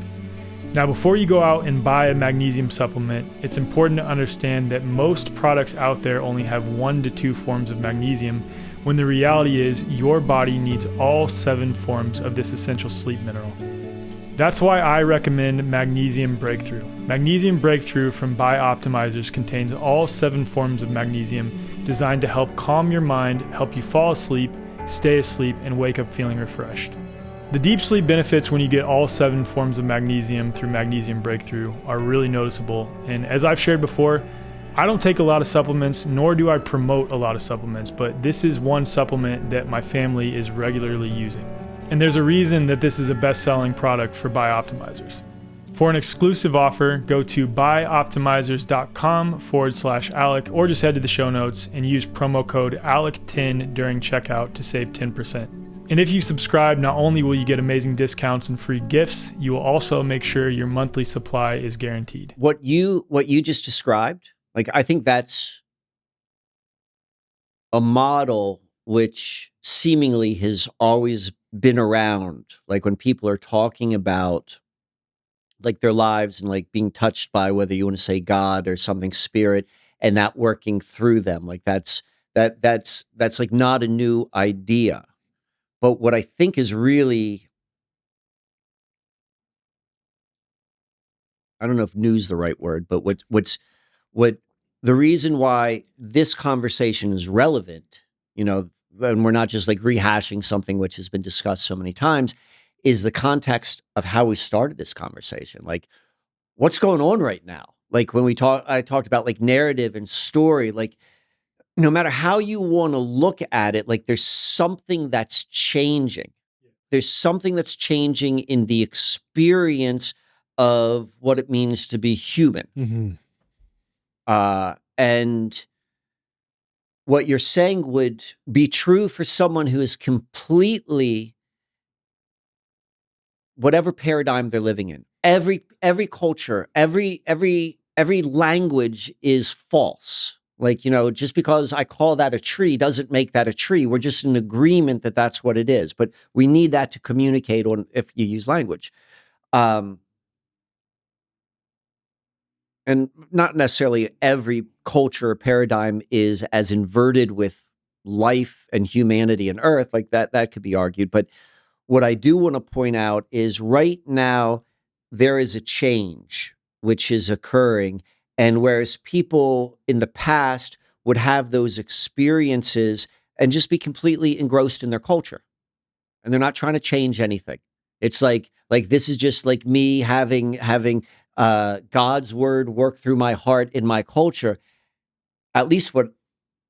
Now, before you go out and buy a magnesium supplement, it's important to understand that most products out there only have 1 to 2 forms of magnesium, when the reality is your body needs all 7 forms of this essential sleep mineral. That's why I recommend Magnesium Breakthrough. Magnesium Breakthrough from Optimizers contains all 7 forms of magnesium, designed to help calm your mind, help you fall asleep, stay asleep, and wake up feeling refreshed. The deep sleep benefits when you get all 7 forms of magnesium through Magnesium Breakthrough are really noticeable, and as I've shared before, I don't take a lot of supplements, nor do I promote a lot of supplements, but this is one supplement that my family is regularly using. And there's a reason that this is a best-selling product for Optimizers. For an exclusive offer, go to buyoptimizers.com/Alec, or just head to the show notes and use promo code ALEC10 during checkout to save 10%. And if you subscribe, not only will you get amazing discounts and free gifts, you will also make sure your monthly supply is guaranteed. What you just described, like, I think that's a model which seemingly has always been around. Like when people are talking about like their lives and like being touched by, whether you want to say God or something, spirit, and that working through them, like that's like not a new idea. But what I think is really, I don't know if new is the right word, but what the reason why this conversation is relevant, you know, and we're not just like rehashing something which has been discussed so many times, is the context of how we started this conversation. Like, what's going on right now? Like when I talked about like narrative and story, like no matter how you want to look at it, like there's something that's changing. There's something that's changing in the experience of what it means to be human. Mm-hmm. And what you're saying would be true for someone who is completely whatever paradigm they're living in. Every culture, every language is false. Like, just because I call that a tree doesn't make that a tree. We're just in agreement that that's what it is. But we need that to communicate on if you use language. And not necessarily every culture or paradigm is as inverted with life and humanity and earth. Like that could be argued. But what I do want to point out is right now there is a change which is occurring. And whereas people in the past would have those experiences and just be completely engrossed in their culture, and they're not trying to change anything. It's like this is just like me having God's word work through my heart in my culture. At least what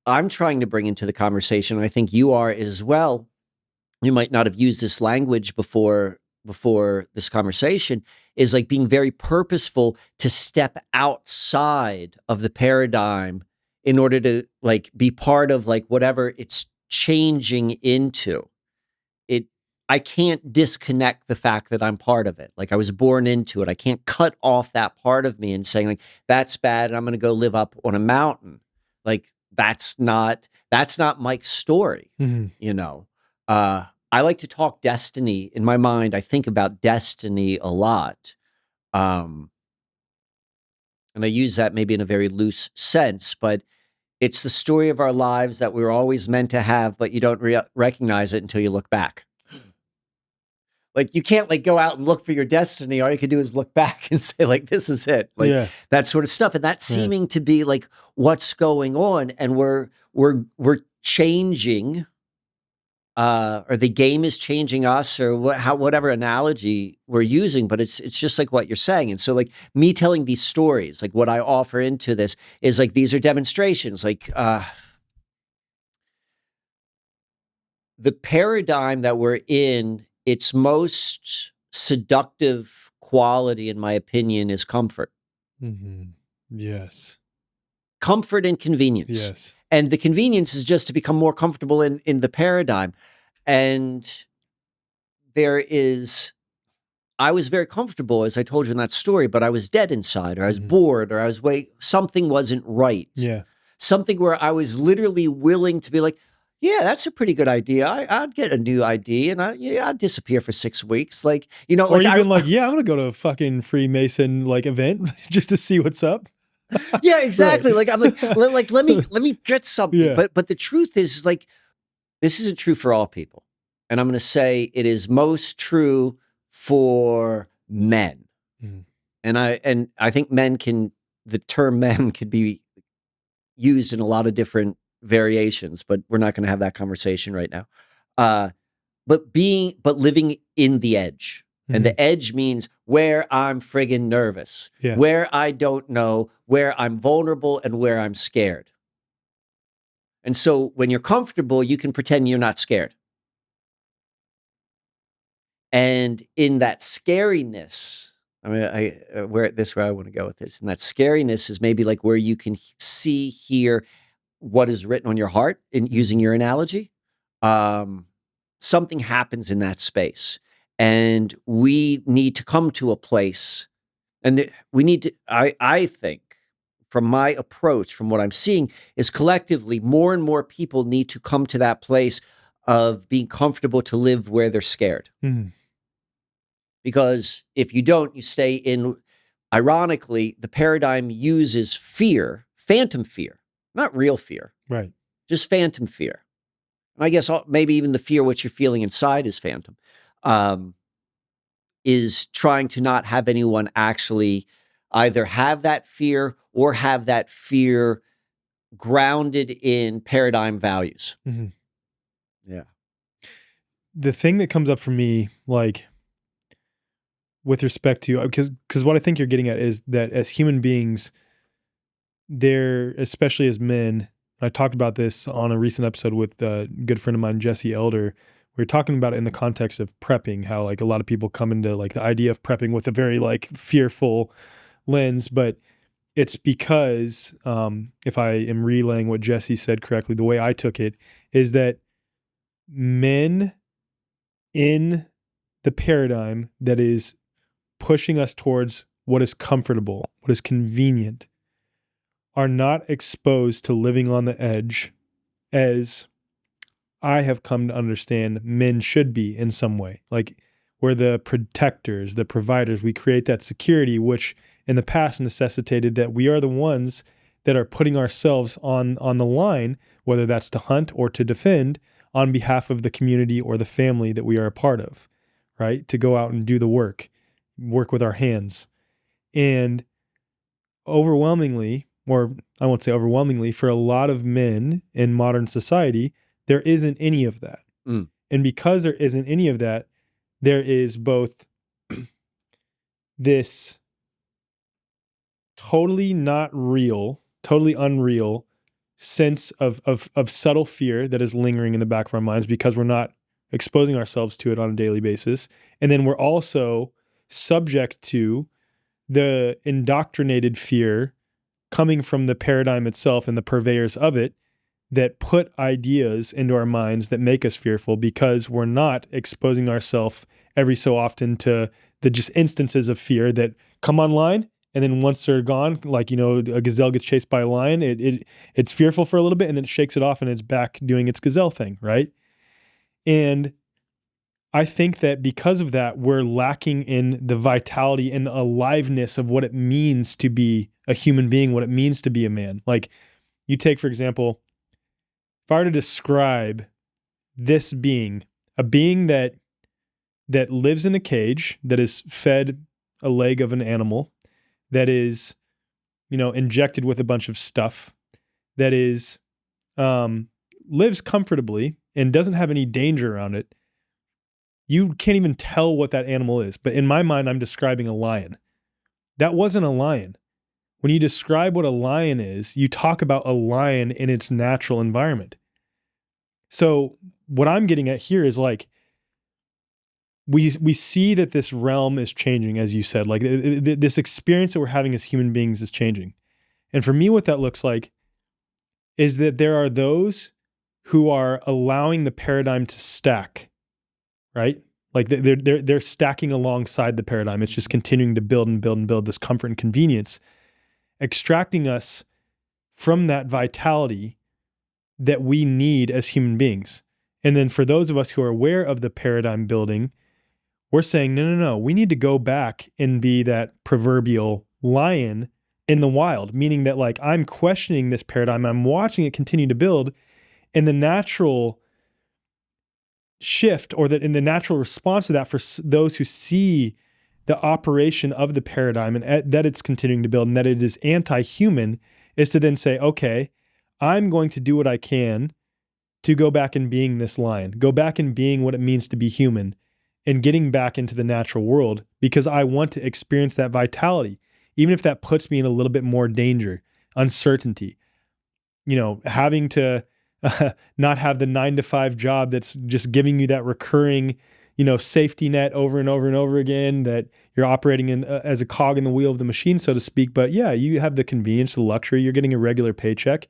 I'm trying to bring into the conversation, I think you are as well. You might not have used this language before this conversation, is like being very purposeful to step outside of the paradigm in order to like be part of like whatever it's changing into. I can't disconnect the fact that I'm part of it. Like I was born into it. I can't cut off that part of me and saying like, that's bad and I'm going to go live up on a mountain. Like that's not Mike's story. I like to talk destiny in my mind. I think about destiny a lot. And I use that maybe in a very loose sense, but it's the story of our lives that we were always meant to have, but you don't recognize it until you look back. Like you can't like go out and look for your destiny. All you can do is look back and say like, this is it. Like that sort of stuff. And that's seeming to be like what's going on. And we're changing, or the game is changing us, or whatever analogy we're using, but it's just like what you're saying. And so like me telling these stories, like what I offer into this is like, these are demonstrations, like, the paradigm that we're in, its most seductive quality, in my opinion, is comfort. Mm-hmm. Yes. Comfort and convenience. Yes. And the convenience is just to become more comfortable in the paradigm. And I was very comfortable, as I told you in that story, but I was dead inside, or I was bored, or something wasn't right. Yeah. Something where I was literally willing to be like, yeah, that's a pretty good idea. I'd get a new ID and I'd disappear for 6 weeks. Like, or like even I'm going to go to a fucking Freemason like event just to see what's up. Yeah, exactly. Right. Like, I'm like, let me get something. Yeah. But the truth is like, this isn't true for all people. And I'm going to say it is most true for men. Mm-hmm. And I think the term men could be used in a lot of different variations, but we're not going to have that conversation right now. But living in the edge. And the edge means where I'm friggin' nervous, where I don't know, where I'm vulnerable, and where I'm scared. And so when you're comfortable, you can pretend you're not scared. And in that scariness, I mean, where I want to go with this, and that scariness is maybe like where you can see, hear what is written on your heart, in using your analogy. Something happens in that space, and we need to come to a place, and we need to, I think, from my approach, from what I'm seeing, is collectively more and more people need to come to that place of being comfortable to live where they're scared. Mm-hmm. Because if you don't, you stay in, ironically, the paradigm uses fear, phantom fear, not real fear. Right. Just phantom fear. And I guess maybe even the fear what you're feeling inside is phantom, is trying to not have anyone actually either have that fear or have that fear grounded in paradigm values. Mm-hmm. Yeah. The thing that comes up for me, like, with respect to, because what I think you're getting at is that as human beings, especially as men, I talked about this on a recent episode with a good friend of mine, Jesse Elder. We were talking about it in the context of prepping, how like a lot of people come into like the idea of prepping with a very like fearful lens, but it's because, if I am relaying what Jesse said correctly, the way I took it is that men in the paradigm that is pushing us towards what is comfortable, what is convenient, are not exposed to living on the edge as I have come to understand men should be in some way. Like, we're the protectors, the providers. We create that security, which in the past necessitated that we are the ones that are putting ourselves on the line, whether that's to hunt or to defend on behalf of the community or the family that we are a part of, right? To go out and do the work with our hands. And overwhelmingly, or I won't say overwhelmingly, for a lot of men in modern society, there isn't any of that. Mm. And because there isn't any of that, there is both this totally not real, totally unreal sense of subtle fear that is lingering in the back of our minds because we're not exposing ourselves to it on a daily basis. And then we're also subject to the indoctrinated fear coming from the paradigm itself and the purveyors of it that put ideas into our minds that make us fearful because we're not exposing ourselves every so often to the just instances of fear that come online. And then once they're gone, like, a gazelle gets chased by a lion, it's fearful for a little bit and then it shakes it off and it's back doing its gazelle thing, right? And I think that because of that, we're lacking in the vitality and the aliveness of what it means to be a human being, what it means to be a man. Like, you take, for example, if I were to describe this being, a being that lives in a cage, that is fed a leg of an animal, that is, injected with a bunch of stuff, that is, lives comfortably and doesn't have any danger around it, you can't even tell what that animal is. But in my mind, I'm describing a lion. That wasn't a lion. When you describe what a lion is, you talk about a lion in its natural environment. So what I'm getting at here is like, we see that this realm is changing, as you said, like this experience that we're having as human beings is changing. And for me, what that looks like is that there are those who are allowing the paradigm to stack, right? Like they're stacking alongside the paradigm. It's just continuing to build and build and build this comfort and convenience, extracting us from that vitality that we need as human beings. And then for those of us who are aware of the paradigm building, we're saying, no, we need to go back and be that proverbial lion in the wild, meaning that, like, I'm questioning this paradigm, I'm watching it continue to build, and the natural shift, or that in the natural response to that for those who see the operation of the paradigm and that it's continuing to build and that it is anti-human, is to then say, okay, I'm going to do what I can to go back and being this lion, go back and being what it means to be human, and getting back into the natural world because I want to experience that vitality, even if that puts me in a little bit more danger, uncertainty, having to not have the 9-to-5 job that's just giving you that recurring, safety net over and over and over again, that you're operating in as a cog in the wheel of the machine, so to speak. But yeah, you have the convenience, the luxury, you're getting a regular paycheck.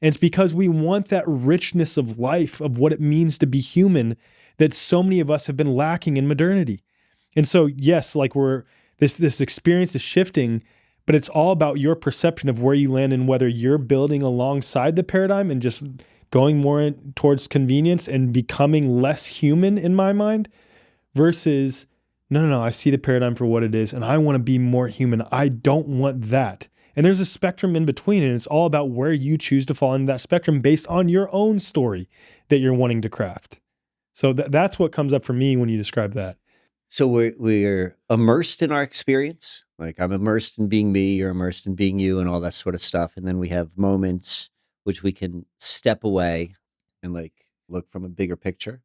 And it's because we want that richness of life, of what it means to be human, that so many of us have been lacking in modernity. And so, yes, like this experience is shifting, but it's all about your perception of where you land and whether you're building alongside the paradigm and just going more towards convenience and becoming less human, in my mind, versus, no, I see the paradigm for what it is and I want to be more human. I don't want that. And there's a spectrum in between, and it's all about where you choose to fall into that spectrum based on your own story that you're wanting to craft. So that's what comes up for me when you describe that. So we're immersed in our experience. Like, I'm immersed in being me, you're immersed in being you, and all that sort of stuff. And then we have moments which we can step away and, like, look from a bigger picture.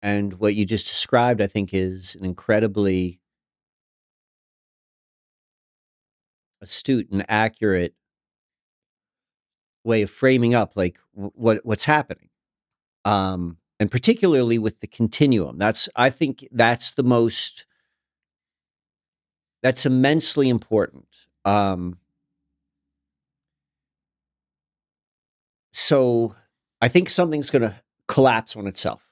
And what you just described, I think, is an incredibly astute and accurate way of framing up, like, what's happening. And particularly with the continuum, I think that's immensely important. So I think something's going to collapse on itself.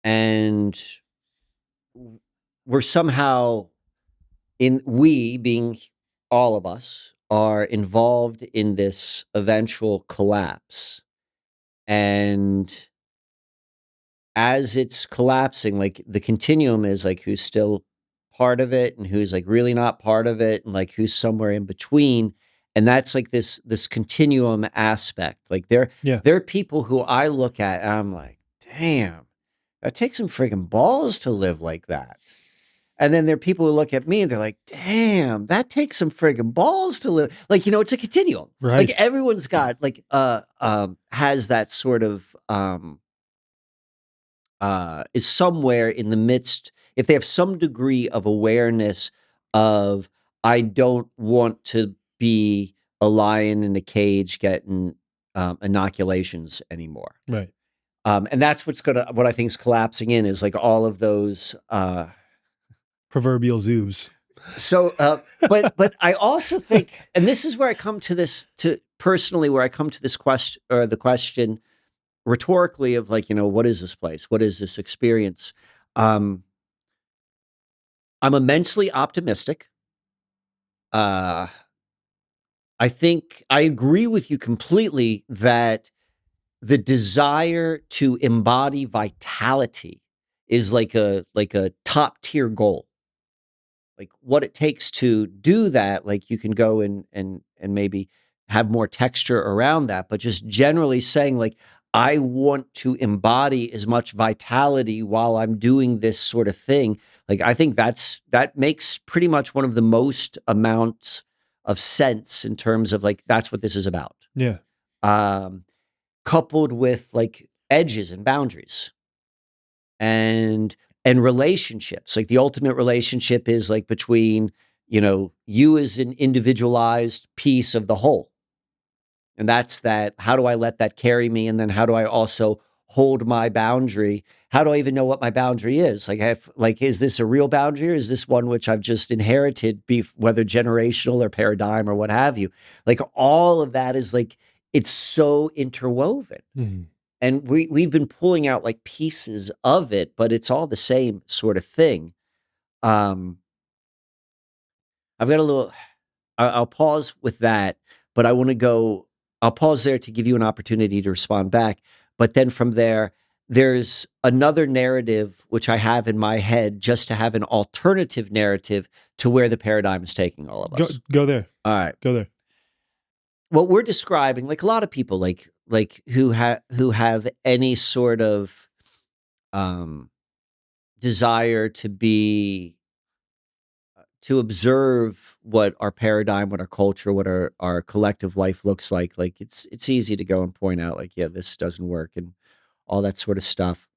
And we're somehow we being all of us are involved in this eventual collapse. And as it's collapsing, like the continuum is like who's still part of it and who's like really not part of it and like who's somewhere in between. And that's like this continuum aspect. Like Yeah. there are people who I look at and I'm like, damn, that takes some friggin' balls to live like that. And then there are people who look at me and they're like, damn, that takes some friggin' balls to live. Like, it's a continuum. Like Right. everyone's got like has that sort of is somewhere in the midst, if they have some degree of awareness of, I don't want to be a lion in a cage getting inoculations anymore. Right. And that's what I think is collapsing in is like all of those. Proverbial zoos. So, but I also think, and this is where I come to this, where I come to this question, or the question rhetorically of like, what is this place? What is this experience? I'm immensely optimistic. I think I agree with you completely that the desire to embody vitality is like a top tier goal. Like what it takes to do that, like you can go and maybe have more texture around that, but just generally saying like, I want to embody as much vitality while I'm doing this sort of thing. Like, I think that makes pretty much one of the most amounts of sense in terms of like, that's what this is about. Yeah. Um, Coupled with like edges and boundaries and relationships. Like the ultimate relationship is like between, you as an individualized piece of the whole. And that's that. How do I let that carry me? And then how do I also hold my boundary? How do I even know what my boundary is? Like, is this a real boundary or is this one which I've just inherited, whether generational or paradigm or what have you? Like all of that is like, it's so interwoven. Mm-hmm. And we've been pulling out like pieces of it, but it's all the same sort of thing. I've got a little, I'll pause with that, but I'll pause there to give you an opportunity to respond back. But then from there, there's another narrative, which I have in my head just to have an alternative narrative to where the paradigm is taking all of us. Go there. All right. Go there. What we're describing, like a lot of people, like who have any sort of, desire to observe what our paradigm, what our culture, what our collective life looks like. Like it's easy to go and point out like, yeah, this doesn't work and all that sort of stuff.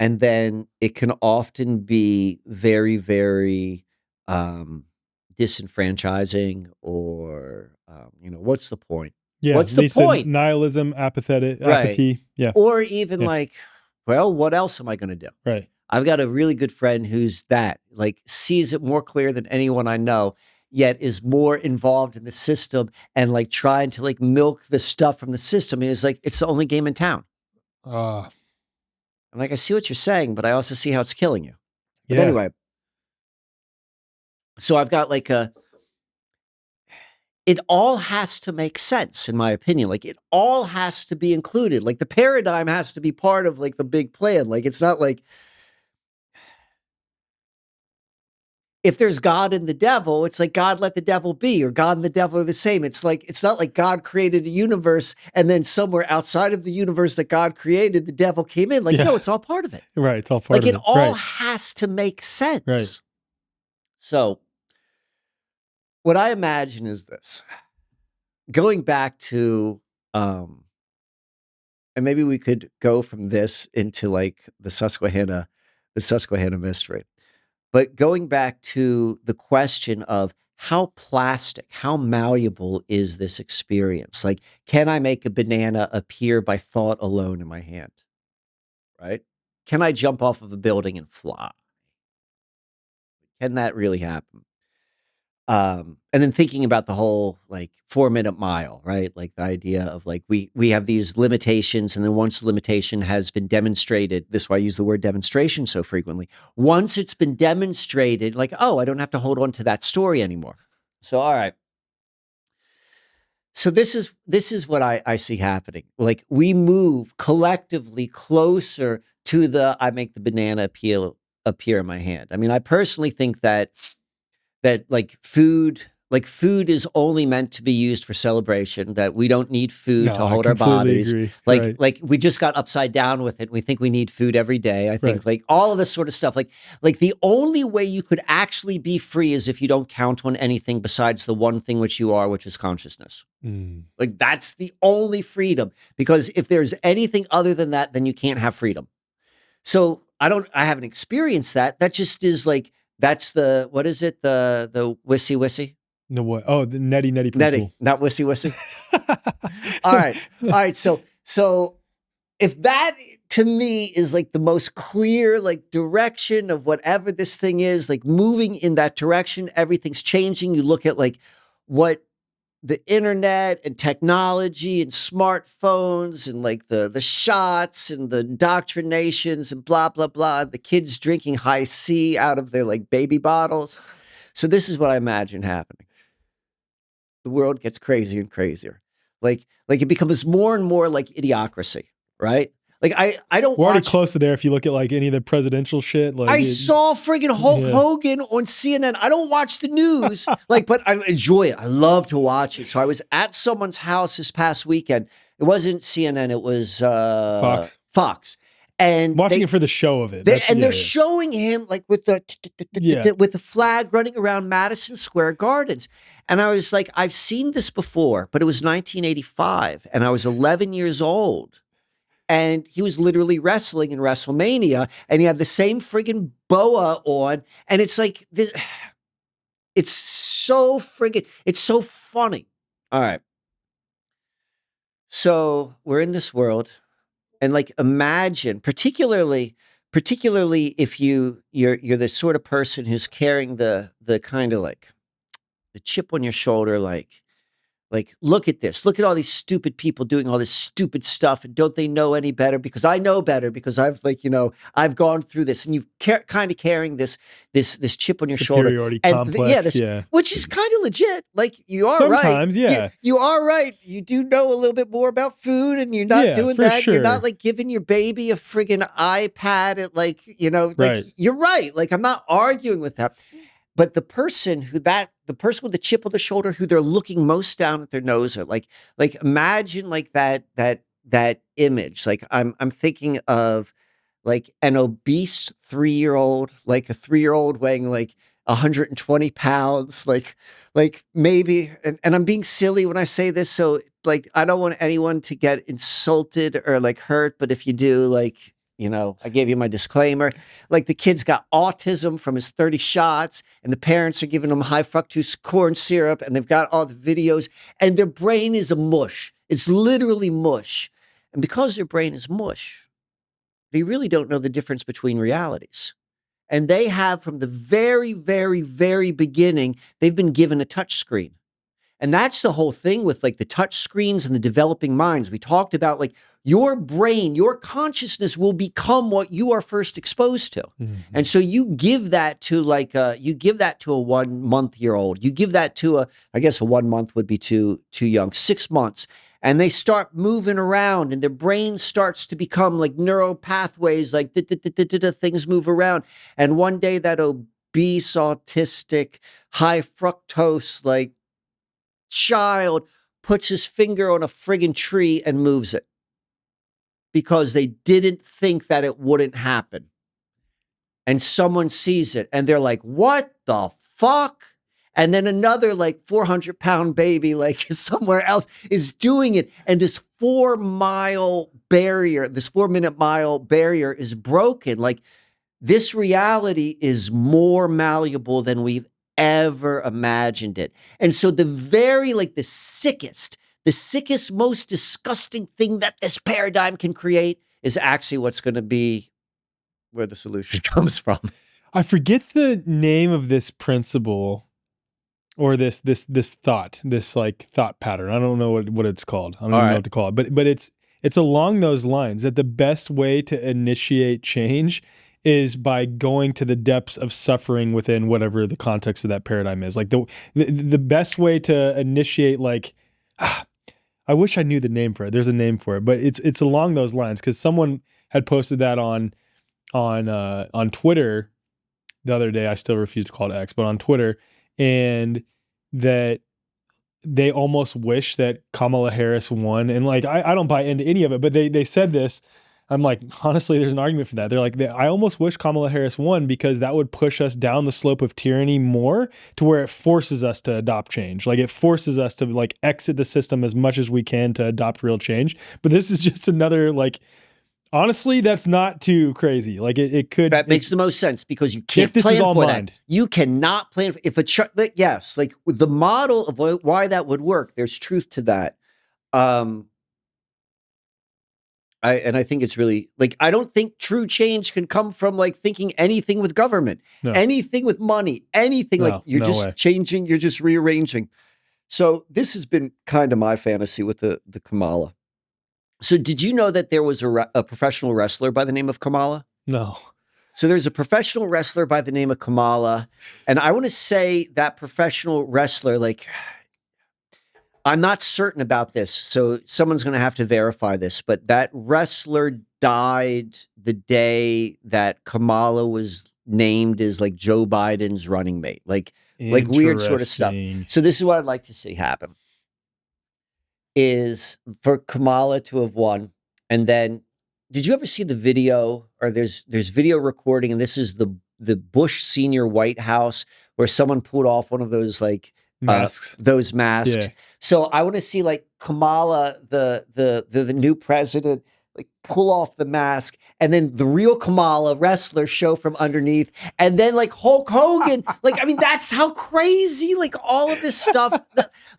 And then it can often be very, very disenfranchising or, what's the point? Yeah. What's the Lisa, point? nihilism, Right. apathy. Yeah. Or even Yeah. like, well, what else am I going to do? Right. I've got a really good friend who's like sees it more clear than anyone I know, yet is more involved in the system and like trying to like milk the stuff from the system. He's like, it's the only game in town. Ah. I'm like, I see what you're saying, but I also see how it's killing you. But Yeah. anyway, so I've got like it all has to make sense in my opinion. Like it all has to be included. Like the paradigm has to be part of like the big plan. Like it's not like, if there's God and the devil, it's like God let the devil be, or God and the devil are the same. It's like, it's not like God created a universe and then somewhere outside of the universe that God created, the devil came in. Like, Yeah. no, it's all part of it. Right. It's all part Like of it it. all Right. has to make sense. Right. So what I imagine is this, going back to, and maybe we could go from this into like the Susquehanna mystery. But going back to the question of how plastic, how malleable is this experience? Like, can I make a banana appear by thought alone in my hand? Right? Can I jump off of a building and fly? Can that really happen? And then thinking about the whole like 4-minute mile, right? Like the idea of like we have these limitations, and then once the limitation has been demonstrated, this is why I use the word demonstration so frequently. Once it's been demonstrated, like, oh, I don't have to hold on to that story anymore. So all right. So this is what I see happening. Like we move collectively closer to the I make the banana appear in my hand. I mean, I personally think that food is only meant to be used for celebration, that we don't need food No, to I hold our completely bodies. agree. Like Right. like we just got upside down with it. We think we need food every day. I think Right. like all of this sort of stuff. Like the only way you could actually be free is if you don't count on anything besides the one thing which you are, which is consciousness. Mm. Like that's the only freedom, because if there's anything other than that, then you can't have freedom. So I haven't experienced that. That just is like, that's the, what is it? The wissy wissy? No, what? Oh, the netty Netty, principle. not wissy wissy. All right. So if that to me is like the most clear like direction of whatever this thing is, like moving in that direction, everything's changing. You look at like what the internet and technology and smartphones and like the shots and the indoctrinations and blah, blah, blah, the kids drinking high C out of their like baby bottles. So this is what I imagine happening. The world gets crazier and crazier. Like it becomes more and more like idiocracy, right? Like I don't We're already watch. close to there. If you look at like any of the presidential shit, like I saw friggin' Hulk Hogan on CNN. I don't watch the news, like, but I enjoy it. I love to watch it. So I was at someone's house this past weekend. It wasn't CNN. It was Fox. And watching it for the show of it. They're showing him like with the flag running around Madison Square Gardens. And I was like, I've seen this before, but it was 1985 and I was 11 years old. And he was literally wrestling in WrestleMania, and he had the same friggin' boa on. And it's like this. It's so friggin'. It's so funny. All right. So we're in this world, and like imagine, particularly if you're the sort of person who's carrying the kind of like the chip on your shoulder, like, look at this. Look at all these stupid people doing all this stupid stuff. And don't they know any better? Because I know better, because I've like, I've gone through this, and you've kind of carrying this chip on your shoulder. Superiority complex. Which is kind of legit. Like you are sometimes, right. Yeah. You are right. You do know a little bit more about food, and you're not doing that. Sure. You're not like giving your baby a friggin' iPad at like, like you're right. Like I'm not arguing with that. But the person with the chip on the shoulder, who they're looking most down at their nose, or like imagine like that image. Like I'm thinking of like an obese 3-year-old, like a 3-year-old weighing like 120 pounds, like maybe, and I'm being silly when I say this. So like, I don't want anyone to get insulted or like hurt, but if you do, like, I gave you my disclaimer. Like the kid's got autism from his 30 shots, and the parents are giving him high fructose corn syrup, and they've got all the videos, and their brain is a mush. It's literally mush. And because their brain is mush, they really don't know the difference between realities. And they have, from the very, very, very beginning, they've been given a touch screen. And that's the whole thing with like the touch screens and the developing minds. We talked about like your brain, your consciousness will become what you are first exposed to. Mm-hmm. And so you give that to like, you give that to a 1-month-year-old. You give that to I guess a 1 month would be too young, 6 months. And they start moving around, and their brain starts to become like neural pathways, like things move around. And one day that obese, autistic, high fructose, like child puts his finger on a friggin' tree and moves it, because they didn't think that it wouldn't happen. And someone sees it and they're like, what the fuck? And then another like 400-pound baby, like somewhere else, is doing it. And this 4-minute mile barrier is broken. Like this reality is more malleable than we've ever imagined it. And so the sickest, most disgusting thing that this paradigm can create is actually what's going to be where the solution comes from. I forget the name of this principle, or this thought, this like thought pattern. I don't know what it's called. I don't All even know right. what to call it. But it's along those lines that the best way to initiate change is by going to the depths of suffering within whatever the context of that paradigm is. Like the best way to initiate, like, I wish I knew the name for it. There's a name for it, but it's along those lines, because someone had posted that on Twitter the other day. I still refuse to call it X, but on Twitter, and that they almost wish that Kamala Harris won. And like, I don't buy into any of it, but they said this. I'm like, honestly, there's an argument for that. They're like, I almost wish Kamala Harris won, because that would push us down the slope of tyranny more, to where it forces us to adopt change. Like, it forces us to like exit the system as much as we can to adopt real change. But this is just another, like, honestly, that's not too crazy. Like, it could. That makes the most sense, because you can't If this plan is all for mind. that. You cannot plan if a chart. Yes, like the model of why that would work. There's truth to that. I think it's really, like, I don't think true change can come from like thinking anything with government, No. anything with money, anything. Like, you're no just way. changing, you're just rearranging. So this has been kind of my fantasy with the Kamala. So did you know that there was a professional wrestler by the name of Kamala? No. So there's a professional wrestler by the name of Kamala. And I want to say that professional wrestler, like, I'm not certain about this, so someone's going to have to verify this, but that wrestler died the day that Kamala was named as like Joe Biden's running mate, like weird sort of stuff. So this is what I'd like to see happen, is for Kamala to have won. And then, did you ever see the video, or there's video recording, and this is the Bush Senior White House, where someone pulled off one of those like masks. Those masks. Yeah. So I want to see like Kamala, the new president, like pull off the mask, and then the real Kamala wrestler show from underneath, and then like Hulk Hogan. Like, I mean, that's how crazy, like, all of this stuff,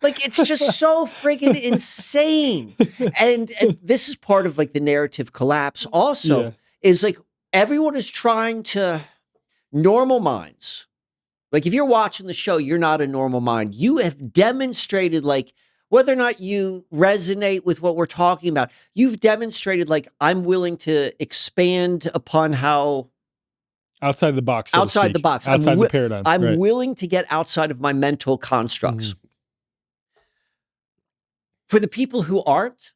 like, it's just so friggin' insane. And this is part of like the narrative collapse also. Yeah. Is like, everyone is trying to, normal minds. Like, if you're watching the show, you're not a normal mind. You have demonstrated, like, whether or not you resonate with what we're talking about, you've demonstrated, like, I'm willing to expand upon how outside the box, outside the box, outside the paradigm. I'm right. willing to get outside of my mental constructs. For the people who aren't,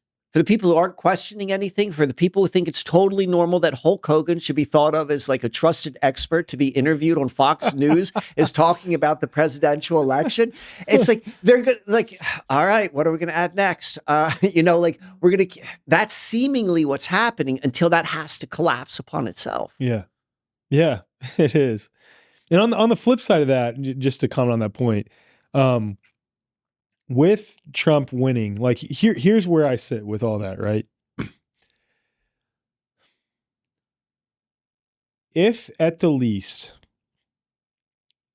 questioning anything, for the people who think it's totally normal that Hulk Hogan should be thought of as like a trusted expert to be interviewed on Fox News is talking about the presidential election, it's like, they're good. Like, all right, what are we going to add next? Like, that's seemingly what's happening until that has to collapse upon itself. Yeah. Yeah, it is. And on the flip side of that, just to comment on that point, with Trump winning, like, here's where I sit with all that, right? If at the least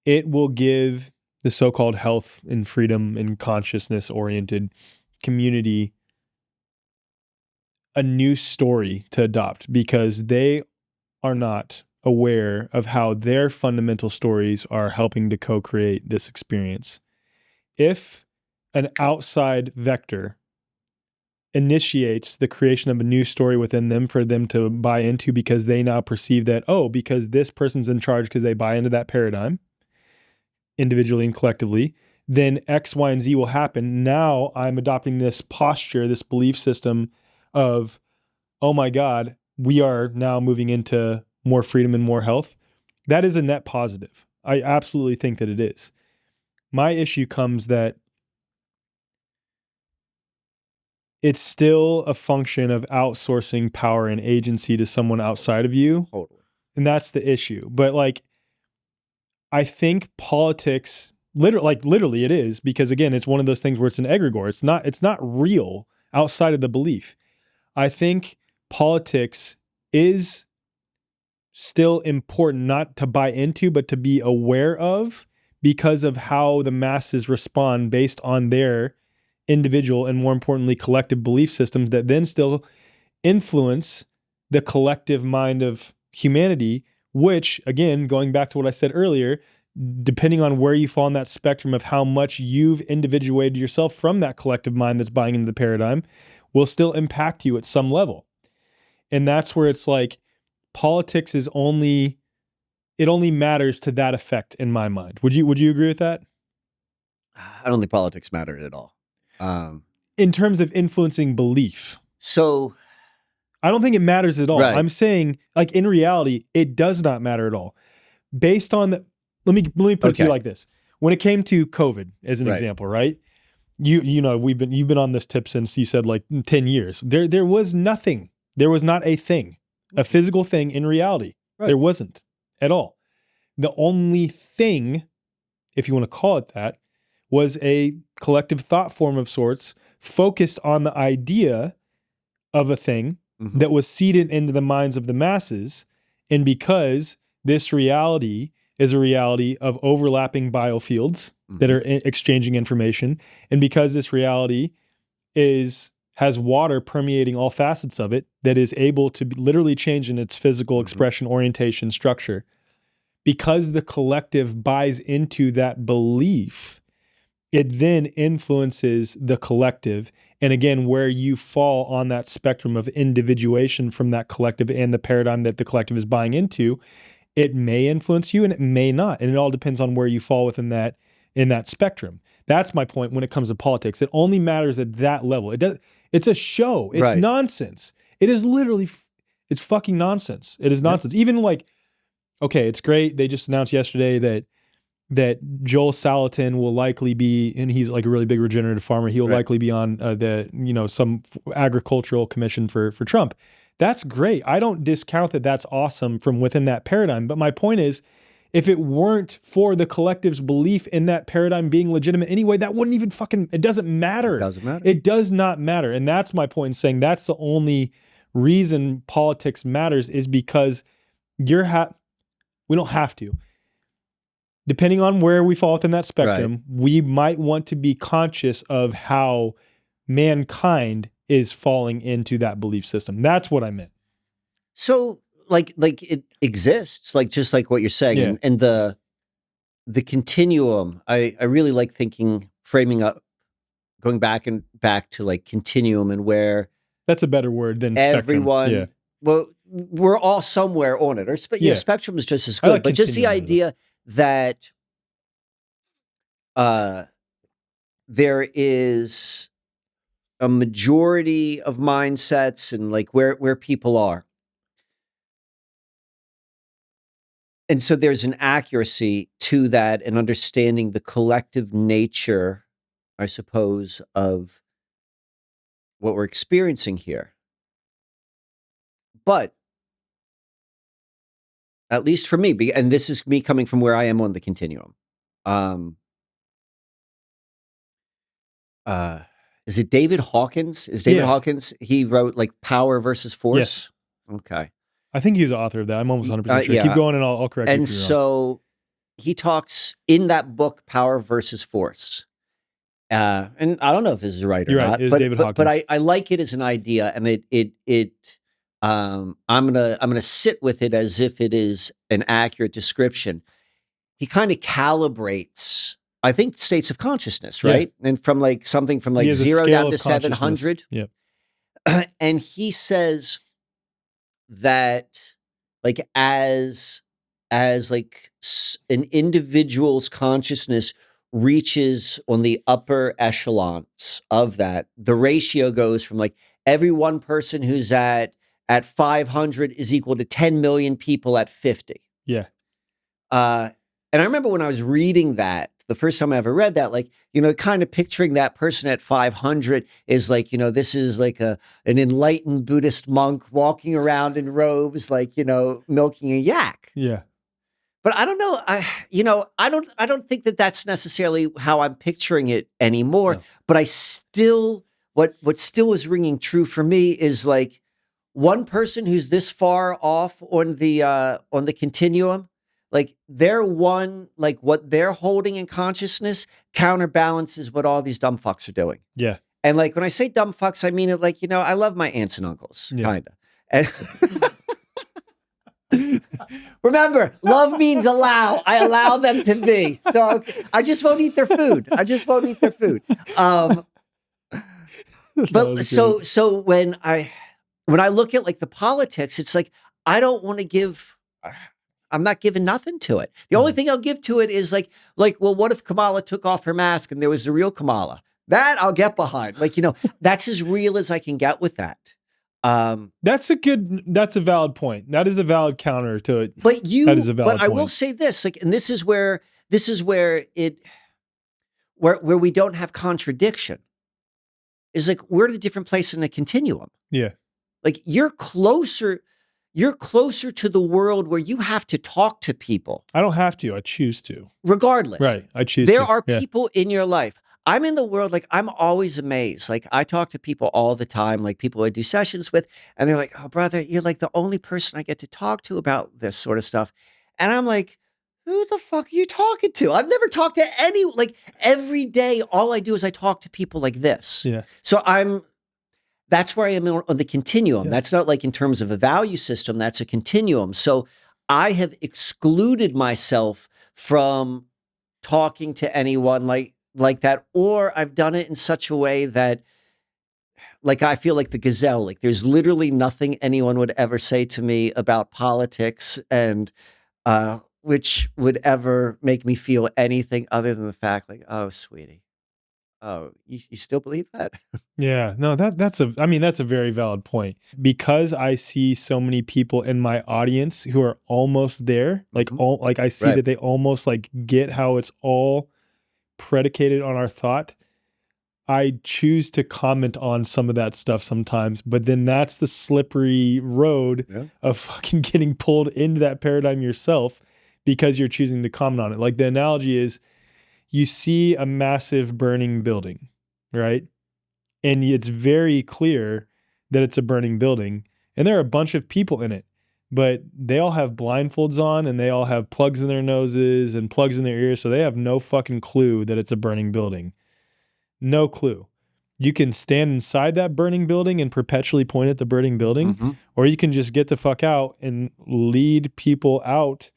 it will give the so-called health and freedom and consciousness oriented community a new story to adopt, because they are not aware of how their fundamental stories are helping to co-create this experience. If an outside vector initiates the creation of a new story within them for them to buy into, because they now perceive that, oh, because this person's in charge, because they buy into that paradigm individually and collectively, then X, Y, and Z will happen. Now I'm adopting this posture, this belief system of, oh my God, we are now moving into more freedom and more health. That is a net positive. I absolutely think that it is. My issue comes that it's still a function of outsourcing power and agency to someone outside of you. Totally. And that's the issue. But like, I think politics, literally it is, because again, it's one of those things where it's an egregor. It's not real outside of the belief. I think politics is still important, not to buy into, but to be aware of, because of how the masses respond based on their individual and, more importantly, collective belief systems that then still influence the collective mind of humanity, which, again, going back to what I said earlier, depending on where you fall on that spectrum of how much you've individuated yourself from that collective mind that's buying into the paradigm, will still impact you at some level. And that's where it's like politics is only matters to that effect in my mind. Would you agree with that? I don't think politics matter at all. In terms of influencing belief. So I don't think it matters at all. Right. I'm saying, like, in reality, it does not matter at all. Based on the, let me put it to you like this. When it came to COVID, as an example, right? You know, you've been on this tip since you said like 10 years. There was nothing. There was not a thing, a physical thing in reality. Right. There wasn't at all. The only thing, if you want to call it that, was a collective thought form of sorts focused on the idea of a thing that was seeded into the minds of the masses. And because this reality is a reality of overlapping biofields that are exchanging information, and because this reality has water permeating all facets of it that is able to literally change in its physical expression, orientation, structure, because the collective buys into that belief, it then influences the collective. And again, where you fall on that spectrum of individuation from that collective and the paradigm that the collective is buying into, it may influence you and it may not. And it all depends on where you fall within that, in that spectrum. That's my point when it comes to politics. It only matters at that level. It's a show. It's nonsense. It is literally, it's fucking nonsense. It is nonsense. Even like, okay, it's great. They just announced yesterday that Joel Salatin will likely be, and he's like a really big regenerative farmer, he'll likely be on some agricultural commission for Trump. That's great. I don't discount that that's awesome from within that paradigm. But my point is, if it weren't for the collective's belief in that paradigm being legitimate anyway, that wouldn't even it doesn't matter. It doesn't matter. It does not matter. And that's my point in saying that's the only reason politics matters, is because we don't have to. Depending on where we fall within that spectrum, we might want to be conscious of how mankind is falling into that belief system. That's what I meant. So like it exists, like just like what you're saying, and the continuum. I really like framing up, going back to like continuum, and where that's a better word than everyone. Spectrum. Well, we're all somewhere on it, or spectrum is just as good, but just the idea that there is a majority of mindsets and like where people are. And so there's an accuracy to that, and understanding the collective nature, I suppose, of what we're experiencing here. But at least for me, and this is me coming from where I am on the continuum. Is it David Hawkins? Is David Hawkins? He wrote like Power versus Force. Yes. Okay. I think he was the author of that. I'm almost 100% sure. Keep going and I'll correct you. And so he talks in that book, Power versus Force. And I don't know if this is right or not. It is David Hawkins. But I like it as an idea, and I'm gonna sit with it as if it is an accurate description. He kind of calibrates, I think, states of consciousnness, right? And from like something from like 0 down to 700. Yeah. And he says that like as like an individual's consciousness reaches on the upper echelons of that, the ratio goes from like every one person who's at 500 is equal to 10 million people at 50. Yeah. And I remember when I was reading that, the first time I ever read that, like, kind of picturing that person at 500 is like, this is like an enlightened Buddhist monk walking around in robes, like, milking a yak. Yeah. But I don't know. I don't think that that's necessarily how I'm picturing it anymore. No. But I still, what still is ringing true for me is like one person who's this far off on the continuum, like like what they're holding in consciousness counterbalances what all these dumb fucks are doing. Yeah. And like when I say dumb fucks, I mean it like, I love my aunts and uncles, kind of. And Remember, love means allow. I allow them to be. So I just won't eat their food. I just won't eat their food. But so when I look at like the politics, it's like I don't want to give. I'm not giving nothing to it. The only thing I'll give to it is like, well, what if Kamala took off her mask and there was the real Kamala? That I'll get behind. Like, that's as real as I can get with that. That's a valid point. That is a valid counter to it. But that is a valid I point. will say this, like, and this is where we don't have contradiction. Is like we're at a different place in the continuum. Yeah. Like you're closer to the world where you have to talk to people. I don't have to. I choose to. Regardless. Right. I choose there to. There are people in your life. I'm in the world, like I'm always amazed. Like I talk to people all the time, like people I do sessions with, and they're like, oh, brother, you're like the only person I get to talk to about this sort of stuff. And I'm like, who the fuck are you talking to? I've never talked to any, like every day, all I do is I talk to people like this. Yeah. So that's where I am on the continuum. Yeah. That's not like in terms of a value system, that's a continuum. So I have excluded myself from talking to anyone like that, or I've done it in such a way that like I feel like the gazelle, like there's literally nothing anyone would ever say to me about politics and which would ever make me feel anything other than the fact like, oh, sweetie. Oh, you still believe that? Yeah, no, that's a very valid point, because I see so many people in my audience who are almost there, like I see that they almost like get how it's all predicated on our thought. I choose to comment on some of that stuff sometimes, but then that's the slippery road of fucking getting pulled into that paradigm yourself because you're choosing to comment on it. Like the analogy is, you see a massive burning building, right? And it's very clear that it's a burning building, and there are a bunch of people in it, but they all have blindfolds on and they all have plugs in their noses and plugs in their ears, so they have no fucking clue that it's a burning building. No clue. You can stand inside that burning building and perpetually point at the burning building, or you can just get the fuck out and lead people out.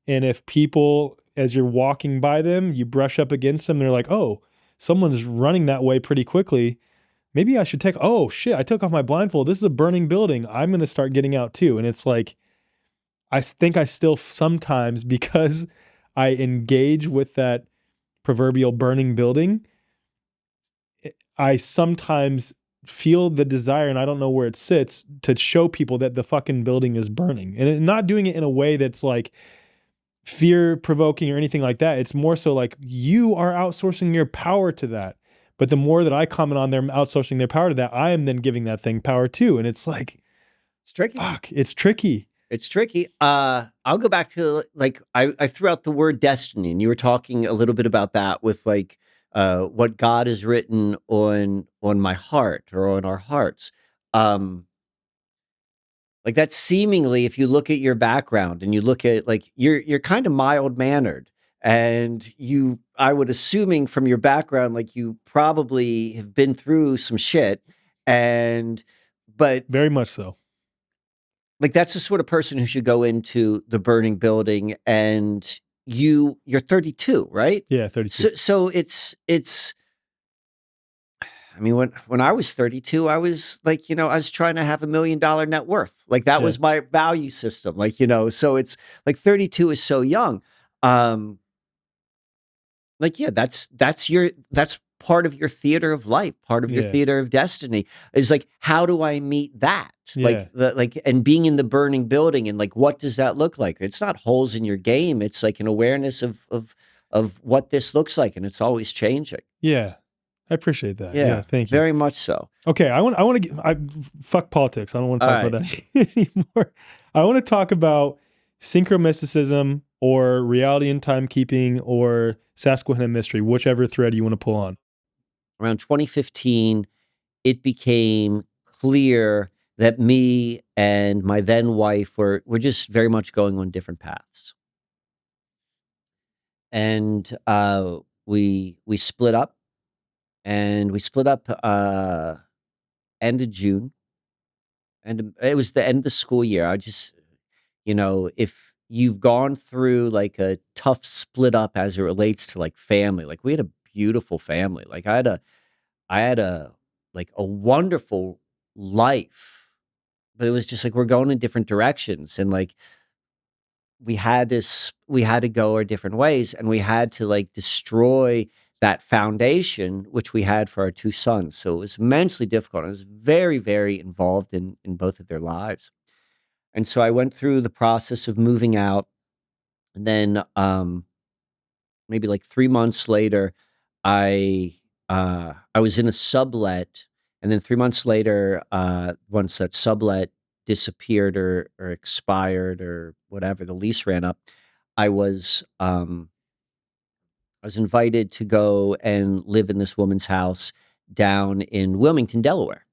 And if people, as you're walking by them, you brush up against them, they're like, oh, someone's running that way pretty quickly. Maybe I should oh shit, I took off my blindfold. This is a burning building. I'm going to start getting out too. And it's like, I think I still sometimes, because I engage with that proverbial burning building, I sometimes feel the desire, and I don't know where it sits, to show people that the fucking building is burning. And not doing it in a way that's like fear-provoking or anything like that. It's more so like, you are outsourcing your power to that. But the more that I comment on them outsourcing their power to that, I am then giving that thing power too. And it's like, it's tricky. Fuck, it's tricky. It's tricky. I'll go back to like, I threw out the word destiny, and you were talking a little bit about that with like, what God has written on my heart or on our hearts. Like that seemingly, if you look at your background and you look at like, you're kind of mild mannered, and I would assuming from your background, like you probably have been through some shit, but very much so. Like that's the sort of person who should go into the burning building. And you're 32, right? Yeah, 32. So it's. I mean, when I was 32, I was like, I was trying to have $1 million net worth. Like that was my value system. Like, so it's like 32 is so young. Like, yeah, that's part of your theater of life, part of your theater of destiny is like, how do I meet that? Like, and being in the burning building, and like, what does that look like? It's not holes in your game. It's like an awareness of what this looks like. And it's always changing. Yeah. I appreciate that. Yeah, thank you. Very much so. Okay, fuck politics. I don't want to talk about that anymore. I want to talk about synchro-mysticism or reality and timekeeping or Susquehanna mystery, whichever thread you want to pull on. Around 2015, it became clear that me and my then wife were just very much going on different paths. And we split up. And we split up end of June. And it was the end of the school year. if you've gone through like a tough split up as it relates to like family, like we had a beautiful family. Like I had a like a wonderful life, but it was just like we're going in different directions, and like we had to go our different ways, and we had to like destroy that foundation which we had for our two sons. So it was immensely difficult. I was very, very involved in both of their lives. And so I went through the process of moving out, and then maybe like 3 months later, I was in a sublet, and then 3 months later, once that sublet disappeared or expired or whatever, the lease ran up. I was um, I was invited to go and live in this woman's house down in Wilmington, Delaware,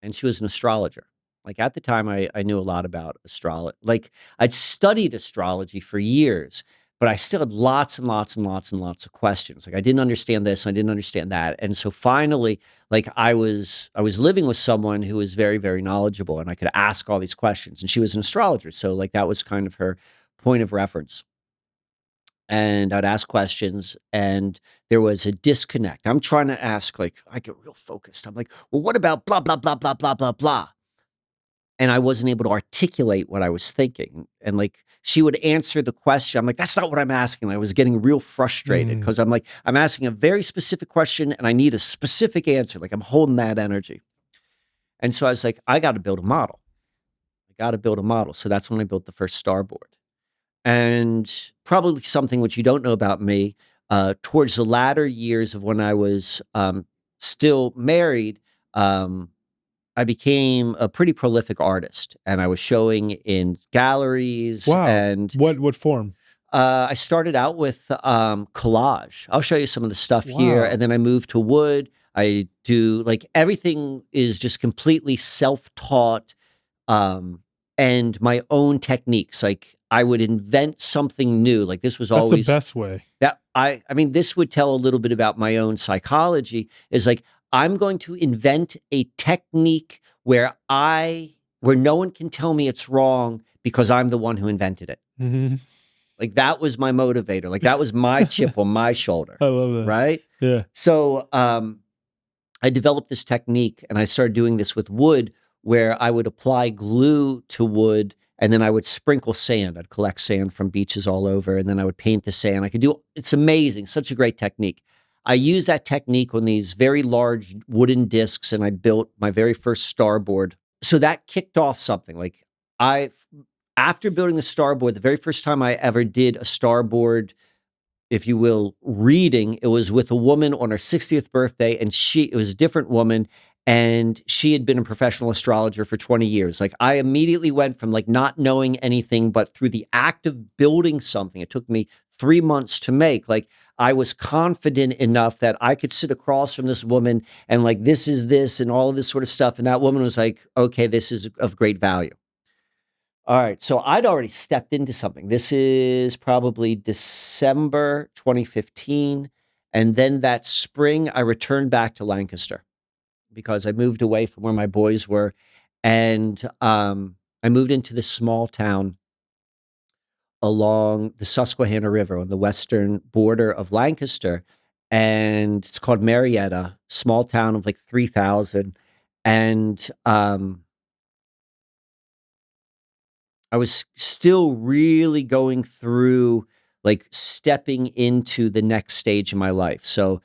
and she was an astrologer. Like at the time, I knew a lot about astrology. Like I'd studied astrology for years, but I still had lots and lots and lots and lots of questions. Like I didn't understand this, and I didn't understand that, and so finally, like I was living with someone who was very, very knowledgeable, and I could ask all these questions. And she was an astrologer, so like that was kind of her point of reference. And I'd ask questions, and there was a disconnect. I'm trying to ask, like, I get real focused. I'm like, well, what about blah, blah, blah, blah, blah, blah, blah? And I wasn't able to articulate what I was thinking. And like, she would answer the question. I'm like, that's not what I'm asking. I was getting real frustrated Mm. because I'm like, I'm asking a very specific question and I need a specific answer. Like, I'm holding that energy. And so I was like, I got to build a model. I got to build a model. So that's when I built the first starboard. And probably something which you don't know about me, towards the latter years of when I was still married, um, I became a pretty prolific artist, and I was showing in galleries. Wow. And What form? I started out with collage. I'll show you some of the stuff here, Wow. and then I moved to wood. I do like everything is just completely self-taught, um, and my own techniques. Like I would invent something new. Like this was That's the always best way. that I mean, this would tell a little bit about my own psychology. Is like I'm going to invent a technique where no one can tell me it's wrong because I'm the one who invented it. Hmm. Like that was my motivator. Like that was my chip on my shoulder, I love that. right? Yeah. So I developed this technique, and I started doing this with wood, where I would apply glue to wood, and then I would sprinkle sand. I'd collect sand from beaches all over, and then I would paint the sand. It's amazing, such a great technique. I used that technique on these very large wooden discs, and I built my very first starboard. So that kicked off something. Like I, after building the starboard, the very first time I ever did a starboard, if you will, reading, it was with a woman on her 60th birthday, and it was a different woman, and she had been a professional astrologer for 20 years. Like I immediately went from like not knowing anything, but through the act of building something, it took me 3 months to make. Like I was confident enough that I could sit across from this woman and like, this is this and all of this sort of stuff. And that woman was like, okay, this is of great value. All right, so I'd already stepped into something. This is probably December 2015, and then that spring, I returned back to Lancaster because I moved away from where my boys were, and I moved into this small town along the Susquehanna River on the western border of Lancaster, and it's called Marietta, small town of like 3,000, and I was still really going through like stepping into the next stage in my life. So,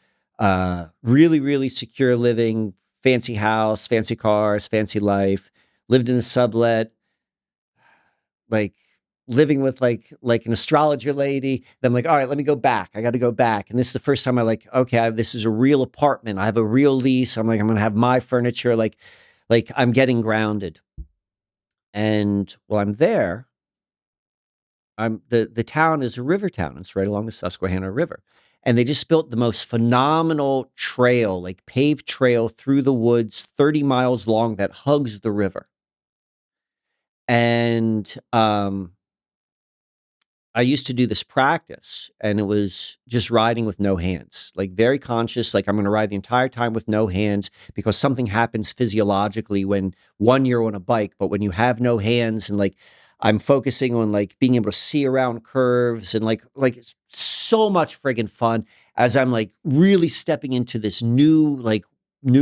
really, really secure living, fancy house, fancy cars, fancy life, lived in a sublet, like living with like an astrologer lady. Then I'm like, all right, let me go back. I got to go back. And this is the first time I like, okay, this is a real apartment. I have a real lease. I'm like, I'm going to have my furniture. Like I'm getting grounded. And while I'm there, the town is a river town. It's right along the Susquehanna River. And they just built the most phenomenal trail, like paved trail through the woods, 30 miles long, that hugs the river. And I used to do this practice, and it was just riding with no hands, like very conscious, like I'm going to ride the entire time with no hands, because something happens physiologically when one, you're on a bike, but when you have no hands, and like I'm focusing on like being able to see around curves and like so much friggin' fun as I'm like really stepping into this new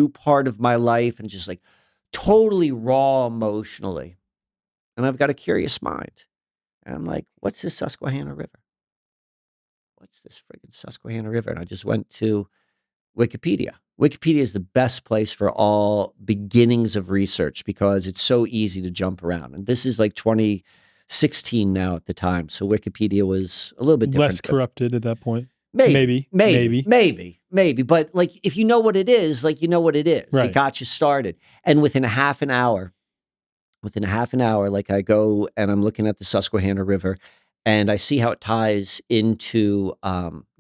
part of my life and just like totally raw emotionally. And I've got a curious mind. And I'm like, what's this Susquehanna River? What's this friggin' Susquehanna River? And I just went to Wikipedia. Wikipedia is the best place for all beginnings of research because it's so easy to jump around. And this is like 2016 now at the time. So Wikipedia was a little bit Less different. corrupted at that point. Maybe. But like, if you know what it is, like, you know what it is. Right. It got you started. And within a half an hour, like I go and I'm looking at the Susquehanna River and I see how it ties into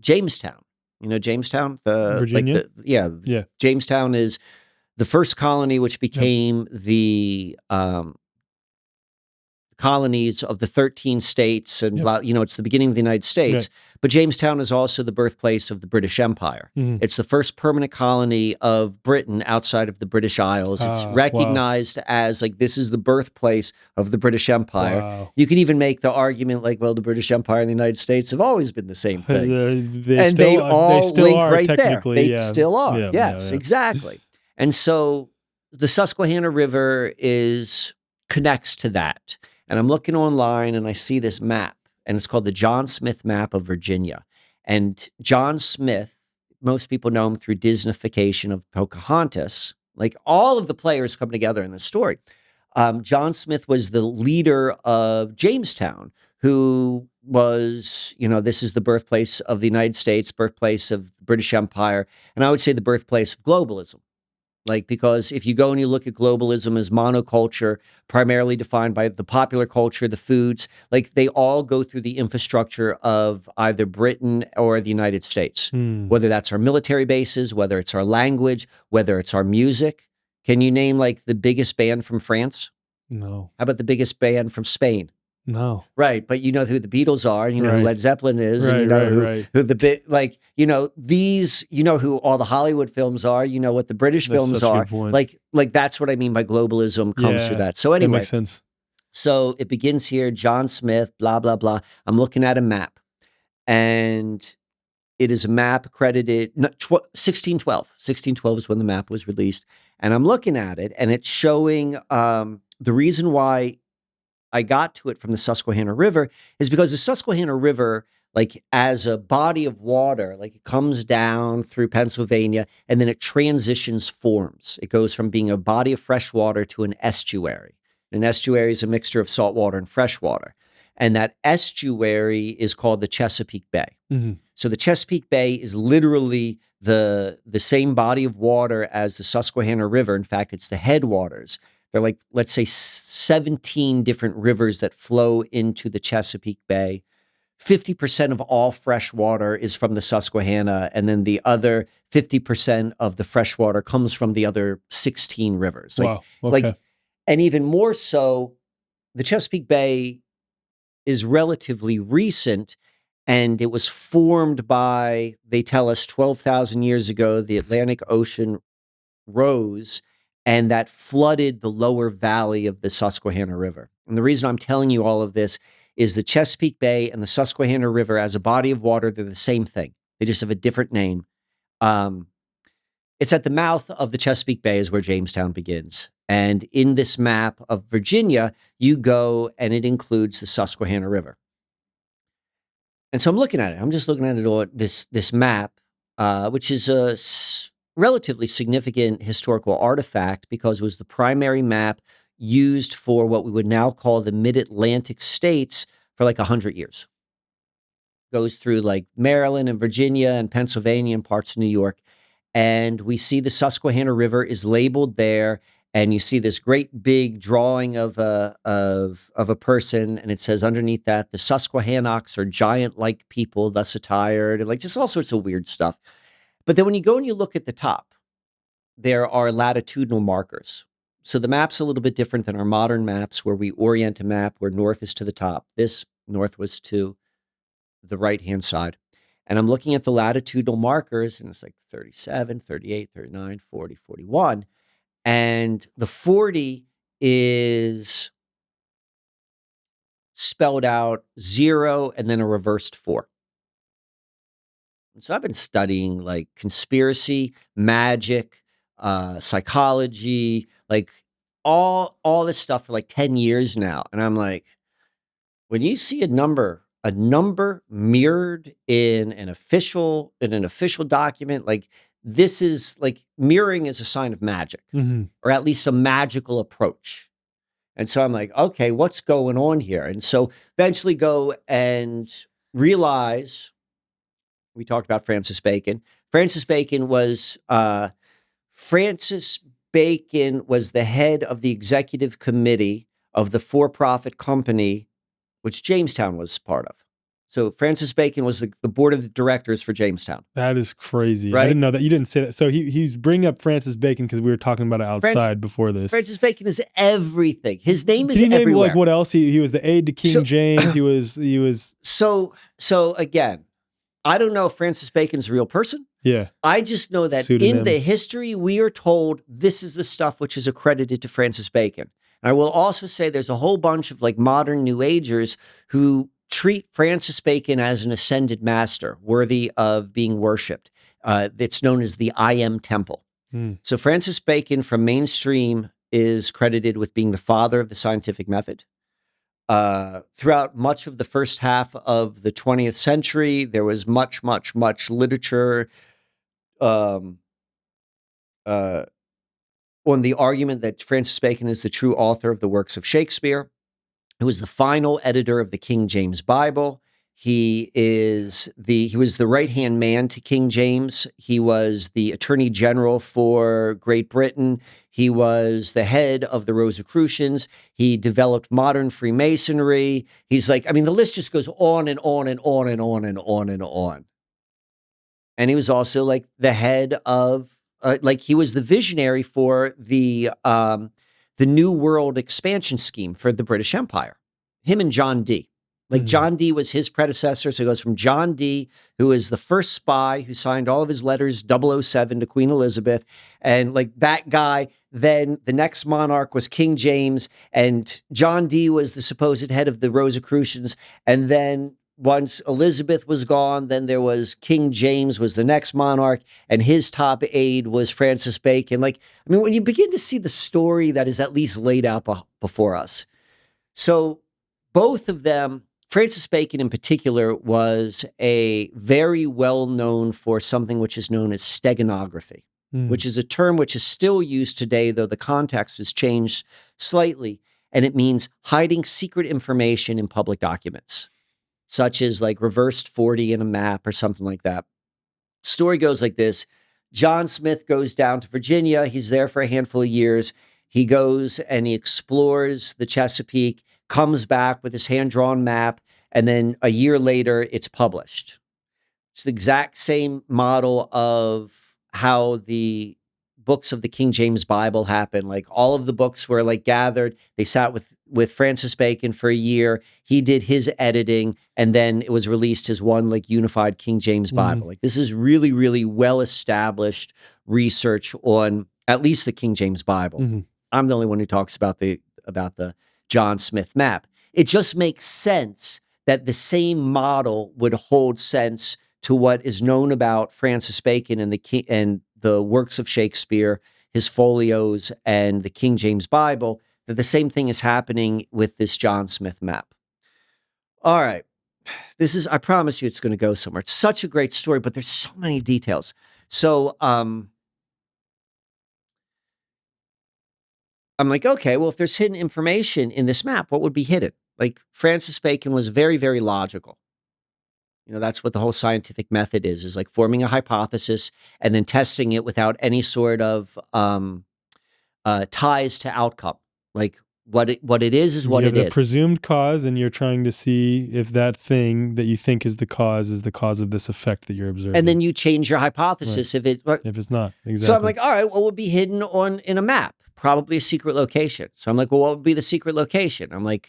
Jamestown. You know, Jamestown, Virginia? Yeah. Jamestown is the first colony, which became the colonies of the 13 states. And, you know, it's the beginning of the United States. But Jamestown is also the birthplace of the British Empire. It's the first permanent colony of Britain outside of the British Isles. It's recognized as like, this is the birthplace of the British Empire. You could even make the argument like, well, the British Empire and the United States have always been the same thing. They all link right there. They still are. Yes, exactly. And so the Susquehanna River connects to that. And I'm looking online and I see this map, and it's called the John Smith map of Virginia. And John Smith, most people know him through Disneyfication of Pocahontas. Like, all of the players come together in this story. John Smith was the leader of Jamestown, who was, you know, this is the birthplace of the United States, birthplace of the British Empire, and I would say the birthplace of globalism. Like, because if you go and you look at globalism as monoculture, primarily defined by the popular culture, the foods, like they all go through the infrastructure of either Britain or the United States, whether that's our military bases, whether it's our language, whether it's our music. Can you name like the biggest band from France? No. How about the biggest band from Spain? No. Right. But you know who the Beatles are, and you know who Led Zeppelin is, and you know who the bit, like, you know, these, you know who all the Hollywood films are, you know what the British films are. Like that's what I mean by globalism comes through that. So anyway, that makes sense. So it begins here, John Smith, blah, blah, blah. I'm looking at a map, and it is a map credited 1612. 1612 is when the map was released. And I'm looking at it, and it's showing the reason why I got to it from the Susquehanna River is because the Susquehanna River, like as a body of water, like it comes down through Pennsylvania and then it transitions forms. It goes from being a body of fresh water to an estuary. An estuary is a mixture of salt water and fresh water. And that estuary is called the Chesapeake Bay. So the Chesapeake Bay is literally the same body of water as the Susquehanna River. In fact, it's the headwaters. They're like, let's say 17 different rivers that flow into the Chesapeake Bay. 50% of all fresh water is from the Susquehanna, and then the other 50% of the fresh water comes from the other 16 rivers. And even more so, the Chesapeake Bay is relatively recent, and it was formed by, they tell us, 12,000 years ago, the Atlantic Ocean rose, and that flooded the lower valley of the Susquehanna River. And the reason I'm telling you all of this is the Chesapeake Bay and the Susquehanna River as a body of water, they're the same thing. They just have a different name. It's at the mouth of the Chesapeake Bay is where Jamestown begins. And in this map of Virginia, you go and it includes the Susquehanna River. And so I'm looking at it. I'm just looking at it, this map, which is a relatively significant historical artifact because it was the primary map used for what we would now call the mid-Atlantic states for like 100 years. Goes through like Maryland and Virginia and Pennsylvania and parts of New York. And we see the Susquehanna River is labeled there. And you see this great big drawing of a person, and it says underneath that, the Susquehannocks are giant-like people, thus attired, and like just all sorts of weird stuff. But then when you go and you look at the top, there are latitudinal markers. So the map's a little bit different than our modern maps where we orient a map where north is to the top. This north was to the right-hand side. And I'm looking at the latitudinal markers, and it's like 37, 38, 39, 40, 41. And the 40 is spelled out 0 and then a reversed 4. And so I've been studying like conspiracy, magic, psychology, like all this stuff for like 10 years now. And I'm like, when you see a number mirrored in an official document, like this is like mirroring is a sign of magic, or at least a magical approach. And so I'm like, okay, what's going on here? And so eventually go and realize, we talked about Francis Bacon. Francis Bacon was the head of the executive committee of the for-profit company, which Jamestown was part of. So Francis Bacon was the board of directors for Jamestown. That is crazy. Right? I didn't know that. You didn't say that. So he's bringing up Francis Bacon because we were talking about it outside before this. Francis Bacon is everything. His name is everywhere. Can you name like everywhere. what else? He was the aide to King James. He was. So again, I don't know if Francis Bacon's a real person. Yeah. I just know that in the history, we are told this is the stuff which is accredited to Francis Bacon. And I will also say there's a whole bunch of like modern New Agers who treat Francis Bacon as an ascended master, worthy of being worshipped. It's known as the I Am Temple. So Francis Bacon from mainstream is credited with being the father of the scientific method. Throughout much of the first half of the 20th century, there was much literature on the argument that Francis Bacon is the true author of the works of Shakespeare. He was the final editor of the King James Bible. He was the right-hand man to King James. He was the Attorney General for Great Britain. He was the head of the Rosicrucians. He developed modern Freemasonry. He's like, I mean, the list just goes on and on and on and on and on and on. And he was also like the head of, he was the visionary for the New World expansion scheme for the British Empire. Him and John Dee. Like John Dee was his predecessor. So it goes from John Dee, who is the first spy who signed all of his letters 007 to Queen Elizabeth. And like that guy, then the next monarch was King James. And John Dee was the supposed head of the Rosicrucians. And then once Elizabeth was gone, then there was King James was the next monarch. And his top aide was Francis Bacon. Like, I mean, when you begin to see the story that is at least laid out before us. So both of them, Francis Bacon in particular, was a very well known for something which is known as steganography, which is a term which is still used today, though the context has changed slightly. And it means hiding secret information in public documents, such as like reversed 40 in a map or something like that. Story goes like this. John Smith goes down to Virginia. He's there for a handful of years. He goes and he explores the Chesapeake, comes back with his hand-drawn map, and then a year later, it's published. It's the exact same model of how the books of the King James Bible happen. Like all of the books were like gathered. They sat with Francis Bacon for a year. He did his editing, and then it was released as one like unified King James Bible. Like this is really, really well-established research on at least the King James Bible. I'm the only one who talks about the John Smith map. It just makes sense that the same model would hold sense to what is known about Francis Bacon and the works of Shakespeare, his folios, and the King James Bible, that the same thing is happening with this John Smith map. All right. I promise you it's going to go somewhere. It's such a great story, but there's so many details. So, I'm like, okay, well, if there's hidden information in this map, what would be hidden? Like Francis Bacon was very, very logical. You know, that's what the whole scientific method is like forming a hypothesis and then testing it without any sort of ties to outcome. Like what it is what it is. You have the presumed cause, and you're trying to see if that thing that you think is the cause of this effect that you're observing. And then you change your hypothesis if it's not. Exactly. So I'm like, all right, what would be hidden in a map? Probably a secret location. So I'm like, well, what would be the secret location? I'm like,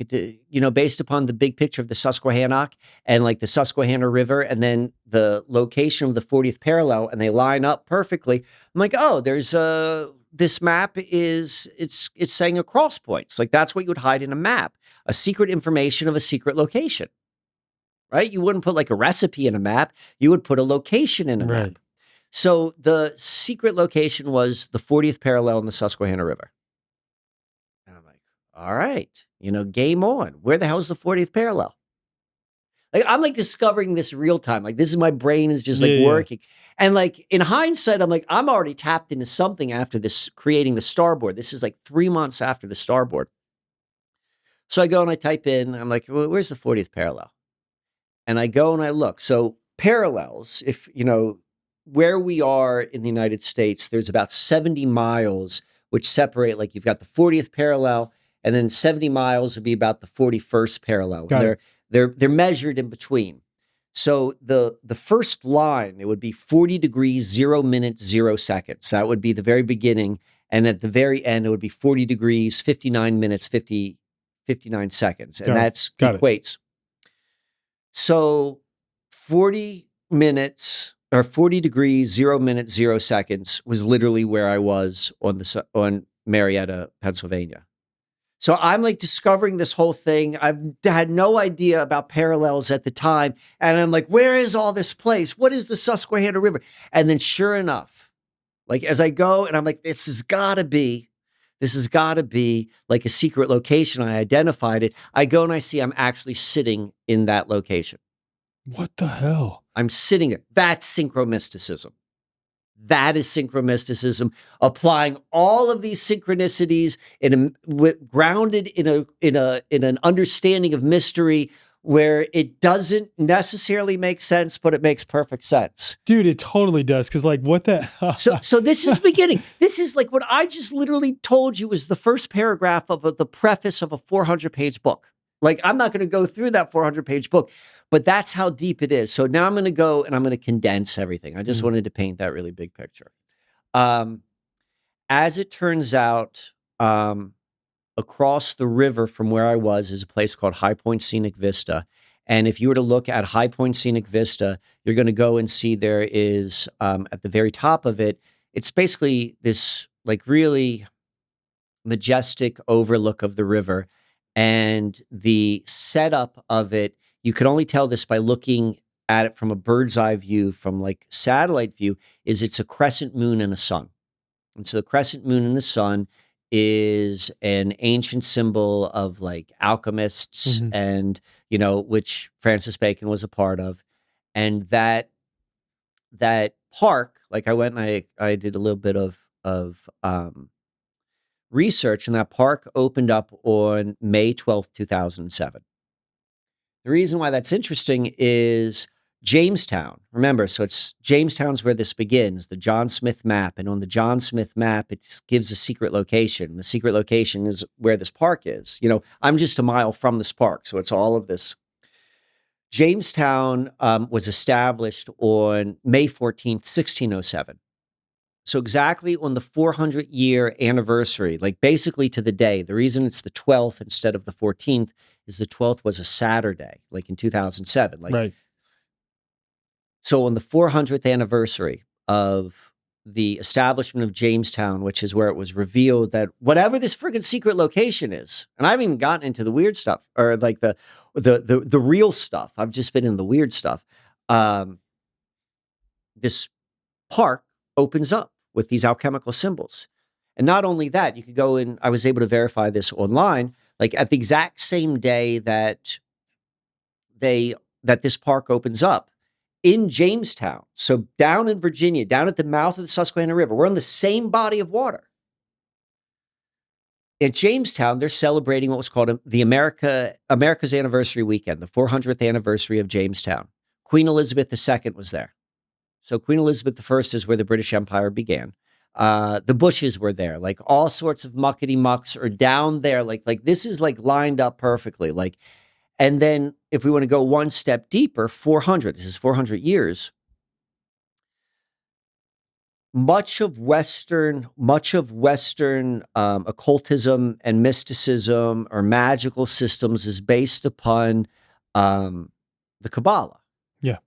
based upon the big picture of the Susquehanna and like the Susquehanna River and then the location of the 40th parallel, and they line up perfectly. I'm like, oh, there's this map is, it's saying a cross points. Like that's what you would hide in a map, a secret information of a secret location, right? You wouldn't put like a recipe in a map. You would put a location in a Right. map. So the secret location was the 40th parallel in the Susquehanna River. And I'm like, all right, game on. Where the hell is the 40th parallel? Like I'm like discovering this real time. Like this is my brain is just like working. And like in hindsight, I'm like, I'm already tapped into something after this, creating the starboard. This is like 3 months after the starboard. So I go and I type in, I'm like, well, where's the 40th parallel? And I go and I look. So parallels, if where we are in the United States, there's about 70 miles which separate, like you've got the 40th parallel, and then 70 miles would be about the 41st parallel. They're measured in between. So the first line, it would be 40 degrees, 0 minutes, 0 seconds. That would be the very beginning. And at the very end, it would be 40 degrees, 59 minutes, 59 seconds. And that's equates. So 40 minutes or 40 degrees, 0 minutes, 0 seconds was literally where I was on Marietta, Pennsylvania. So I'm like discovering this whole thing. I've had no idea about parallels at the time. And I'm like, where is all this place? What is the Susquehanna River? And then sure enough, like as I go and I'm like, this has gotta be like a secret location. I identified it. I go and I see I'm actually sitting in that location. What the hell? I'm sitting there. That's synchro-mysticism. That is synchro-mysticism, applying all of these synchronicities grounded in an understanding of mystery where it doesn't necessarily make sense, but it makes perfect sense. Dude, it totally does. Cause like what the So this is the beginning. This is like what I just literally told you was the first paragraph of the preface of a 400-page book. Like I'm not going to go through that 400-page book, but that's how deep it is. So now I'm going to go and I'm going to condense everything. I just wanted to paint that really big picture. As it turns out, across the river from where I was is a place called High Point Scenic Vista. And if you were to look at High Point Scenic Vista, you're going to go and see there is, at the very top of it, it's basically this like really majestic overlook of the river. And the setup of it, you could only tell this by looking at it from a bird's eye view, from like satellite view, is it's a crescent moon and a sun. And so the crescent moon and the sun is an ancient symbol of like alchemists and, which Francis Bacon was a part of. And that park, like I went and I did a little bit of research, and that park opened up on May 12th, 2007. The reason why that's interesting is Jamestown. Remember, so it's Jamestown's where this begins, the John Smith map. And on the John Smith map, it gives a secret location. The secret location is where this park is. I'm just a mile from this park. So it's all of this. Jamestown was established on May 14th, 1607. So exactly on the 400-year anniversary, like basically to the day, the reason it's the 12th instead of the 14th is the 12th was a Saturday, like in 2007. Right. So on the 400th anniversary of the establishment of Jamestown, which is where it was revealed that whatever this friggin' secret location is, and I haven't even gotten into the weird stuff or like the real stuff. I've just been in the weird stuff. This park opens up with these alchemical symbols. And not only that, you could go in, I was able to verify this online, like at the exact same day that this park opens up in Jamestown. So down in Virginia, down at the mouth of the Susquehanna River, we're on the same body of water. At Jamestown, they're celebrating what was called the America's Anniversary Weekend, the 400th anniversary of Jamestown. Queen Elizabeth II was there. So Queen Elizabeth I is where the British Empire began. The Bushes were there, like all sorts of muckety mucks are down there. Like this is like lined up perfectly. Like, and then if we want to go one step deeper, 400, this is 400 years. Much of Western occultism and mysticism or magical systems is based upon the Kabbalah. Yeah.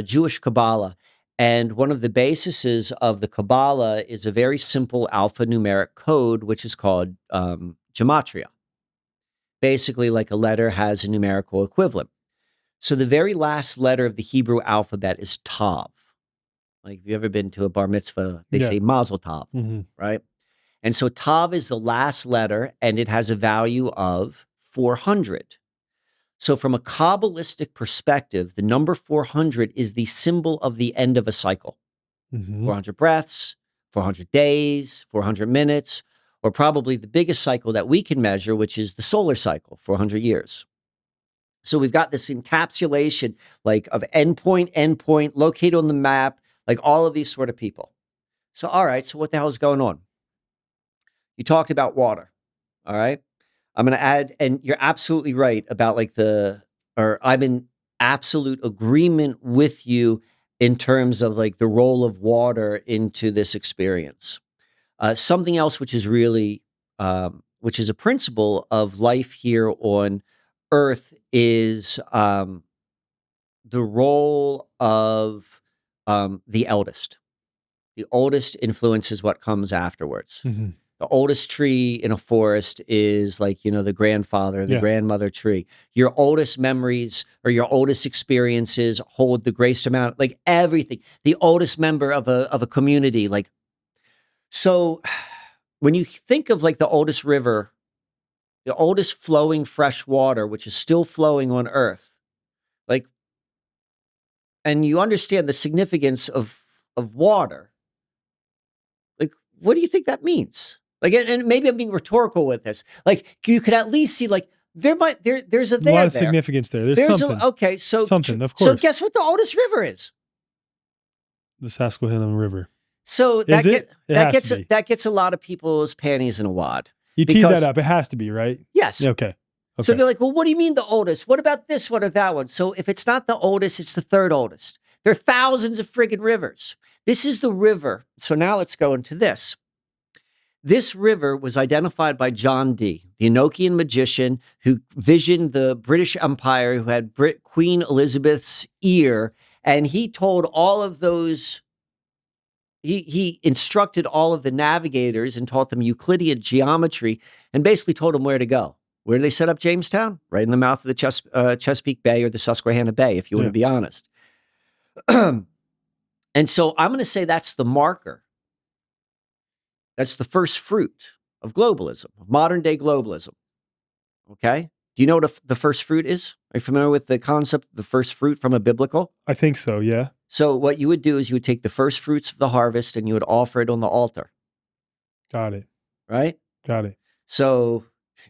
Jewish Kabbalah. And one of the bases of the Kabbalah is a very simple alphanumeric code, which is called gematria. Basically, like a letter has a numerical equivalent. So the very last letter of the Hebrew alphabet is Tav. Like, if you've ever been to a bar mitzvah, they say Mazel Tov, right? And so Tav is the last letter, and it has a value of 400. So from a Kabbalistic perspective, the number 400 is the symbol of the end of a cycle. 400 breaths, 400 days, 400 minutes, or probably the biggest cycle that we can measure, which is the solar cycle, 400 years. So we've got this encapsulation like of endpoint, located on the map, like all of these sort of people. So, all right, so what the hell is going on? You talked about water, all right? I'm going to add, and you're absolutely right about like I'm in absolute agreement with you in terms of like the role of water into this experience. Something else which is really, which is a principle of life here on Earth is the role of the eldest. The oldest influences what comes afterwards. The oldest tree in a forest is like, the grandfather, the grandmother tree. Your oldest memories or your oldest experiences hold the greatest amount, like everything. The oldest member of a community, like, so when you think of like the oldest river, the oldest flowing fresh water, which is still flowing on Earth, like, and you understand the significance of water, like, what do you think that means? Like, and maybe I'm being rhetorical with this. Like, you could at least see, like, there's a lot of significance there. There's something. Okay, so something, of course. So guess what the oldest river is? The Susquehanna River. So that gets a lot of people's panties in a wad. You teed that up. It has to be, right? Yes. Okay. So they're like, well, what do you mean the oldest? What about this one or that one? So if it's not the oldest, it's the third oldest. There are thousands of friggin' rivers. This is the river. So now let's go into this. This river was identified by John Dee, the Enochian magician who visioned the British Empire, who had Queen Elizabeth's ear, and he told all of those, he instructed all of the navigators and taught them Euclidean geometry and basically told them where to go. Where do they set up Jamestown? Right in the mouth of the Chesapeake Bay or the Susquehanna Bay, if you want to be honest. And so I'm going to say that's the marker. That's the first fruit of globalism, of modern day globalism. Okay? Do you know what the first fruit is? Are you familiar with the concept of the first fruit from a biblical? I think so, yeah. So what you would do is you would take the first fruits of the harvest and you would offer it on the altar. Got it. Right? Got it. So,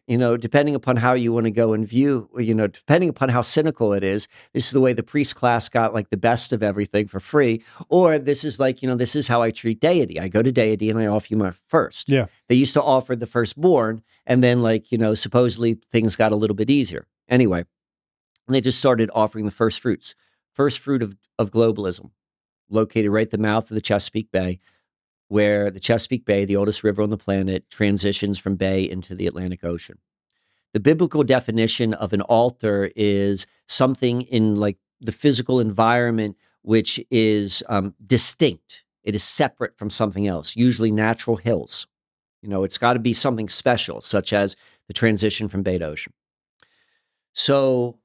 depending upon how you want to go and view, depending upon how cynical it is, this is the way the priest class got like the best of everything for free. Or this is like, this is how I treat deity. I go to deity and I offer you my first. Yeah. They used to offer the firstborn and then like, supposedly things got a little bit easier. Anyway, and they just started offering the first fruits. First fruit of globalism, located right at the mouth of the Chesapeake Bay, where the Chesapeake Bay, the oldest river on the planet, transitions from bay into the Atlantic Ocean. The biblical definition of an altar is something in like the physical environment which is distinct. It is separate from something else, usually natural hills. It's got to be something special, such as the transition from bay to ocean. So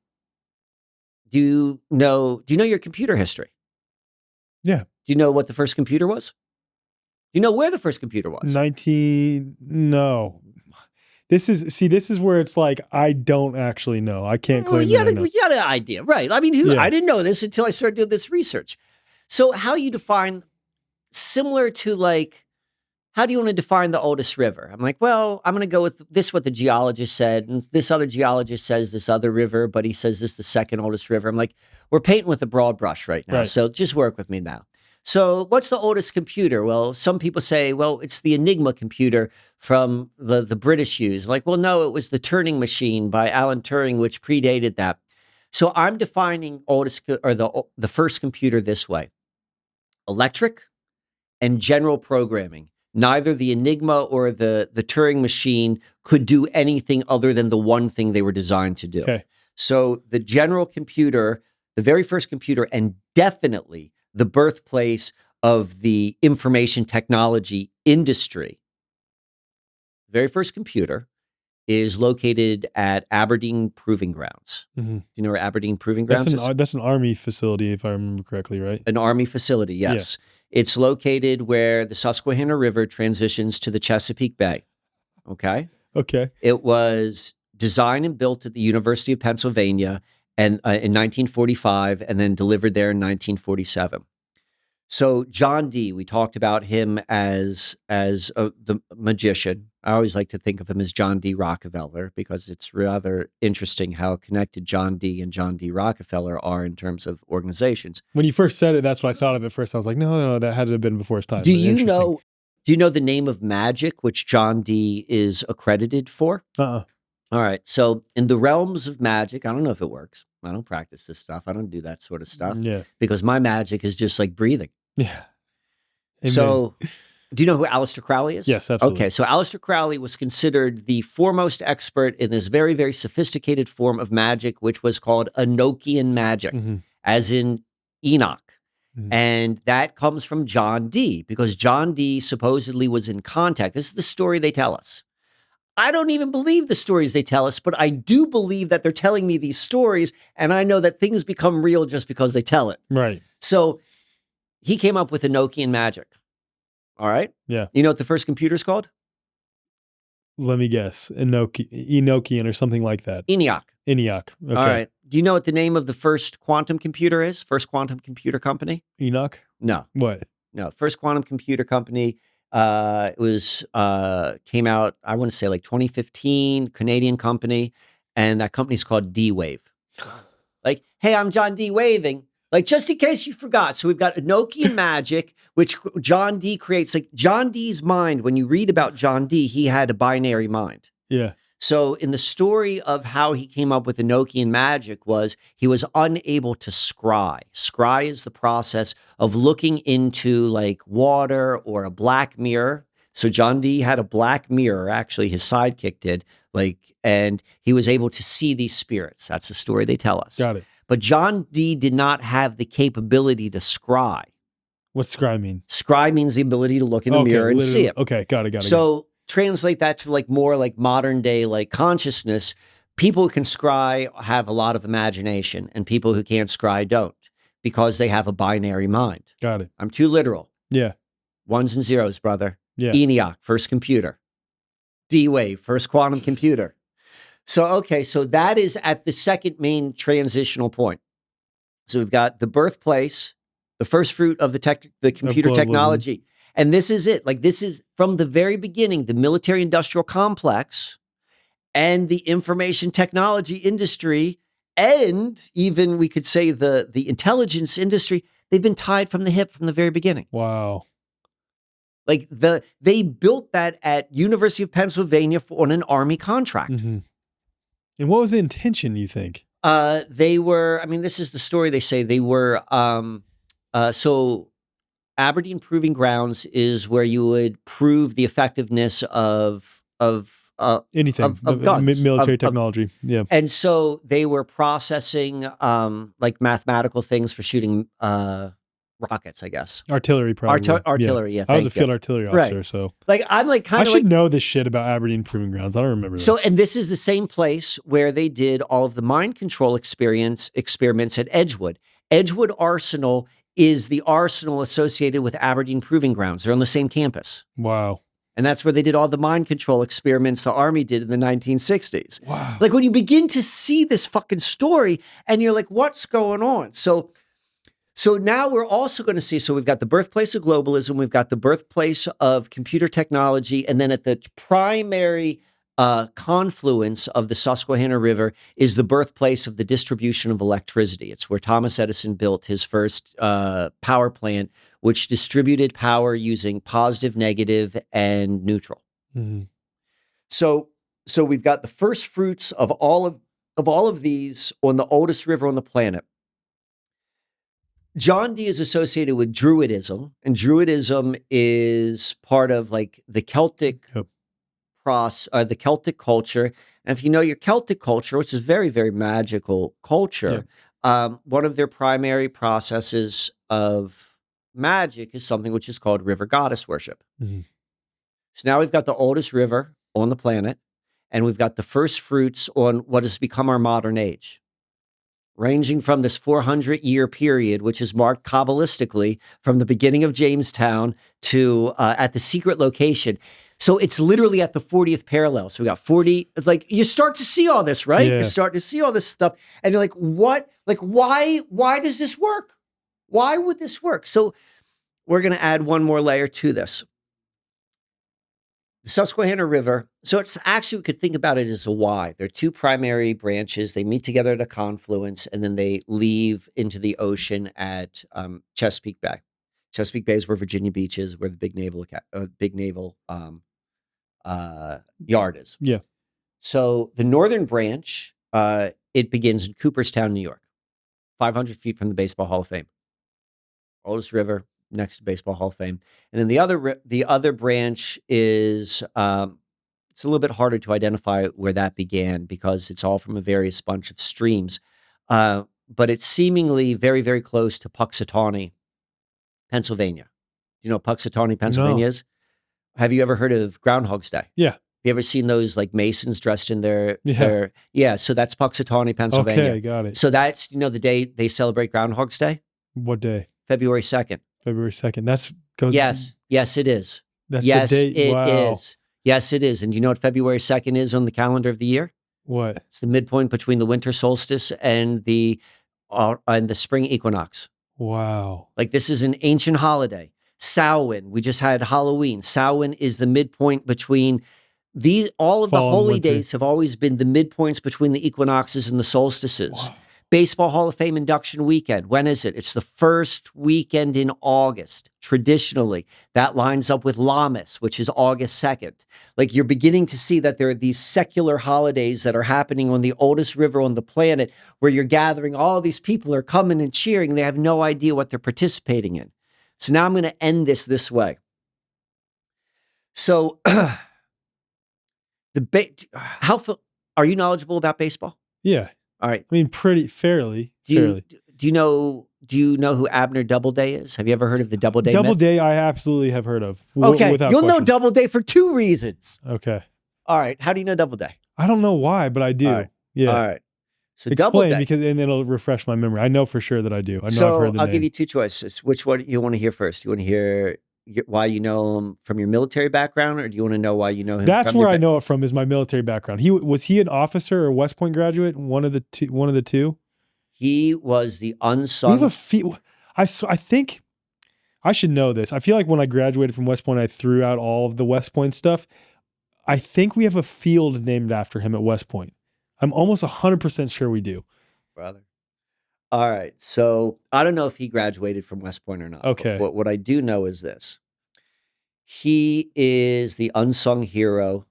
do you know your computer history? Yeah. Do you know what the first computer was? Do you know where the first computer was? No. This is where it's like, I don't actually know. I can't claim you had an idea, right? I mean, I didn't know this until I started doing this research. So how you define, similar to like, how do you want to define the oldest river? I'm like, well, I'm going to go with this, what the geologist said, and this other geologist says this other river, but he says this is the second oldest river. I'm like, we're painting with a broad brush right now, so just work with me now. So what's the oldest computer? Well, some people say, well, it's the Enigma computer from the British use. Like, well, no, it was the Turing machine by Alan Turing, which predated that. So I'm defining the first computer this way: electric and general programming. Neither the Enigma or the Turing machine could do anything other than the one thing they were designed to do. Okay. So the general computer, the very first computer, and definitely the birthplace of the information technology industry. Very first computer is located at Aberdeen Proving Grounds. Mhm. Do you know where Aberdeen Proving Grounds is? That's an army facility, if I remember correctly, right? An army facility, yes. It's located where the Susquehanna River transitions to the Chesapeake Bay. Okay. Okay. It was designed and built at the University of Pennsylvania and in 1945, and then delivered there in 1947. So John Dee, we talked about him as the magician. I always like to think of him as John D. Rockefeller because it's rather interesting how connected John Dee and John D. Rockefeller are in terms of organizations. When you first said it, that's what I thought of at first. I was like, no, that had to have been before his time. Do but you interesting. know the name of magic which John Dee is accredited for? Uh-uh. All right. So in the realms of magic, I don't know if it works. I don't practice this stuff. I don't do that sort of stuff Yeah. because my magic is just like breathing. Yeah. Amen. So do you know who Aleister Crowley is? Yes, absolutely. Okay. So Aleister Crowley was considered the foremost expert in this very, very sophisticated form of magic, which was called Enochian magic, Mhm. as in Enoch. Mhm. And that comes from John Dee because John Dee supposedly was in contact. This is the story they tell us. I don't even believe the stories they tell us, but I do believe that they're telling me these stories, and I know that things become real just because they tell it. Right. So he came up with Enochian magic. All right? Yeah. You know what the first computer's called? Let me guess. Enochian or something like that. ENIAC. ENIAC. Okay. All right. Do you know what the name of the first quantum computer is? First quantum computer company? Enoch? No. What? No. First quantum computer company. It was came out, I want to say like 2015, Canadian company, and that company's called D-Wave. Like, hey, I'm John Dee waving. Like, just in case you forgot. So we've got Enochian magic, which John Dee creates. Like John Dee's mind, when you read about John Dee, he had a binary mind. Yeah. So in the story of how he came up with Enochian magic was he was unable to scry. Scry is the process of looking into like water or a black mirror. So John Dee had a black mirror, actually his sidekick did, and he was able to see these spirits. That's the story they tell us. Got it. But John Dee did not have the capability to scry. What's scry mean? Scry means the ability to look in a mirror and see it. Okay, got it. So translate that to like more like modern day like consciousness. People who can scry have a lot of imagination, and people who can't scry don't because they have a binary mind. Got it. I'm too literal. Yeah. Ones and zeros, brother. Yeah. ENIAC, first computer. D-Wave, first quantum computer. So, okay, so that is at the second main transitional point. So we've got the birthplace, the first fruit of the computer globalism. technology. And this is it. Like, this is from the very beginning, the military industrial complex and the information technology industry, and even we could say the intelligence industry, they've been tied from the hip from the very beginning. Wow. Like they built that at University of Pennsylvania on an army contract. Mm-hmm. And what was the intention, you think? They were, I mean, this is the story they say. They were, so Aberdeen Proving Grounds is where you would prove the effectiveness of anything, of guns, military technology. Yeah. And so they were processing like mathematical things for shooting rockets, I guess. Artillery, probably. Artillery, yeah. I was a field artillery officer, Right. so like I'm like kind I of should like, know this shit about Aberdeen Proving Grounds. I don't remember that. So, and this is the same place where they did all of the mind control experiments at Edgewood. Edgewood Arsenal is the arsenal associated with Aberdeen Proving Grounds. They're on the same campus. Wow. And that's where they did all the mind control experiments the Army did in the 1960s. Wow. Like when you begin to see this fucking story and you're like, what's going on? So now we're also going to see, so we've got the birthplace of globalism, we've got the birthplace of computer technology, and then at the primary confluence of the Susquehanna River is the birthplace of the distribution of electricity. It's where Thomas Edison built his first power plant, which distributed power using positive, negative, and neutral. Mm-hmm. So we've got the first fruits of all of these on the oldest river on the planet. John Dee is associated with Druidism, and Druidism is part of like the Celtic the Celtic culture. And if you know your Celtic culture, which is very, very magical culture, one of their primary processes of magic is something which is called river goddess worship. Mm-hmm. So now we've got the oldest river on the planet, and we've got the first fruits on what has become our modern age, ranging from this 400-year period, which is marked Kabbalistically from the beginning of Jamestown to at the secret location. So it's literally at the 40th parallel. So we got 40, like you start to see all this, right? Yeah. You start to see all this stuff and you're like, what? Like, why does this work? Why would this work? So we're going to add one more layer to this. The Susquehanna River. So it's actually, we could think about it as a Y. There are two primary branches. They meet together at a confluence and then they leave into the ocean at Chesapeake Bay. Chesapeake Bay is where Virginia Beach is, where the big naval yard is. Yeah. So the northern branch, it begins in Cooperstown, New York, 500 feet from the Baseball Hall of Fame. Oldest river next to Baseball Hall of Fame. And then the other branch is, it's a little bit harder to identify where that began because it's all from a various bunch of streams. But it's seemingly very, very close to Puxatawney, Pennsylvania. Do you know what Puxatawney, Pennsylvania is? Have you ever heard of Groundhog's Day? Yeah. Have you ever seen those like Masons dressed in their, Yeah. So that's Puxatawney, Pennsylvania. Okay, got it. So that's, the day they celebrate Groundhog's Day? What day? February 2nd. February 2nd. That's goes. Yes, it is. That's yes, the date. It Wow. is. Yes, it is. And do you know what February 2nd is on the calendar of the year? What? It's the midpoint between the winter solstice and the spring equinox. Wow. Like this is an ancient holiday. Samhain. We just had Halloween. Samhain is the midpoint between all of the holy days have always been the midpoints between the equinoxes and the solstices. Wow. Baseball Hall of Fame induction weekend. When is it? It's the first weekend in August. Traditionally, that lines up with Lammas, which is August 2nd. Like you're beginning to see that there are these secular holidays that are happening on the oldest river on the planet where you're gathering, all these people are coming and cheering. They have no idea what they're participating in. So now I'm going to end this way. So are you knowledgeable about baseball? Yeah. All right. I mean, fairly. Do you know who Abner Doubleday is? Have you ever heard of the Doubleday myth? Doubleday, I absolutely have heard of. Okay, you'll question. know Doubleday for two reasons. Okay. All right. How do you know Doubleday? I don't know why, but I do. All right. Yeah. All right. So explain Doubleday, and it'll refresh my memory. I know for sure that I do. I know I've heard the I'll name. give you two choices. Which one you want to hear first? You want to hear why you know him from your military background, or do you want to know why you know him? That's where I know it from. Is my military background. Was he an officer or West Point graduate? One of the two. He was the unsung. We have I think I should know this. I feel like when I graduated from West Point, I threw out all of the West Point stuff. I think we have a field named after him at West Point. I'm almost 100% sure we do. Brother. All right. So I don't know if he graduated from West Point or not. Okay. But what I do know is this. He is the unsung hero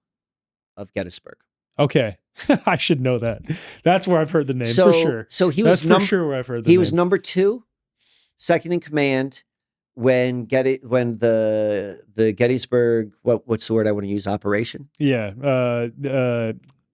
of Gettysburg. Okay. I should know that. That's where I've heard the name for sure. So he was for sure where I've heard the name. He was number 2, second in command when the Gettysburg, what's the word I want to use? Operation? Yeah.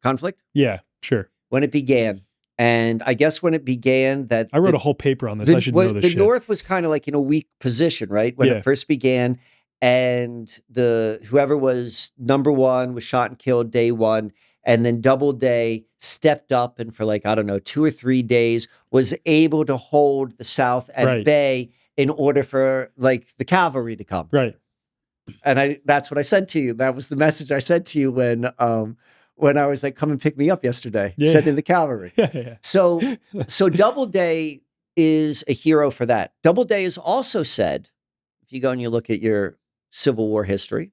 Conflict? Yeah, sure. When it began. And I guess when it began that... I wrote a whole paper on this. I should know this The shit. North was kind of like in a weak position, right? When it first began. And whoever was number 1 was shot and killed day 1. And then Doubleday stepped up and for 2 or 3 days was able to hold the South at bay in order for the cavalry to come. Right. And that's what I sent to you. That was the message I sent to you when I was come and pick me up yesterday, sending the cavalry. Yeah. So Doubleday is a hero for that. Doubleday is also said, if you go and you look at your Civil War history,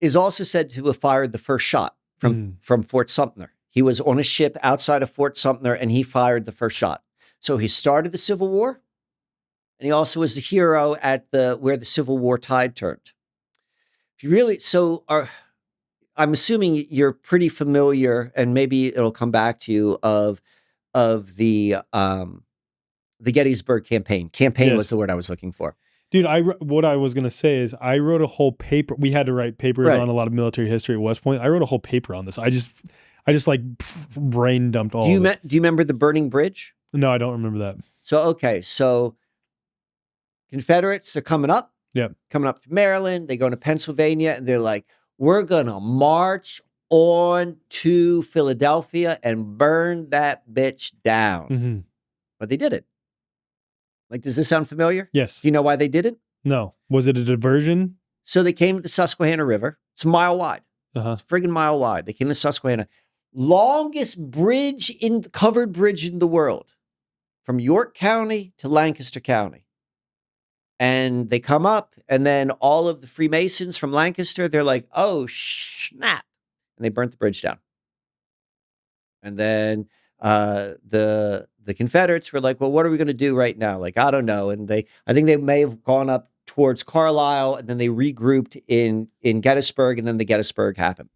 is also said to have fired the first shot from Fort Sumter. He was on a ship outside of Fort Sumter and he fired the first shot. So he started the Civil War and he also was the hero at where the Civil War tide turned. If you really, I'm assuming you're pretty familiar, and maybe it'll come back to you of the Gettysburg campaign. Campaign was the word I was looking for. Dude, what I was gonna say is I wrote a whole paper. We had to write papers Right. on a lot of military history at West Point. I wrote a whole paper on this. I just like brain dumped all of it. Do you remember the burning bridge? No, I don't remember that. So okay, so Confederates, they're coming up Yep. to Maryland. They go into Pennsylvania, and they're like, "We're gonna march on to Philadelphia and burn that bitch down." Mm-hmm. But they did it. Like, does this sound familiar? Yes. Do you know why they did it? No. Was it a diversion? So they came to the Susquehanna River. It's a mile wide. Uh-huh. It's a friggin' mile wide. They came to Susquehanna. Longest covered bridge in the world, from York County to Lancaster County. And they come up, and then all of the Freemasons from Lancaster, they're like, "Oh, snap." And they burnt the bridge down. And then the Confederates were like, "Well, what are we going to do right now?" Like, I don't know. And I think they may have gone up towards Carlisle, and then they regrouped in Gettysburg, and then the Gettysburg happened.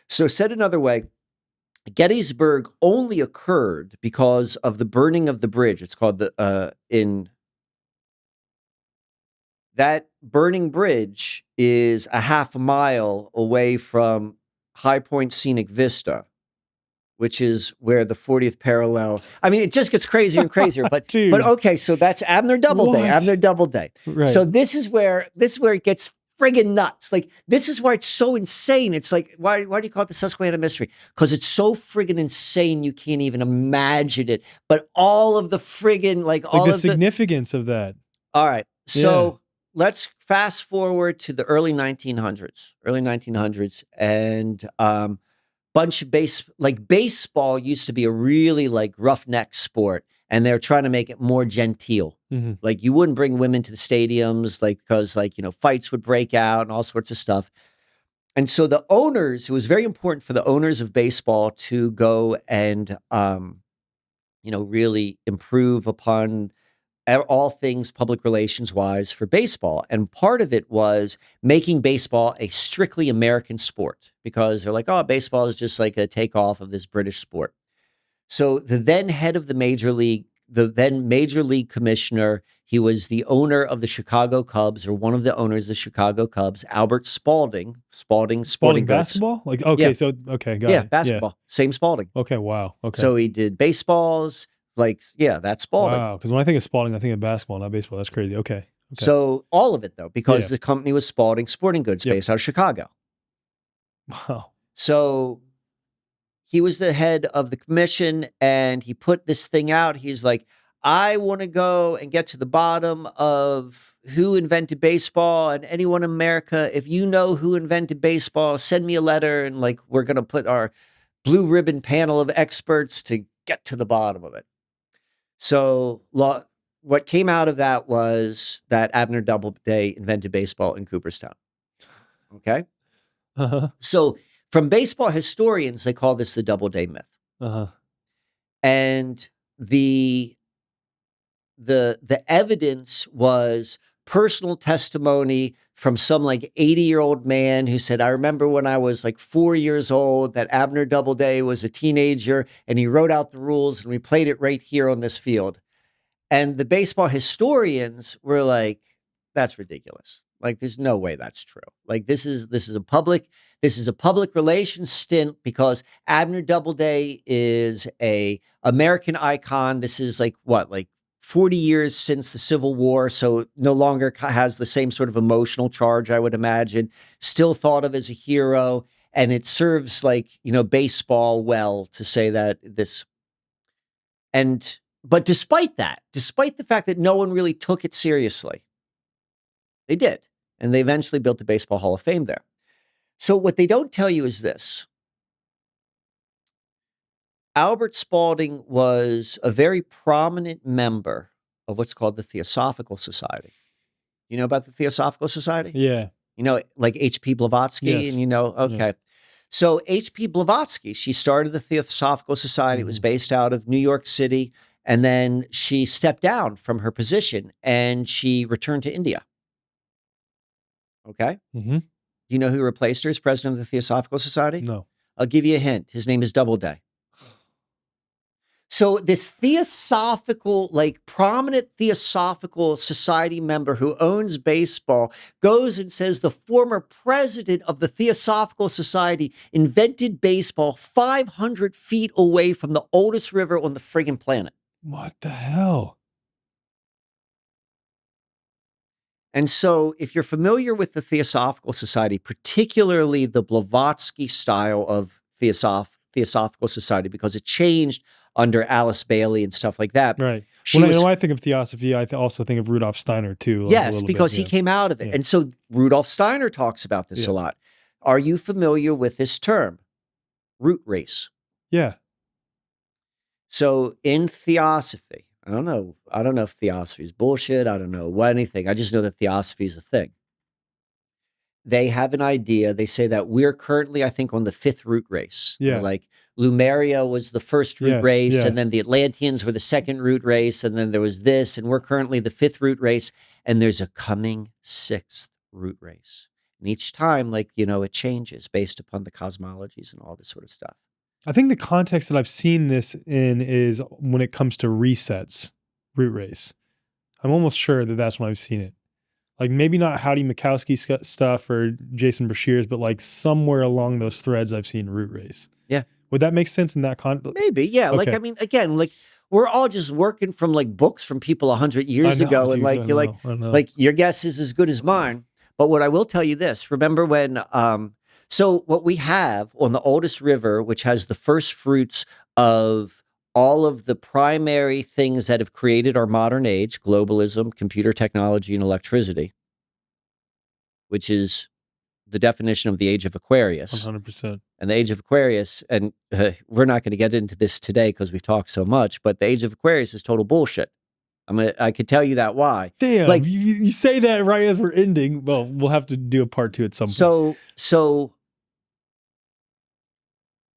So said another way, Gettysburg only occurred because of the burning of the bridge. It's called that burning bridge is a half a mile away from High Point Scenic Vista, which is where the 40th parallel. I mean, it just gets crazier and crazier. But okay, so that's Abner Doubleday. What? Abner Doubleday. Right. So this is where it gets friggin' nuts. Like, this is why it's so insane. It's like, why do you call it the Susquehanna mystery? Because it's so friggin' insane you can't even imagine it. But all of the friggin' all the of significance of that. All right. So let's fast forward to the early 1900s. And bunch of baseball used to be a really roughneck sport, and they're trying to make it more genteel. Mm-hmm. Like, you wouldn't bring women to the stadiums, because fights would break out and all sorts of stuff. And so the owners, it was very important for the owners of baseball to go and really improve upon all things public relations wise for baseball. And part of it was making baseball a strictly American sport, because they're like, oh, baseball is just like a takeoff of this British sport. So the then head of the major league commissioner, he was the owner of the Chicago Cubs, or one of the owners of the Chicago Cubs, Albert Spalding. Sporting basketball? Goods. Okay, yeah. So okay, got it. Basketball. Yeah. Same Spalding. Okay, wow. Okay. So he did baseballs. That's Spalding. Wow, because when I think of Spalding, I think of basketball, not baseball. That's crazy. Okay. So all of it, though, because the company was Spalding Sporting Goods, based out of Chicago. Wow. So he was the head of the commission, and he put this thing out. He's like, I want to go and get to the bottom of who invented baseball, and anyone in America, if you know who invented baseball, send me a letter, and we're going to put our blue ribbon panel of experts to get to the bottom of it. So what came out of that was that Abner Doubleday invented baseball in Cooperstown. Okay? Uh-huh. So from baseball historians, they call this the Doubleday myth. Uh-huh. And the evidence was personal testimony from some 80-year-old man who said, I remember when I was 4 years old that Abner Doubleday was a teenager, and he wrote out the rules, and we played it right here on this field. And the baseball historians were like, that's ridiculous. There's no way that's true. This is a public relations stint, because Abner Doubleday is a American icon. This is 40 years since the Civil War, so no longer has the same sort of emotional charge, I would imagine. Still thought of as a hero, and it serves baseball well to say that this. But despite the fact that no one really took it seriously, they did, and they eventually built the Baseball Hall of Fame there. So what they don't tell you is this. Albert Spalding was a very prominent member of what's called the Theosophical Society. You know about the Theosophical Society? Yeah. H.P. Blavatsky? Yes. Okay. Yeah. So H.P. Blavatsky, she started the Theosophical Society. Mm-hmm. It was based out of New York City. And then she stepped down from her position, and she returned to India. Okay? Mm-hmm. Do you know who replaced her as president of the Theosophical Society? No. I'll give you a hint. His name is Doubleday. So this theosophical, like prominent theosophical society member who owns baseball goes and says the former president of the Theosophical Society invented baseball 500 feet away from the oldest river on the friggin' planet. What the hell? And so if you're familiar with the Theosophical Society, particularly the Blavatsky style of Theosophical Society, because it changed under Alice Bailey and stuff like that. Right. She When was I think of theosophy, I also think of Rudolf Steiner too. Like a Yes, little because bit, he yeah. came out of it. Yeah. And so Rudolf Steiner talks about this Yeah. a lot. Are you familiar with this term, root race? Yeah. So in theosophy, I don't know if theosophy is bullshit. I don't know anything. I just know that theosophy is a thing. They have an idea. They say that we're currently, I think, on the 5th root race. Yeah. Like Lumeria was the first root Yes, race, yeah. and then the Atlanteans were the 2nd root race, and then there was this, and we're currently the 5th root race, and there's a coming 6th root race. And each time, like, you know, it changes based upon the cosmologies and all this sort of stuff. I think the context that I've seen this in is when it comes to resets, root race. I'm almost sure that that's when I've seen it. Like maybe not Howdy Mikowski stuff or Jason Bashir's, but like somewhere along those threads, I've seen root race. Yeah. Would that make sense in that context? Maybe, yeah. Like, Okay. I mean, again, like we're all just working from like books from people 100 years ago, and like you're like your guess is as good as mine. But what I will tell you this: remember when? So what we have on the oldest river, which has the first fruits of all of the primary things that have created our modern age: globalism, computer technology, and electricity, which is the definition of the age of Aquarius. 100%. And the age of Aquarius, and we're not going to get into this today because we've talked so much, but the age of Aquarius is total bullshit. I could tell you that why. Damn, like you say that right as we're ending. Well, we'll have to do a part 2 at some point. So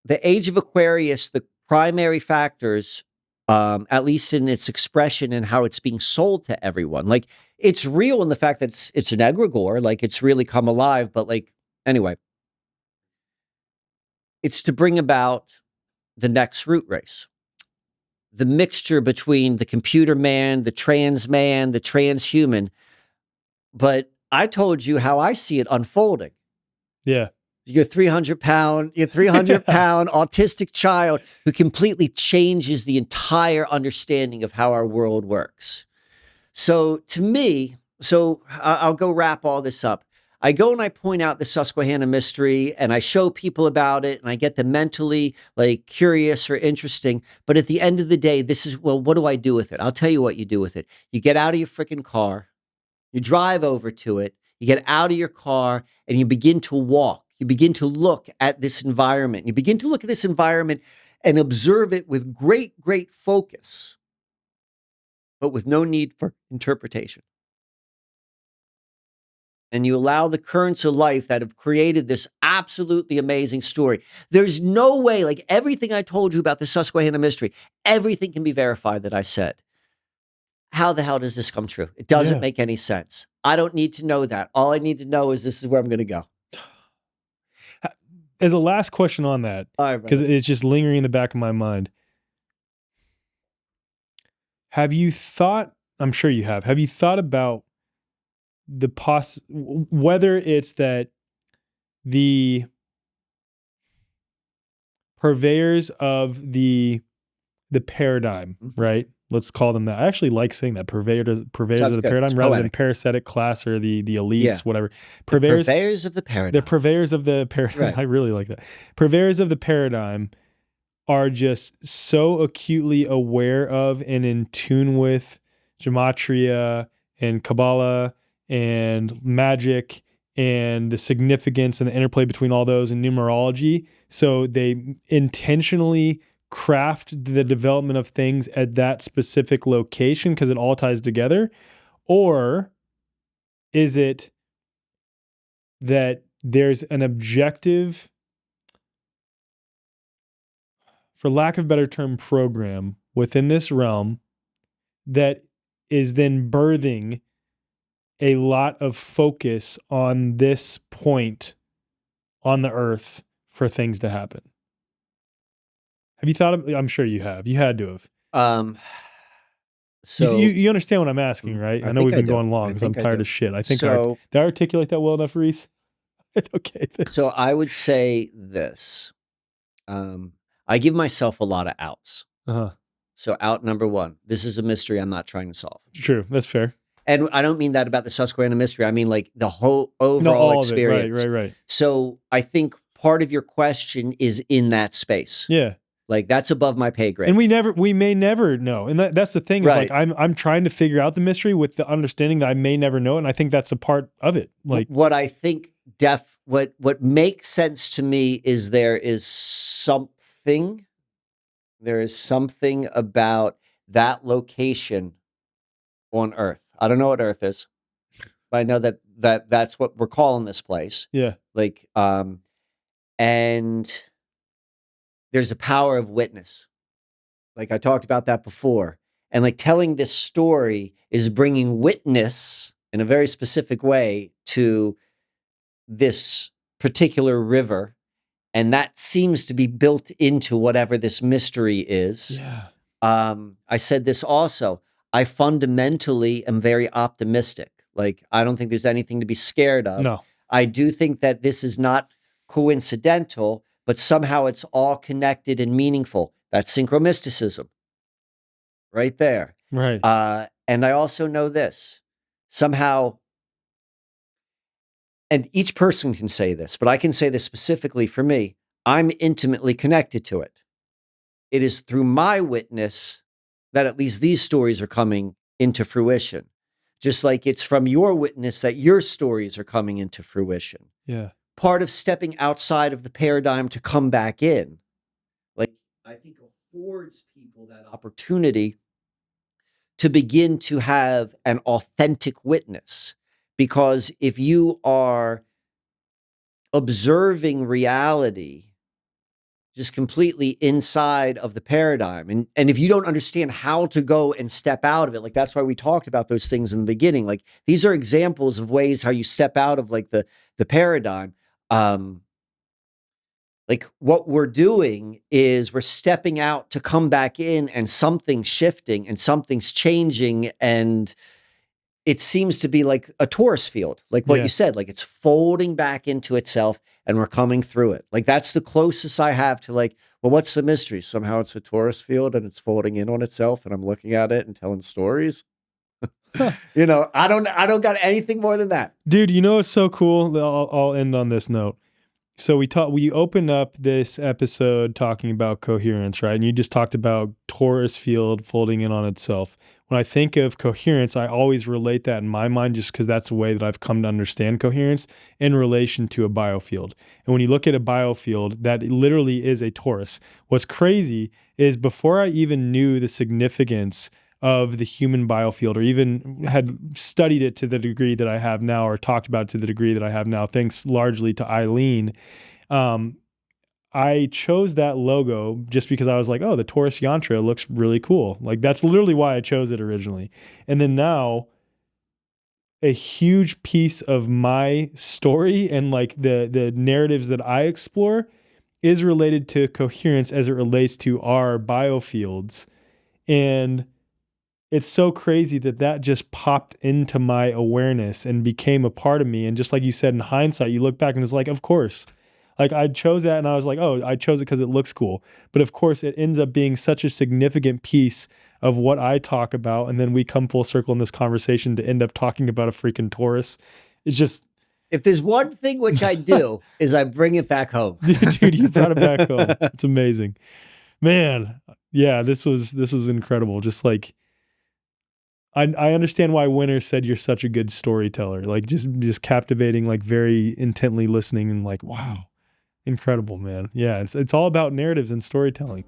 the age of Aquarius, the primary factors, at least in its expression and how it's being sold to everyone, like it's real in the fact that it's an egregor, like it's really come alive. But like anyway, it's to bring about the next root race. The mixture between the computer man, the transhuman. But I told you how I see it unfolding. Yeah. Your 300-pound autistic child who completely changes the entire understanding of how our world works. So to me, I'll go wrap all this up. I go and I point out the Susquehanna mystery and I show people about it and I get them mentally like curious or interesting. But at the end of the day, what do I do with it? I'll tell you what you do with it. You get out of your freaking car, you drive over to it, you get out of your car and you begin to walk. You begin to look at this environment. You begin to look at this environment and observe it with great, great focus, but with no need for interpretation. And you allow the currents of life that have created this absolutely amazing story. There's no way, like everything I told you about the Susquehanna mystery, everything can be verified that I said. How the hell does this come true? It doesn't make any sense. I don't need to know that. All I need to know is this is where I'm going to go. As a last question on that, because it's just lingering in the back of my mind. Have you thought, I'm sure you have you thought about whether it's that the purveyors of the paradigm, right? Let's call them that. I actually like saying that, purveyors of the paradigm, rather than parasitic class or the elites, whatever. Purveyors of the paradigm. The purveyors of the paradigm. Right. I really like that. Purveyors of the paradigm are just so acutely aware of and in tune with gematria and Kabbalah and magic and the significance and the interplay between all those and numerology. So they intentionally craft the development of things at that specific location because it all ties together? Or is it that there's an objective, for lack of a better term, program within this realm that is then birthing a lot of focus on this point on the earth for things to happen? Have you thought of? I'm sure you have. You had to have. Um, You, so you understand what I'm asking, right? I I know think we've I been do. going long I because I'm think I tired do. of shit. I think So, did I articulate that well enough, Reese? Okay. so Thanks. I would say this. I give myself a lot of outs. Uh-huh. So out number one, this is a mystery I'm not trying to solve. True. That's fair. And I don't mean that about the Susquehanna mystery. I mean like the whole No, overall all of it. Right, experience. right. So I think part of your question is in that space. Yeah. Like that's above my pay grade. And we may never know. And that's the thing is like Right. I'm trying to figure out the mystery with the understanding that I may never know it. And I think that's a part of it. Like what I think what makes sense to me is there is something about that location on Earth. I don't know what Earth is, but I know that's what we're calling this place. yeah. Like and there's a power of witness. Like I talked about that before. And like telling this story is bringing witness in a very specific way to this particular river. And that seems to be built into whatever this mystery is. Yeah. I said this also. I fundamentally am very optimistic. Like, I don't think there's anything to be scared of. No. I do think that this is not coincidental, but somehow it's all connected and meaningful. That's synchro-mysticism right there. Right. And I also know this. Somehow, and each person can say this, but I can say this specifically for me, I'm intimately connected to it. It is through my witness that at least these stories are coming into fruition. Just like it's from your witness that your stories are coming into fruition. Yeah. Part of stepping outside of the paradigm to come back in, like I think affords people that opportunity to begin to have an authentic witness. Because if you are observing reality just completely inside of the paradigm, and if you don't understand how to go and step out of it, like that's why we talked about those things in the beginning. Like these are examples of ways how you step out of like the paradigm. Like what we're doing is we're stepping out to come back in, and something's shifting and something's changing, and it seems to be like a torus field, like what you said, like it's folding back into itself and we're coming through it. Like that's the closest I have to like, well, what's the mystery? Somehow it's a torus field and it's folding in on itself and I'm looking at it and telling stories. You know, I don't got anything more than that. Dude, you know what's so cool? I'll end on this note. So we opened up this episode talking about coherence, right? And you just talked about torus field folding in on itself. When I think of coherence, I always relate that in my mind just because that's the way that I've come to understand coherence in relation to a biofield. And when you look at a biofield, that literally is a torus. What's crazy is before I even knew the significance of the human biofield, or even had studied it to the degree that I have now, or talked about it to the degree that I have now, thanks largely to Eileen, I chose that logo just because I was like, oh, the Taurus yantra looks really cool. Like that's literally why I chose it originally. And then now a huge piece of my story and like the narratives that I explore is related to coherence as it relates to our biofields. And it's so crazy that just popped into my awareness and became a part of me. And just like you said, in hindsight, you look back and it's like, of course, like I chose that and I was like, oh, I chose it because it looks cool. But of course, it ends up being such a significant piece of what I talk about. And then we come full circle in this conversation to end up talking about a freaking Taurus. It's just, if there's one thing which I do is I bring it back home. Dude, you brought it back home. It's amazing, man. Yeah, this was incredible. Just like, I understand why Winner said you're such a good storyteller. Like just captivating, like very intently listening and like, wow, incredible, man. Yeah, it's all about narratives and storytelling.